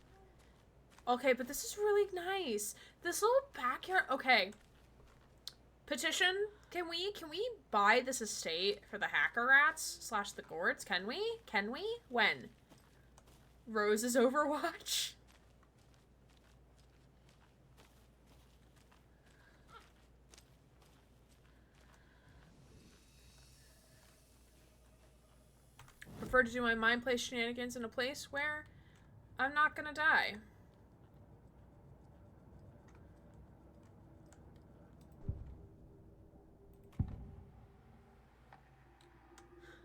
Okay, but this is really nice. This little backyard. Okay. Petition. Can we buy this estate for the hacker rats / the gourds? Can we? When? Rose is Overwatch. Prefer to do my mind play shenanigans in a place where I'm not gonna die.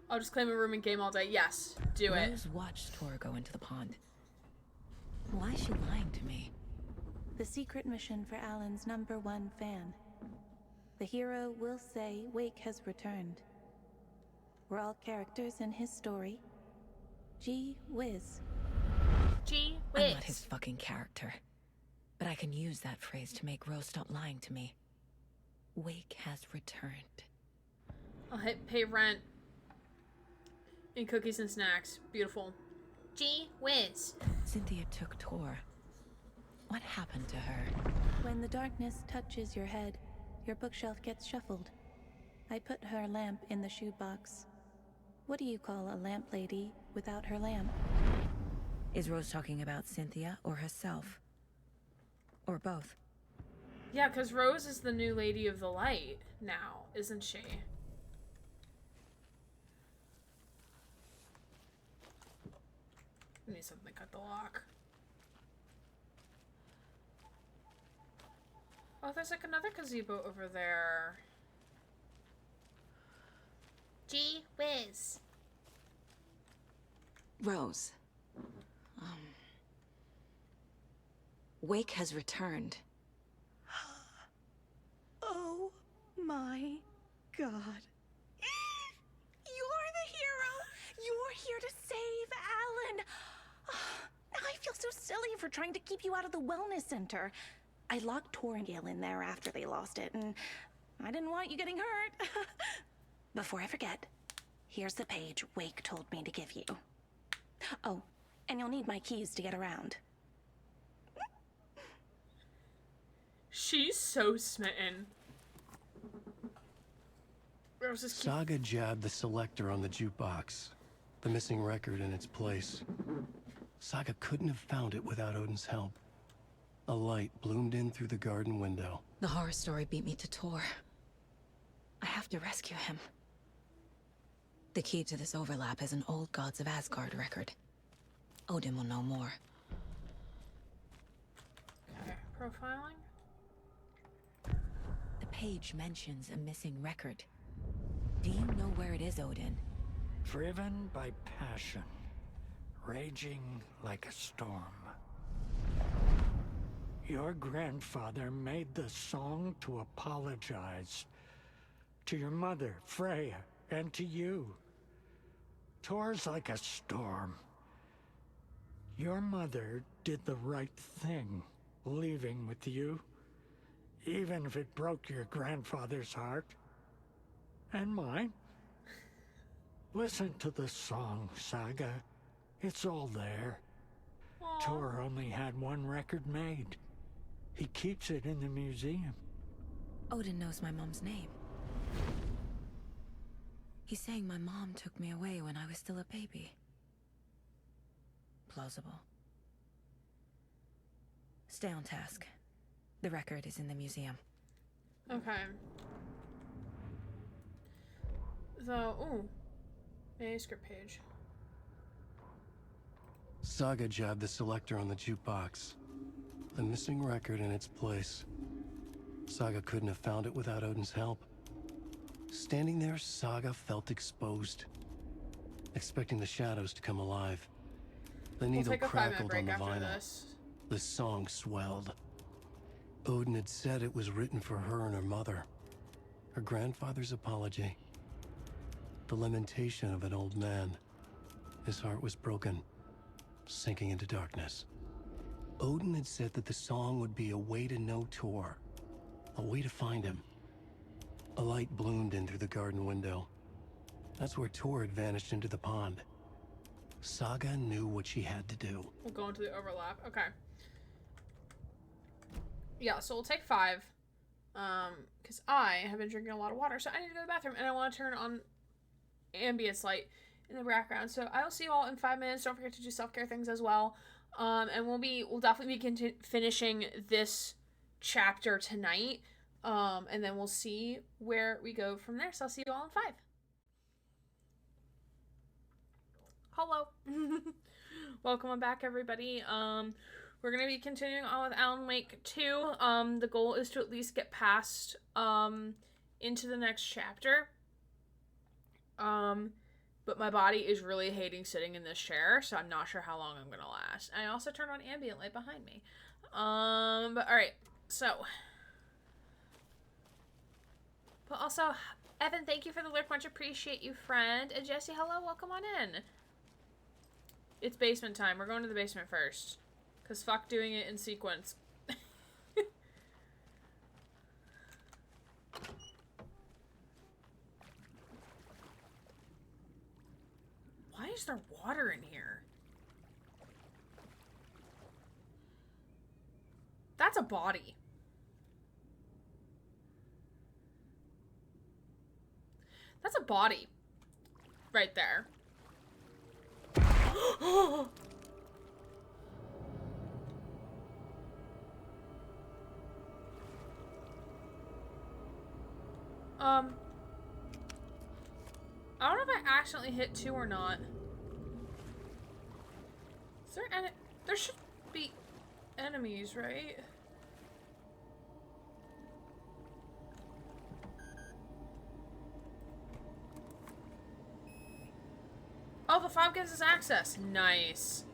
I'll just claim a room and game all day. Yes, do it. Rose watched Tor go into the pond. Why is she lying to me? The secret mission for Alan's #1 fan. The hero will say Wake has returned. We're all characters in his story. Gee whiz. Gee whiz. I'm not his fucking character. But I can use that phrase to make Rose stop lying to me. Wake has returned. I'll hit pay rent. And cookies and snacks. Beautiful. Gee whiz. Cynthia took Tor. What happened to her? When the darkness touches your head, your bookshelf gets shuffled. I put her lamp in the shoebox. What do you call a lamp lady without her lamp? Is Rose talking about Cynthia or herself? Or both? Yeah, because Rose is the new Lady of the Light now, isn't she? I need something to cut the lock. Oh, there's like another gazebo over there. Gee whiz. Rose. Wake has returned. Oh my god. You're the hero! You're here to save Alan! I feel so silly for trying to keep you out of the wellness center. I locked Tor and Gale in there after they lost it, and I didn't want you getting hurt. Before I forget, here's the page Wake told me to give you. Oh, and you'll need my keys to get around. She's so smitten. Saga jabbed the selector on the jukebox, the missing record in its place. Saga couldn't have found it without Odin's help. A light bloomed in through the garden window. The horror story beat me to Tor. I have to rescue him. The key to this overlap is an old Gods of Asgard record. Odin will know more. Okay, profiling. The page mentions a missing record. Do you know where it is, Odin? Driven by passion, raging like a storm. Your grandfather made the song to apologize to your mother, Freya, and to you. Tor's like a storm. Your mother did the right thing, leaving with you, even if it broke your grandfather's heart. And mine. Listen to the song, Saga. It's all there. Tor only had one record made. He keeps it in the museum. Odin knows my mom's name. He's saying my mom took me away when I was still a baby. Plausible. Stay on task. The record is in the museum. Okay. So, ooh. Manuscript page. Saga jabbed the selector on the jukebox. The missing record in its place. Saga couldn't have found it without Odin's help. Standing there, Saga felt exposed, expecting the shadows to come alive. The needle crackled on the vinyl. The song swelled. Odin had said it was written for her and her mother. Her grandfather's apology. The lamentation of an old man. His heart was broken, sinking into darkness. Odin had said that the song would be a way to know Tor, a way to find him. A light bloomed in through the garden window. That's where Tor had vanished into the pond. Saga knew what she had to do. We'll go into the overlap. Okay. Yeah, so we'll take 5. Because I have been drinking a lot of water, so I need to go to the bathroom, and I want to turn on ambience light in the background. So I will see you all in 5 minutes. Don't forget to do self-care things as well. And we'll definitely be finishing this chapter tonight. And then we'll see where we go from there. So I'll see you all in 5. Hello. Welcome back, everybody. We're going to be continuing on with Alan Wake 2. The goal is to at least get past, into the next chapter. But my body is really hating sitting in this chair, so I'm not sure how long I'm going to last. I also turned on ambient light behind me. But alright, so. But also, Evan, thank you for the lurk. Much appreciate you, friend. And Jesse, hello, welcome on in. It's basement time. We're going to the basement first. Because fuck doing it in sequence. Why is there water in here? That's a body. That's a body. Right there. I don't know if I accidentally hit 2 or not. Is there any? There should be enemies, right? Oh, the fob gives us access. Nice.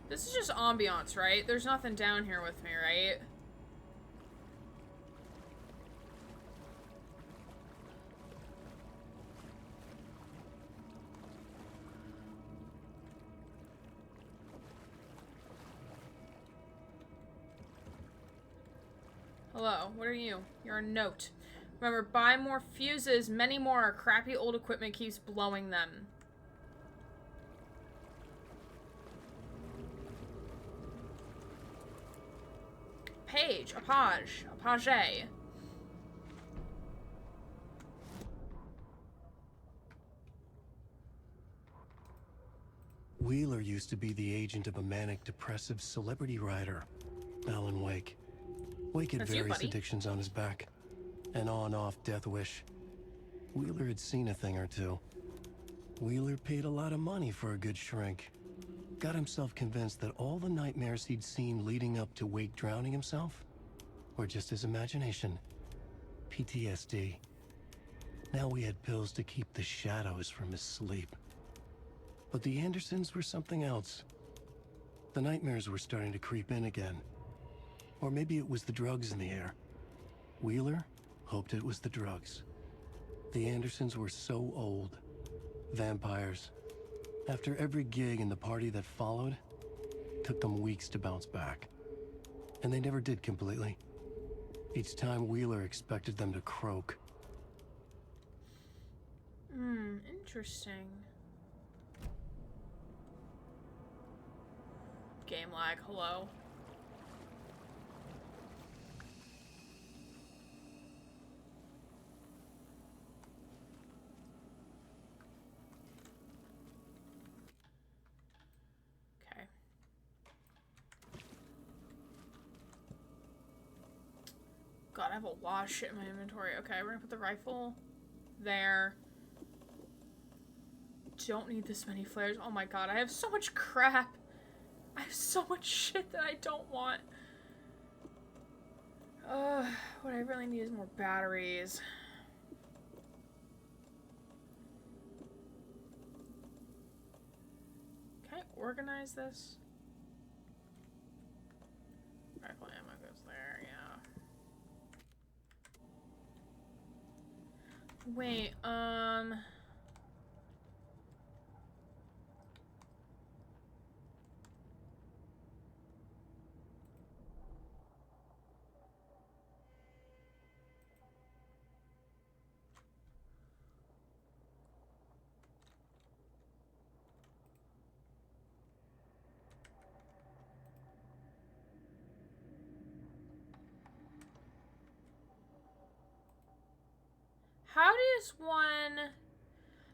This is just ambiance, right? There's nothing down here with me, right? Hello, what are you? You're a note. Remember, buy more fuses, many more. Our crappy old equipment keeps blowing them. Page, a page. Wheeler used to be the agent of a manic depressive celebrity writer, Alan Wake. Wake had various addictions on his back. An on-off death wish. Wheeler had seen a thing or two. Wheeler paid a lot of money for a good shrink. Got himself convinced that all the nightmares he'd seen leading up to Wake drowning himself were just his imagination. PTSD. Now we had pills to keep the shadows from his sleep. But the Andersons were something else. The nightmares were starting to creep in again. Or maybe it was the drugs in the air. Wheeler hoped it was the drugs. The Andersons were so old. Vampires. After every gig and the party that followed, it took them weeks to bounce back. And they never did completely. Each time Wheeler expected them to croak. Interesting. Game lag, hello. God, I have a lot of shit in my inventory. Okay, we're gonna put the rifle there. Don't need this many flares. Oh my god, I have so much crap. I have so much shit that I don't want. What I really need is more batteries. Can I organize this? Rifle ammo goes there, yeah. Wait,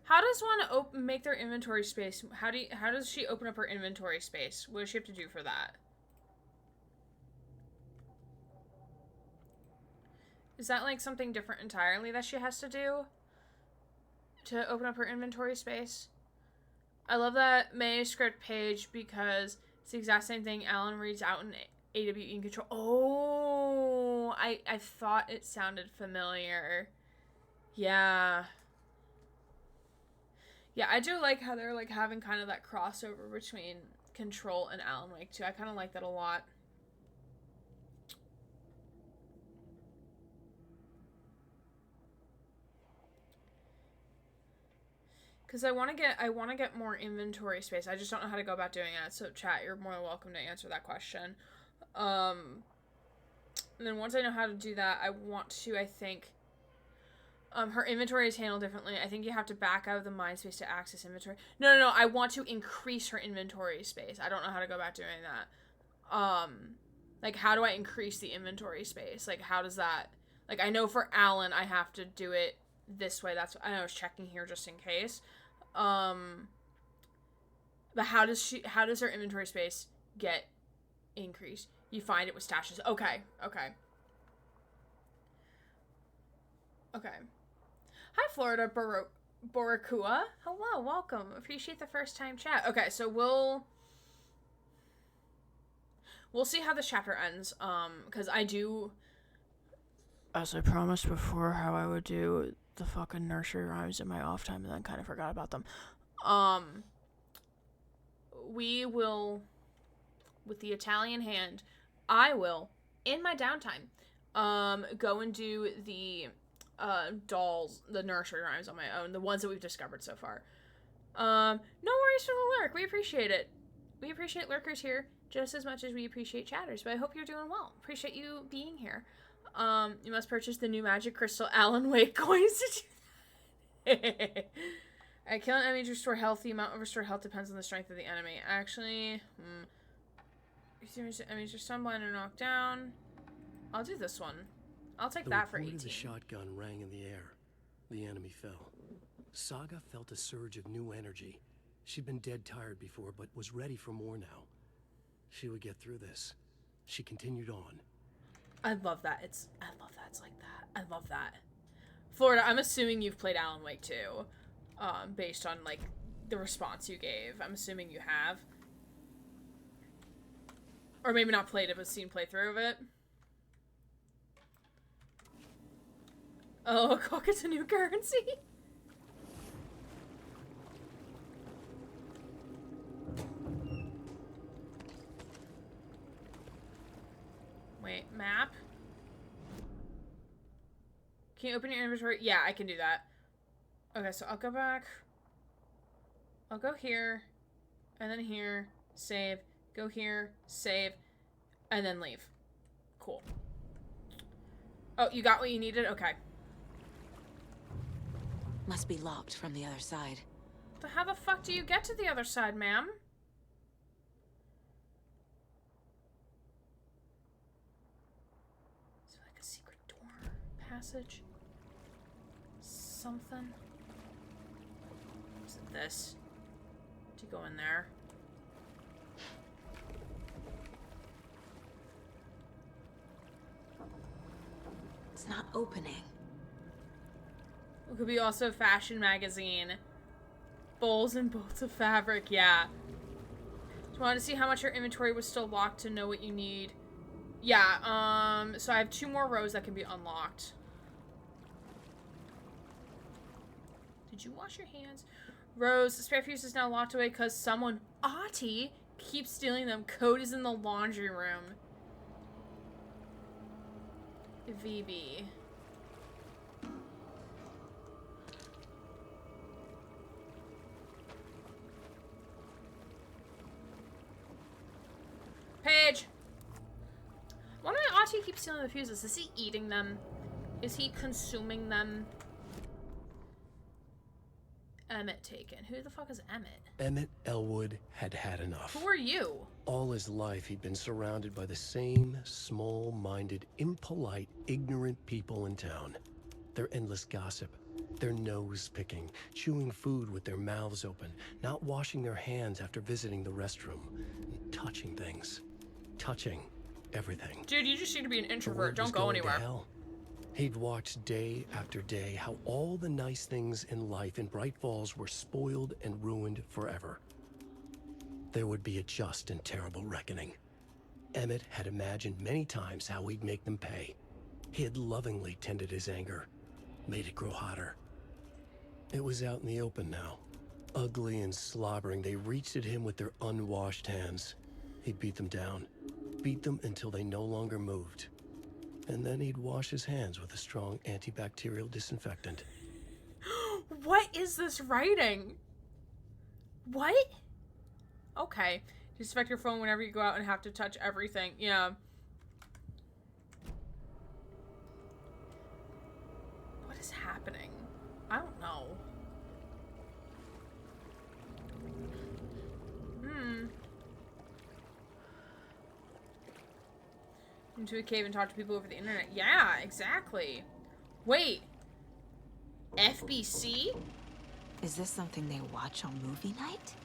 how does one make their inventory space? How does she open up her inventory space? What does she have to do for that? Is that like something different entirely that she has to do to open up her inventory space? I love that manuscript page because it's the exact same thing Alan reads out in AWE and Control. Oh, I thought it sounded familiar. Yeah. Yeah, I do like how they're like having kind of that crossover between Control and Alan Wake too. I kind of like that a lot. Because I want to get more inventory space. I just don't know how to go about doing that. So chat, you're more than welcome to answer that question. And then once I know how to do that, I want to, I think, her inventory is handled differently. I think you have to back out of the mind space to access inventory. No. I want to increase her inventory space. I don't know how to go about doing that. Like, how do I increase the inventory space? Like, how does that... Like, I know for Alan, I have to do it this way. That's... I was checking here just in case. But how does her inventory space get increased? You find it with stashes. Okay. Hi, Florida Borakua. Hello, welcome. Appreciate the first time chat. Okay, so we'll see how this chapter ends. Because I do, as I promised before, how I would do the fucking nursery rhymes in my off time and then kind of forgot about them. We will, with the Italian hand, I will, in my downtime, go and do the dolls, the nursery rhymes on my own, the ones that we've discovered so far. No worries for the lurk. We appreciate it. We appreciate lurkers here just as much as we appreciate chatters, but I hope you're doing well. Appreciate you being here. You must purchase the new magic crystal Alan Wake coins to do that. I kill an enemy to restore health. The amount of restored health depends on the strength of the enemy. Actually, enemies are stunned, blind, or knocked down. I'll do this one. I'll take that for 18. The shotgun rang in the air. The enemy fell. Saga felt a surge of new energy. She'd been dead tired before, but was ready for more now. She would get through this. She continued on. I love that. It's like that. I love that. Florida, I'm assuming you've played Alan Wake 2. Based on, like, the response you gave. I'm assuming you have. Or maybe not played it, but seen playthrough of it. Oh, Coke is a new currency? Wait, map? Can you open your inventory? Yeah, I can do that. Okay, so I'll go back. I'll go here. And then here. Save. Go here. Save. And then leave. Cool. Oh, you got what you needed? Okay. Must be locked from the other side. So how the fuck do you get to the other side, ma'am? Is there like a secret door? Passage? Something? Is it this? Do you go in there? opening. It could be also a fashion magazine. Bowls and bolts of fabric, yeah. Just wanted to see how much your inventory was still locked to know what you need. Yeah, so I have 2 more rows that can be unlocked. Did you wash your hands? Rose, the spare fuse is now locked away because someone, Ahti, keeps stealing them. Code is in the laundry room. VB. Paige! Why do my Ahti keep stealing the fuses? Is he eating them? Is he consuming them? Emmett taken. Who the fuck is Emmett? Emmett Elwood had had enough. Who are you? All his life, he'd been surrounded by the same small-minded, impolite, ignorant people in town. Their endless gossip, their nose-picking, chewing food with their mouths open, not washing their hands after visiting the restroom, and touching things. Touching everything. Dude, you just need to be an introvert. Don't go anywhere. He'd watched day after day how all the nice things in life in Bright Falls were spoiled and ruined forever. There would be a just and terrible reckoning. Emmett had imagined many times how he'd make them pay. He had lovingly tended his anger, made it grow hotter. It was out in the open now. Ugly and slobbering, they reached at him with their unwashed hands. He'd beat them down, beat them until they no longer moved. And then he'd wash his hands with a strong antibacterial disinfectant. What is this writing? What? Okay. Disinfect your phone whenever you go out and have to touch everything. Yeah. What is happening? I don't know. Into a cave and talk to people over the internet. Yeah, exactly. Wait. FBC? Is this something they watch on movie night?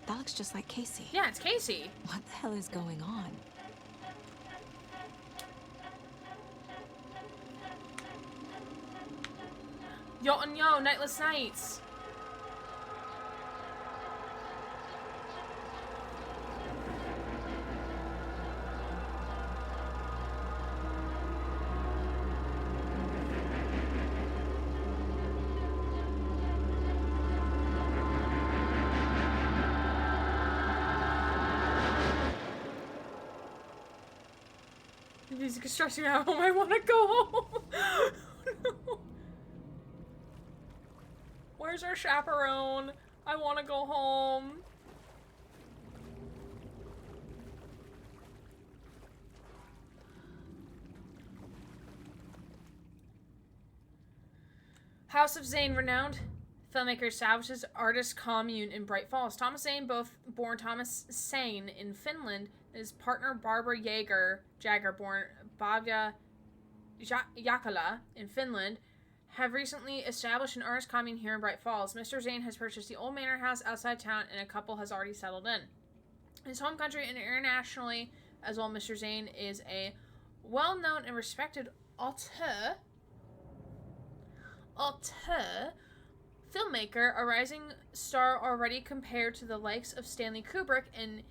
That looks just like Casey. Yeah, it's Casey. What the hell is going on? Yo and yo, Nightless Nights. The music is stressing me out. I want to go home. No. Where's our chaperone? I want to go home. House of Zane, renowned filmmaker, establishes artist commune in Bright Falls. Thomas Zane, both born Thomas Sane in Finland, and his partner Barbara Jagger, born Bavia Jakala in Finland, have recently established an artist commune here in Bright Falls. Mr. Zane has purchased the old manor house outside town, and a couple has already settled in. In his home country and internationally as well, Mr. Zane is a well-known and respected auteur filmmaker, a rising star already compared to the likes of Stanley Kubrick and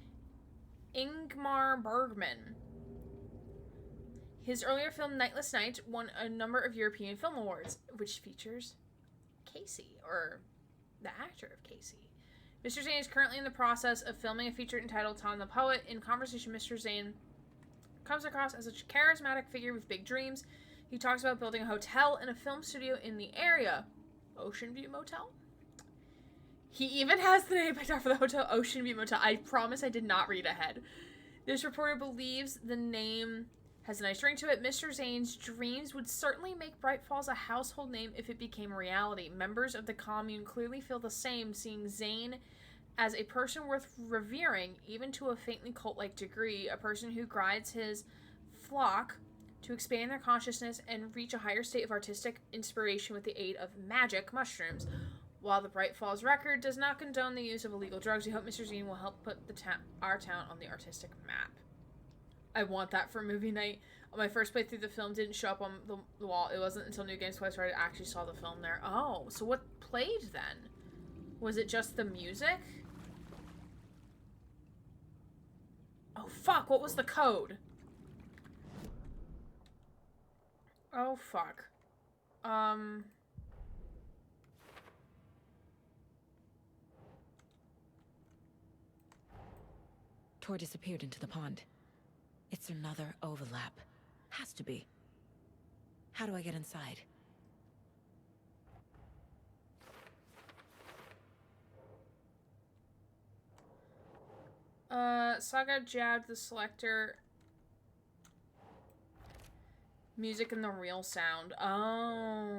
Ingmar Bergman. His earlier film, Nightless Night, won a number of European Film Awards, which features Casey, or the actor of Casey. Mr. Zane is currently in the process of filming a feature entitled Tom the Poet. In conversation, Mr. Zane comes across as a charismatic figure with big dreams. He talks about building a hotel and a film studio in the area. Ocean View Motel? He even has the name picked out for the hotel, Ocean View Motel. I promise I did not read ahead. This reporter believes the name has a nice ring to it. Mr. Zane's dreams would certainly make Bright Falls a household name if it became a reality. Members of the commune clearly feel the same, seeing Zane as a person worth revering, even to a faintly cult-like degree, a person who guides his flock to expand their consciousness and reach a higher state of artistic inspiration with the aid of magic mushrooms. While the Bright Falls record does not condone the use of illegal drugs, we hope Mr. Zane will help put our town on the artistic map. I want that for movie night. On my first playthrough, the film didn't show up on the wall. It wasn't until New Games Plus where I actually saw the film there. Oh, so what played then? Was it just the music? Oh, fuck. What was the code? Oh, fuck. Tor disappeared into the pond. It's another overlap. Has to be. How do I get inside? Saga jabbed the selector. Music and the real sound. Oh.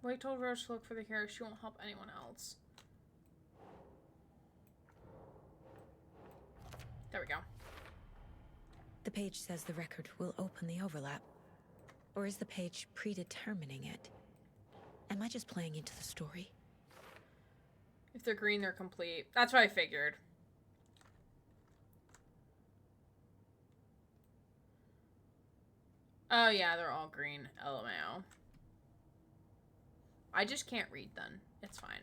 Blake told Rose to look for the hero. She won't help anyone else. There we go. The page says the record will open the overlap. Or is the page predetermining it? Am I just playing into the story? If they're green, they're complete. That's what I figured. Oh yeah, they're all green. LMAO. I just can't read then. It's fine.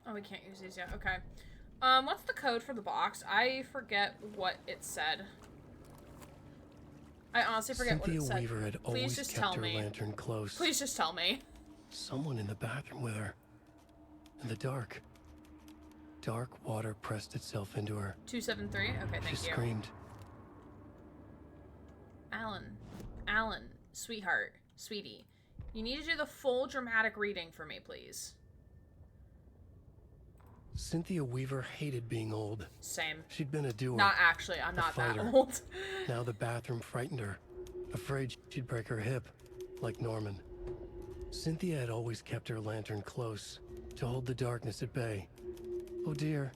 Oh, we can't use these yet. Okay. What's the code for the box? I forget what it said. I honestly forget Cynthia what it said. Weaver had Please always just kept tell her me. lantern close. Please just tell me. Someone in the bathroom with her. In the dark. Dark water pressed itself into her. 273? Okay, thank She you. screamed. Alan, sweetheart, sweetie. You need to do the full dramatic reading for me, please. Cynthia Weaver hated being old. Same. She'd been a doer. Not actually, I'm a not that fighter. old. Now the bathroom frightened her, afraid she'd break her hip, like Norman. Cynthia had always kept her lantern close, to hold the darkness at bay. Oh dear,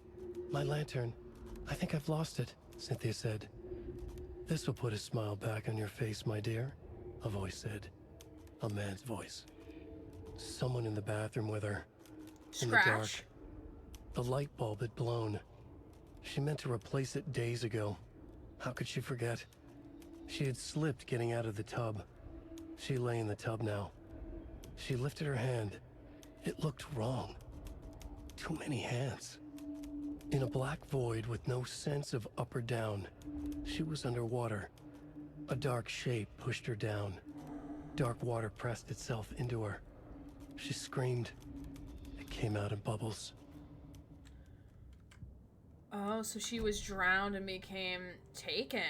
my lantern. I think I've lost it, Cynthia said. This will put a smile back on your face, my dear, a voice said. A man's voice. Someone in the bathroom with her. In the dark. Scratch. The light bulb had blown. She meant to replace it days ago. How could she forget? She had slipped getting out of the tub. She lay in the tub now. She lifted her hand. It looked wrong. Too many hands. In a black void with no sense of up or down, she was underwater. A dark shape pushed her down. Dark water pressed itself into her. She screamed. It came out in bubbles. Oh, so she was drowned and became taken.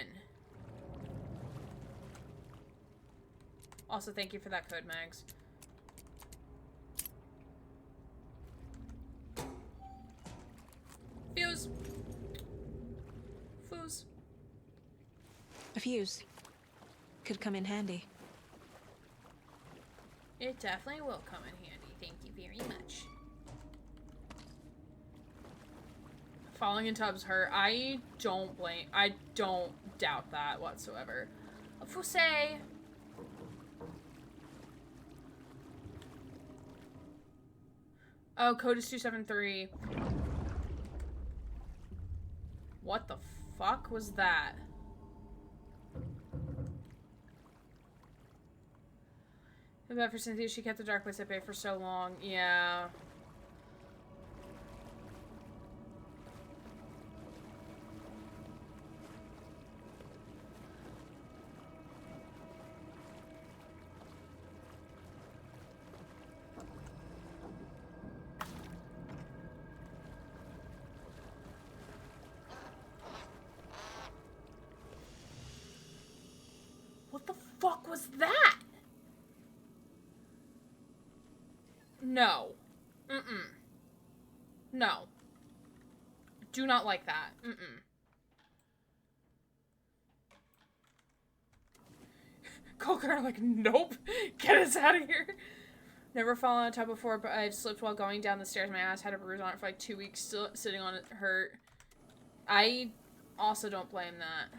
Also, thank you for that code, Mags. Fuse. Fuse. A fuse. Could come in handy. It definitely will come in handy. Thank you very much. Falling in tubs hurt. I don't doubt that whatsoever. A fuse. Oh, code is 273. What the fuck was that? But for Cynthia, she kept the dark place at bay for so long. Yeah. fuck was that? No. Mm-mm. No. Do not like that. Mm-mm. Coker are like, nope. Get us out of here. Never fallen on top before, but I've slipped while going down the stairs. My ass had a bruise on it for like 2 weeks. Still sitting on it hurt. I also don't blame that.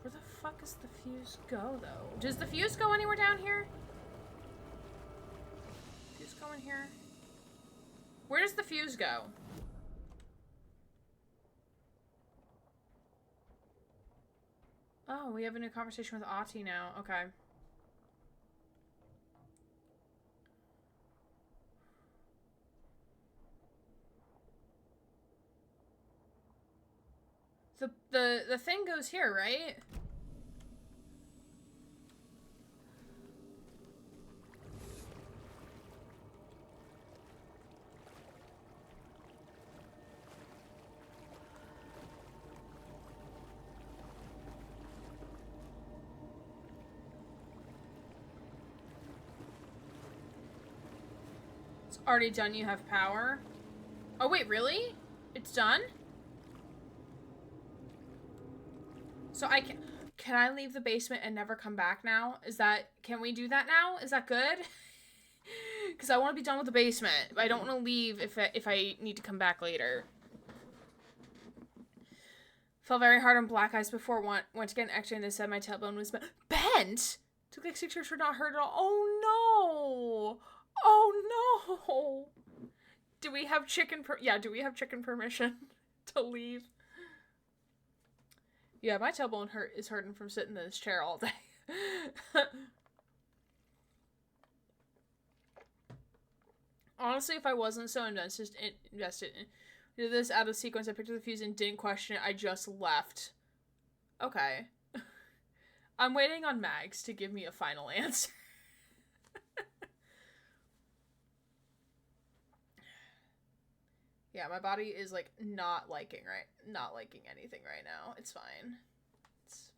Where the fuck does the fuse go, though? Does the fuse go anywhere down here? Fuse go in here? Where does the fuse go? Oh, we have a new conversation with Ati now. Okay. The thing goes here, right? It's already done. You have power. Oh wait, really? It's done? So can I leave the basement and never come back now? Can we do that now? Is that good? Because I want to be done with the basement. I don't want to leave if I need to come back later. Fell very hard on black eyes before. Went to get an x-ray and they said my tailbone was bent. Took like 6 years for not hurt at all. Oh no! Oh no! Do we have chicken permission to leave? Yeah, my tailbone is hurting from sitting in this chair all day. Honestly, if I wasn't so invested in this out of sequence, I picked up the fuse and didn't question it. I just left. Okay. I'm waiting on Mags to give me a final answer. Yeah, my body is like not liking anything right now. It's fine. It's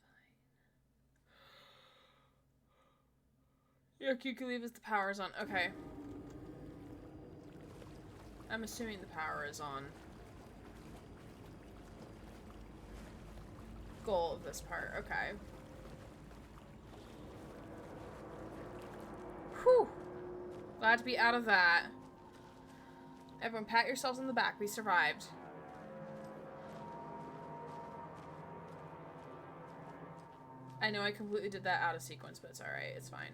fine. Your QQ leave is the power's on. Okay. I'm assuming the power is on. Goal of this part. Okay. Whew. Glad to be out of that. Everyone pat yourselves on the back. We survived. I know I completely did that out of sequence, but it's alright. It's fine.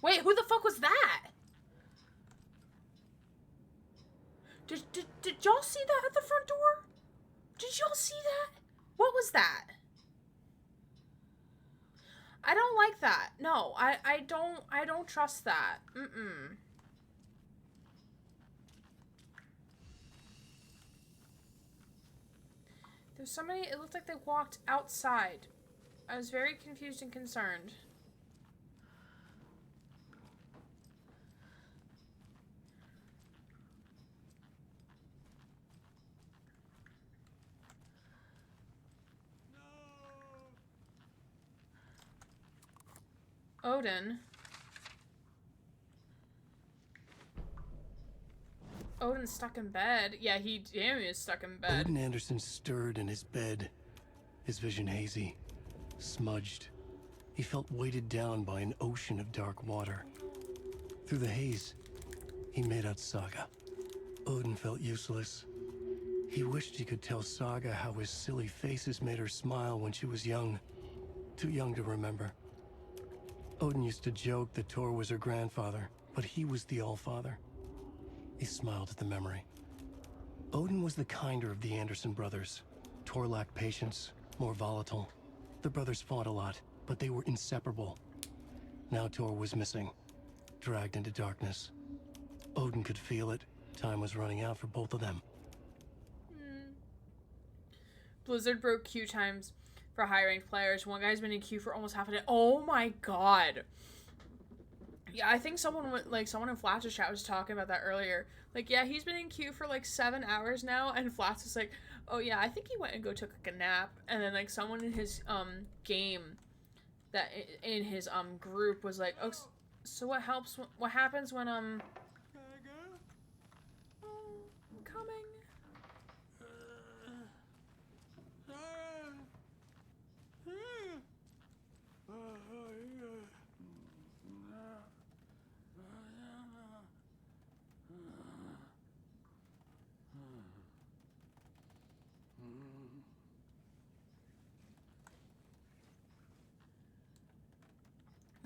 Wait, who the fuck was that? Did y'all see that at the front door? Did y'all see that? What was that? I don't like that. No, I don't trust that. Mm-mm. There's somebody, it looked like they walked outside. I was very confused and concerned. Odin. Odin's stuck in bed. Yeah, he is stuck in bed. Odin Anderson stirred in his bed, his vision hazy, smudged. He felt weighted down by an ocean of dark water. Through the haze, he made out Saga. Odin felt useless. He wished he could tell Saga how his silly faces made her smile when she was young. Too young to remember. Odin used to joke that Tor was her grandfather, but he was the Allfather. He smiled at the memory. Odin was the kinder of the Anderson brothers. Tor lacked patience, more volatile. The brothers fought a lot, but they were inseparable. Now Tor was missing, dragged into darkness. Odin could feel it. Time was running out for both of them. Blizzard broke queue times for high-ranked players. One guy's been in queue for almost half a day. Oh my god. Yeah, I think someone in Flats' chat was talking about that earlier. Like, yeah, he's been in queue for like 7 hours now, and Flats is like, oh yeah, I think he went and took like a nap. And then like someone in his game, that in his group was like, oh, so what happens when I'm coming?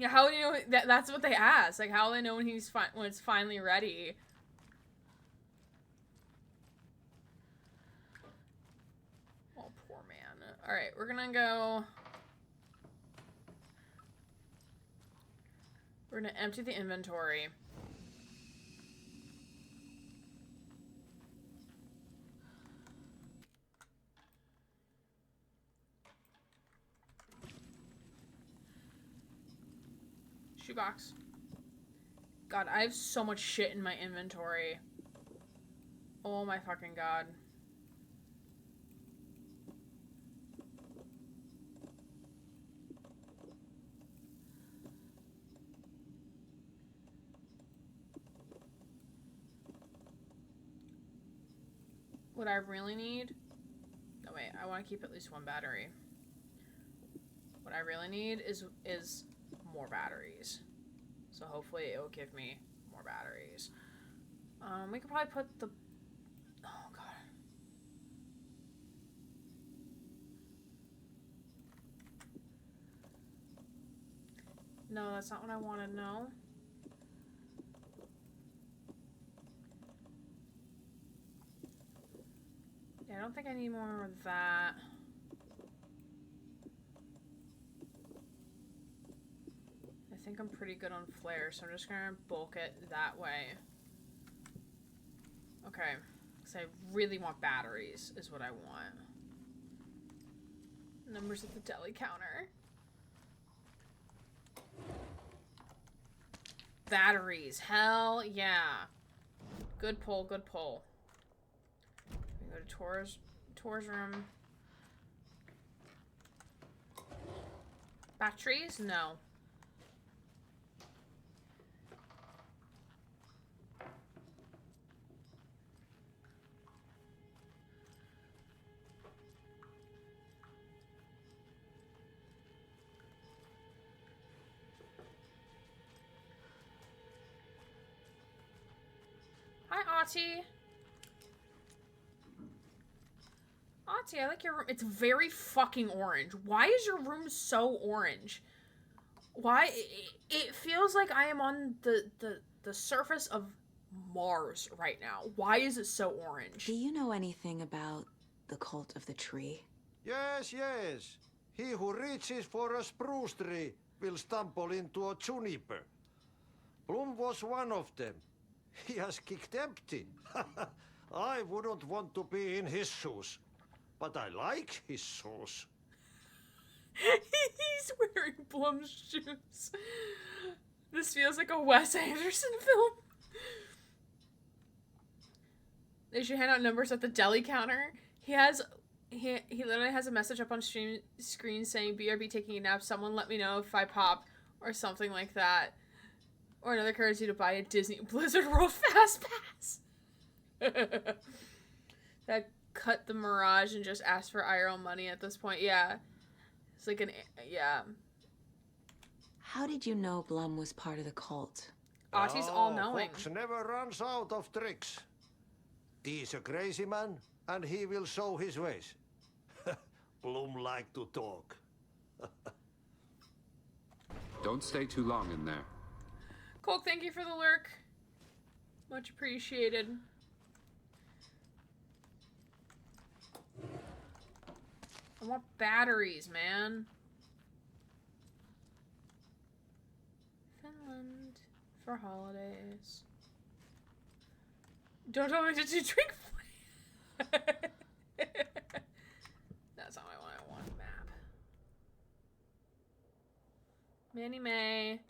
Yeah, how do you know that's what they ask? Like, how do they know when when it's finally ready? Oh, poor man. All right, we're gonna go. We're gonna empty the inventory. Shoebox. God, I have so much shit in my inventory. Oh my fucking god. What I really need... No, wait. I want to keep at least one battery. What I really need is more batteries. So hopefully it will give me more batteries. We could probably put the... Oh, God. No, that's not what I wanted, no. Yeah, I don't think I need more of that. I think I'm pretty good on flare, so I'm just gonna bulk it that way. Okay, because I really want batteries, is what I want. Numbers at the deli counter. Batteries, hell yeah. Good pull, good pull. We go to Tor's room. Batteries? No. Hi, Auntie. Auntie, I like your room. It's very fucking orange. Why is your room so orange? Why? It feels like I am on the surface of Mars right now. Why is it so orange? Do you know anything about the cult of the tree? Yes, yes. He who reaches for a spruce tree will stumble into a juniper. Bloom was one of them. He has kicked empty. I wouldn't want to be in his shoes. But I like his shoes. He's wearing Blum's shoes. This feels like a Wes Anderson film. They should hand out numbers at the deli counter. He literally has a message up on screen saying, BRB taking a nap. Someone let me know if I pop. Or something like that. Or another courtesy to buy a Disney Blizzard World Fast Pass. That cut the Mirage and just asked for IRL money at this point. Yeah. It's like an... Yeah. How did you know Blum was part of the cult? Autie's all-knowing. Fox never runs out of tricks. He's a crazy man, and he will show his ways. Bloom like to talk. Don't stay too long in there. Colt, thank you for the lurk. Much appreciated. I want batteries, man. Finland for holidays. Don't tell me to drink. Mandy May.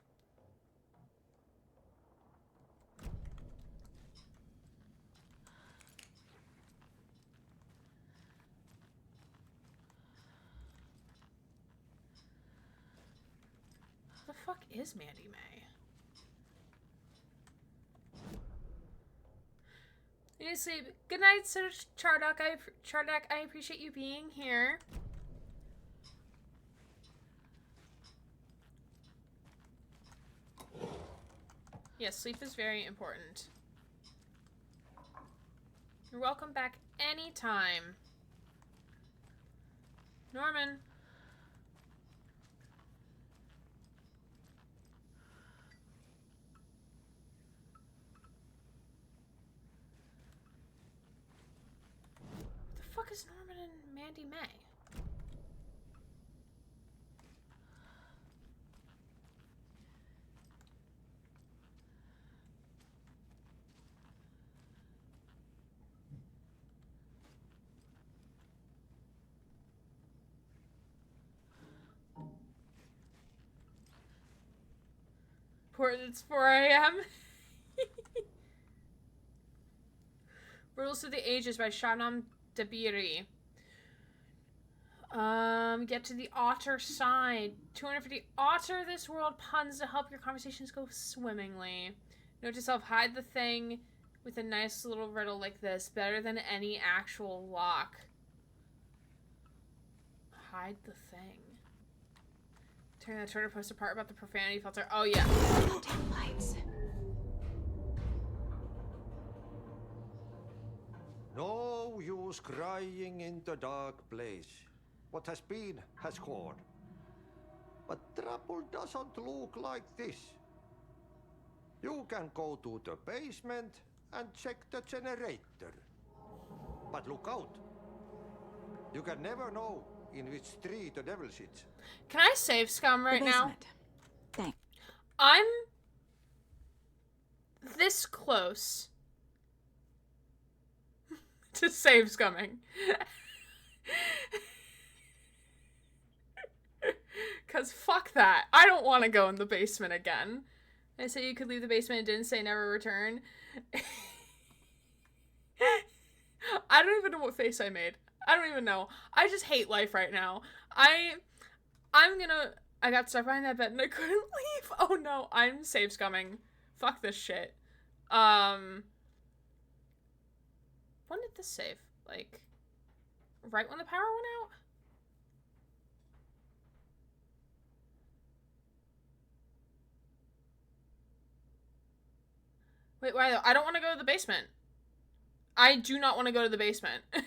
Who the fuck is Mandy May? You need to sleep. Good night, Sir Chardock. Chardock, I appreciate you being here. Yes, sleep is very important. You're welcome back anytime. Norman. What the fuck is Norman and Mandy May? It's 4 a.m. Rules of the Ages by Shabnam Dabiri. Get to the otter side. 250 otter this world puns to help your conversations go swimmingly. Note to self, hide the thing with a nice little riddle like this. Better than any actual lock. Hide the thing. Turn the Twitter post apart about the profanity filter. Oh, yeah. Lights. No use crying in the dark place. What has been has gone. But trouble doesn't look like this. You can go to the basement and check the generator. But look out. You can never know in which tree the devil sits. Can I save scum right now? Thanks. I'm this close to save scumming. Cause fuck that. I don't want to go in the basement again. I said you could leave the basement and didn't say never return. I don't even know what face I made. I don't even know. I just hate life right now. I got stuck behind that bed and I couldn't leave. Oh no, I'm save scumming. Fuck this shit. When did this save? Like, right when the power went out? Wait, why though? I don't want to go to the basement. I do not want to go to the basement. Goddamn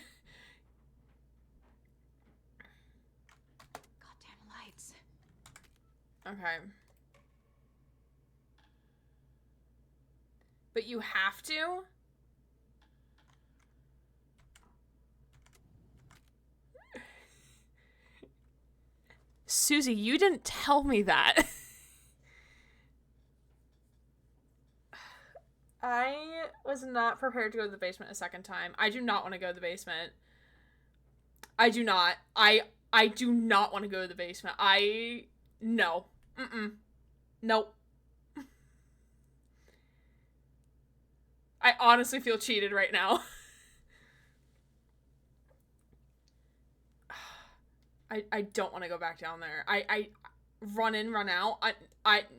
lights. Okay. But you have to? Susie, you didn't tell me that. I was not prepared to go to the basement a second time. I do not want to go to the basement. I do not. I do not want to go to the basement. No. Nope. I honestly feel cheated right now. I don't want to go back down there. I run in, run out.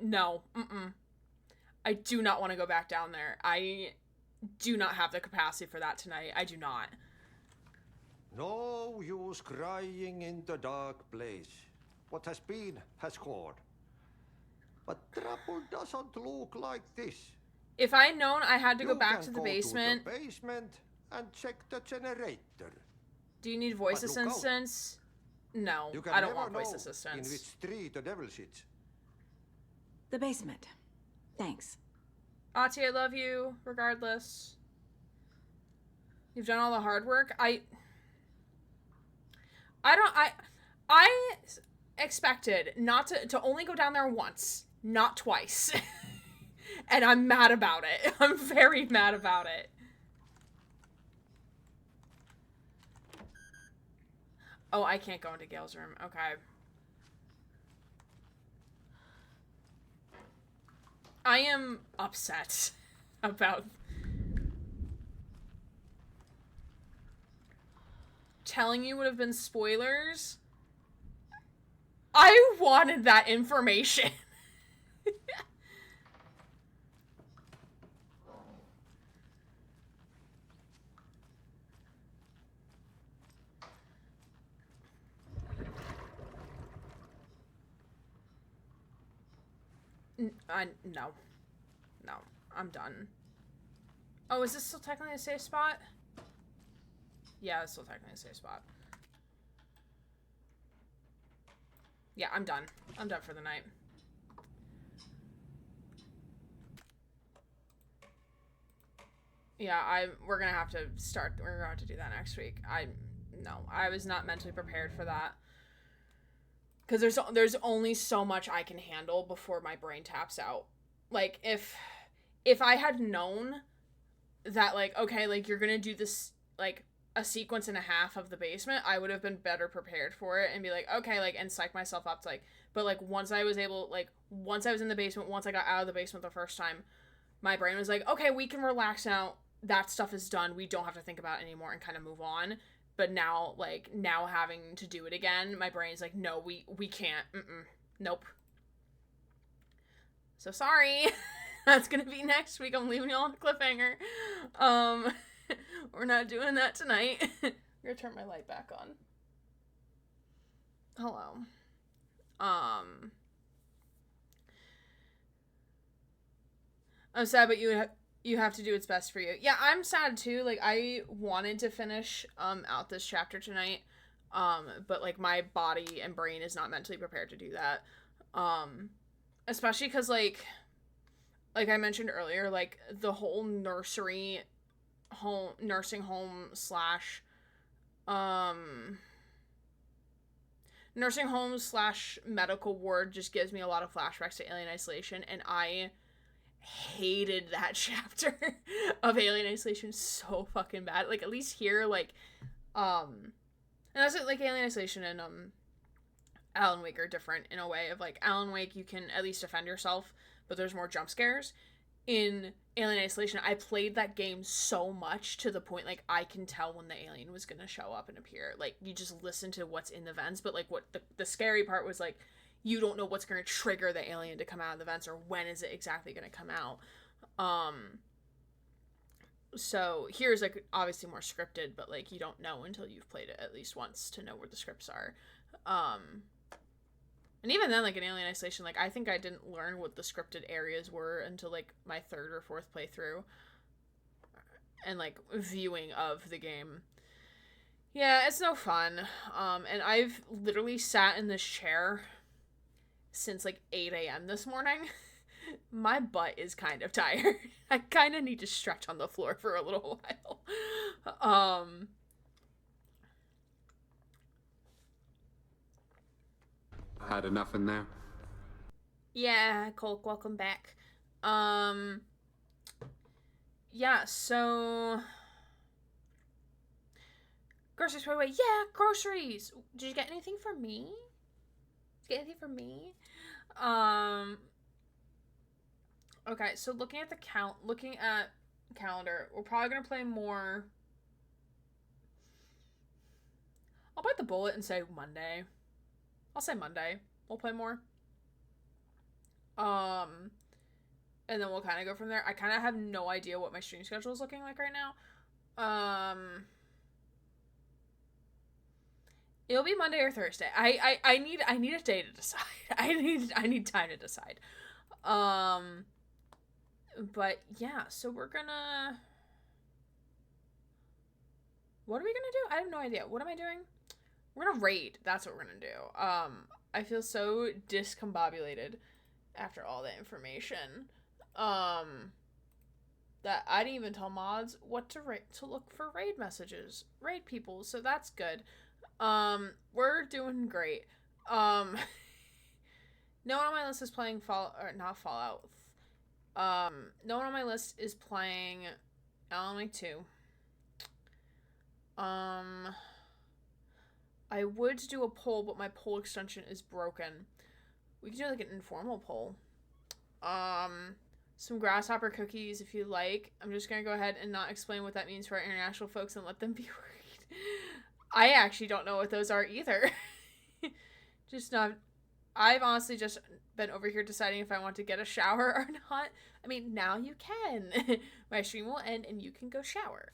No. I do not want to go back down there. I do not have the capacity for that tonight. I do not. No use crying in the dark place. What has been has gone. But trouble doesn't look like this. If I had known I had to go back You to can the go basement. To the basement and check the generator. Do you need voice assistance? No, I don't want voice assistance. In which tree the devil sits. The basement. Thanks. Ati, I love you, regardless. You've done all the hard work. I expected not to only go down there once, not twice. And I'm mad about it. I'm very mad about it. Oh, I can't go into Gail's room. Okay. I am upset about telling you would have been spoilers. I wanted that information. No. No. I'm done. Oh, is this still technically a safe spot? Yeah, it's still technically a safe spot. Yeah, I'm done. I'm done for the night. Yeah, we're gonna have to do that next week. No, I was not mentally prepared for that. Because there's only so much I can handle before my brain taps out. Like, if I had known that, like, okay, like, you're gonna do this, like, a sequence and a half of the basement, I would have been better prepared for it and be like, okay, like, and psych myself up to, like, but, like, once I was in the basement, once I got out of the basement the first time, my brain was like, okay, we can relax now. That stuff is done. We don't have to think about it anymore and kind of move on. But now, like, now having to do it again, my brain's like, no, we can't. Nope. So sorry. That's gonna be next week. I'm leaving y'all on a cliffhanger. We're not doing that tonight. I'm gonna turn my light back on. Hello. I'm sad, but you have to do what's best for you. Yeah, I'm sad too. Like, I wanted to finish out this chapter tonight, but like my body and brain is not mentally prepared to do that. Especially because like I mentioned earlier, like the whole nursing home / medical ward just gives me a lot of flashbacks to Alien Isolation, and I hated that chapter of Alien Isolation so fucking bad. Like, at least here, like, and that's it, like, Alien Isolation and Alan Wake are different in a way of, like, Alan Wake you can at least defend yourself, but there's more jump scares. In Alien Isolation, I played that game so much to the point, like, I can tell when the alien was gonna show up and appear. Like, you just listen to what's in the vents, but, like, what the scary part was, like, you don't know what's going to trigger the alien to come out of the vents or when is it exactly going to come out. So here's, like, obviously more scripted, but, like, you don't know until you've played it at least once to know where the scripts are. And even then, like, in Alien Isolation, like, I think I didn't learn what the scripted areas were until, like, my 3rd or 4th playthrough. And, like, viewing of the game. Yeah, it's no fun. And I've literally sat in this chair since, like, 8 a.m. this morning. My butt is kind of tired. I kind of need to stretch on the floor for a little while. Had enough in there? Yeah, Colk, welcome back. Yeah, so groceries for away. Yeah, groceries. Did you get anything for me? Did you get anything for me? Okay, so looking at calendar, we're probably gonna play more. I'll bite the bullet and say Monday. I'll say Monday. We'll play more. And then we'll kind of go from there. I kind of have no idea what my stream schedule is looking like right now. It'll be Monday or Thursday. I need a day to decide. I need time to decide. But yeah, so we're gonna. What are we gonna do? I have no idea. What am I doing? We're gonna raid. That's what we're gonna do. I feel so discombobulated after all the information. That I didn't even tell mods what to look for raid messages, raid people. So that's good. We're doing great. No one on my list is playing not Fallout. No one on my list is playing Alan Wake 2. I would do a poll, but my poll extension is broken. We could do like an informal poll. some grasshopper cookies if you like. I'm just going to go ahead and not explain what that means for our international folks and let them be worried. I actually don't know what those are either. I've honestly just been over here deciding if I want to get a shower or not. I mean, now you can. My stream will end and you can go shower.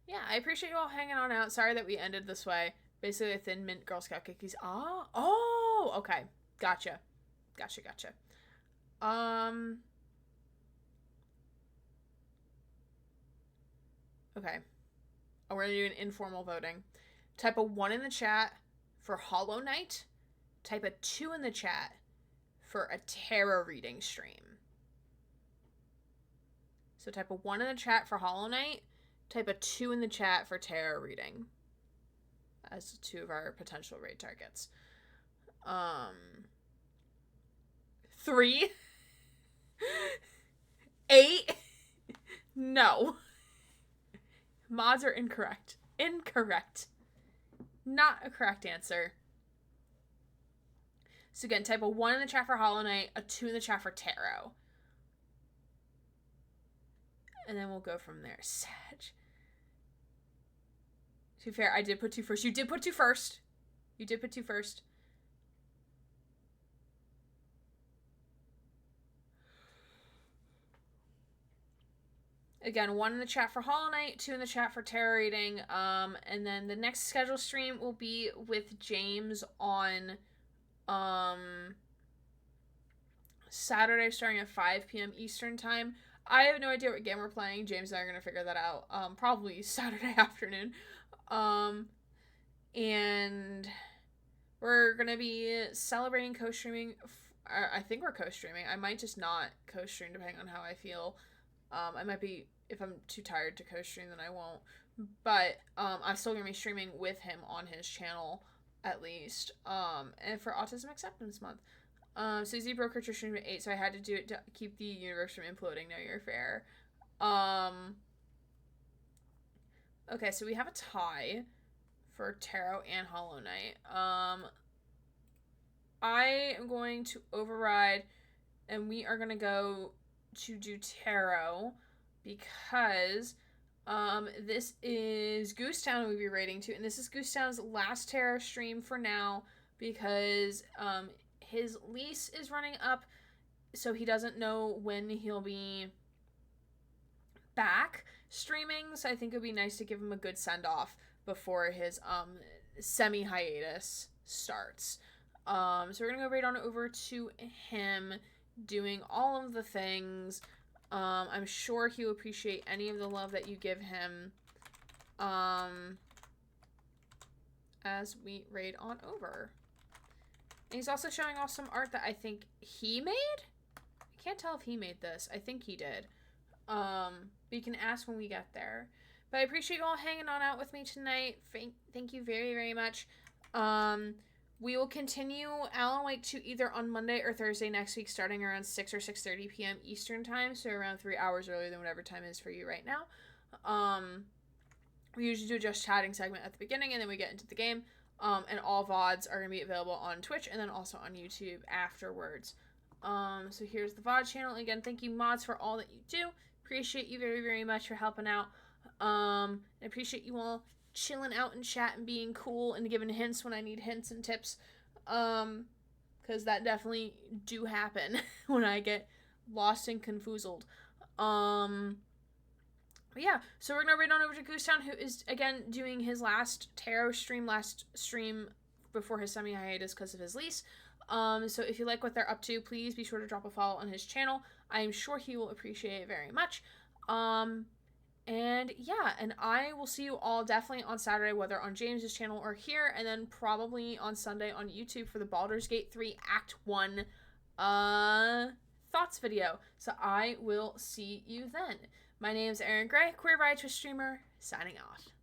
Yeah, I appreciate you all hanging on out. Sorry that we ended this way. Basically, a Thin Mint Girl Scout cookies. Oh, okay. Gotcha. Okay. We're gonna do an informal voting. Type a 1 in the chat for Hollow Knight. Type a 2 in the chat for a tarot reading stream. So type a 1 in the chat for Hollow Knight. Type a 2 in the chat for tarot reading. As 2 of our potential raid targets. 3. 8. No. Mods are incorrect. Incorrect. Not a correct answer. So again, type a 1 in the chat for Hollow Knight, a 2 in the chat for tarot. And then we'll go from there. Sag. To be fair, I did put 2 first. You did put 2 first. You did put 2 first. Again, 1 in the chat for Hollow Knight, 2 in the chat for tarot reading. And then the next scheduled stream will be with James on Saturday starting at 5 p.m. Eastern time. I have no idea what game we're playing. James and I are going to figure that out. Probably Saturday afternoon. And we're going to be celebrating co-streaming. I think we're co-streaming. I might just not co-stream depending on how I feel. I might be, if I'm too tired to co-stream, then I won't. But I'm still going to be streaming with him on his channel, at least. And for Autism Acceptance Month. Susie broke her stream at 8, so I had to do it to keep the universe from imploding. No, you're fair. Okay, so we have a tie for Tarot and Hollow Knight. I am going to override, and we are going to go to do Tarot because this is Goosetown we'll be rating to, and this is Goosetown's last Tarot stream for now because his lease is running up, so he doesn't know when he'll be back streaming, so I think it would be nice to give him a good send-off before his semi-hiatus starts. So we're gonna go right on over to him doing all of the things. I'm sure he will appreciate any of the love that you give him as we raid on over. And he's also showing off some art that I think he made? I can't tell if he made this. I think he did. But you can ask when we get there. But I appreciate you all hanging on out with me tonight. Thank you very, very much. We will continue Alan Wake 2 either on Monday or Thursday next week, starting around 6 or 6:30 p.m. Eastern time, so around 3 hours earlier than whatever time it is for you right now. We usually do a just chatting segment at the beginning, and then we get into the game. And all VODs are going to be available on Twitch and then also on YouTube afterwards. So here's the VOD channel. Again, thank you, mods, for all that you do. Appreciate you very, very much for helping out. I appreciate you all chilling out in chat and being cool and giving hints when I need hints and tips. Because that definitely do happen when I get lost and confoozled. But yeah, so we're going to read on over to Goosetown, who is, again, doing his last tarot stream, last stream before his semi-hiatus because of his lease. So if you like what they're up to, please be sure to drop a follow on his channel. I am sure he will appreciate it very much. And yeah, and I will see you all definitely on Saturday, whether on James's channel or here, and then probably on Sunday on YouTube for the Baldur's Gate 3 Act 1 thoughts video. So I will see you then. My name is Erin Gray, queer Twitch streamer, signing off.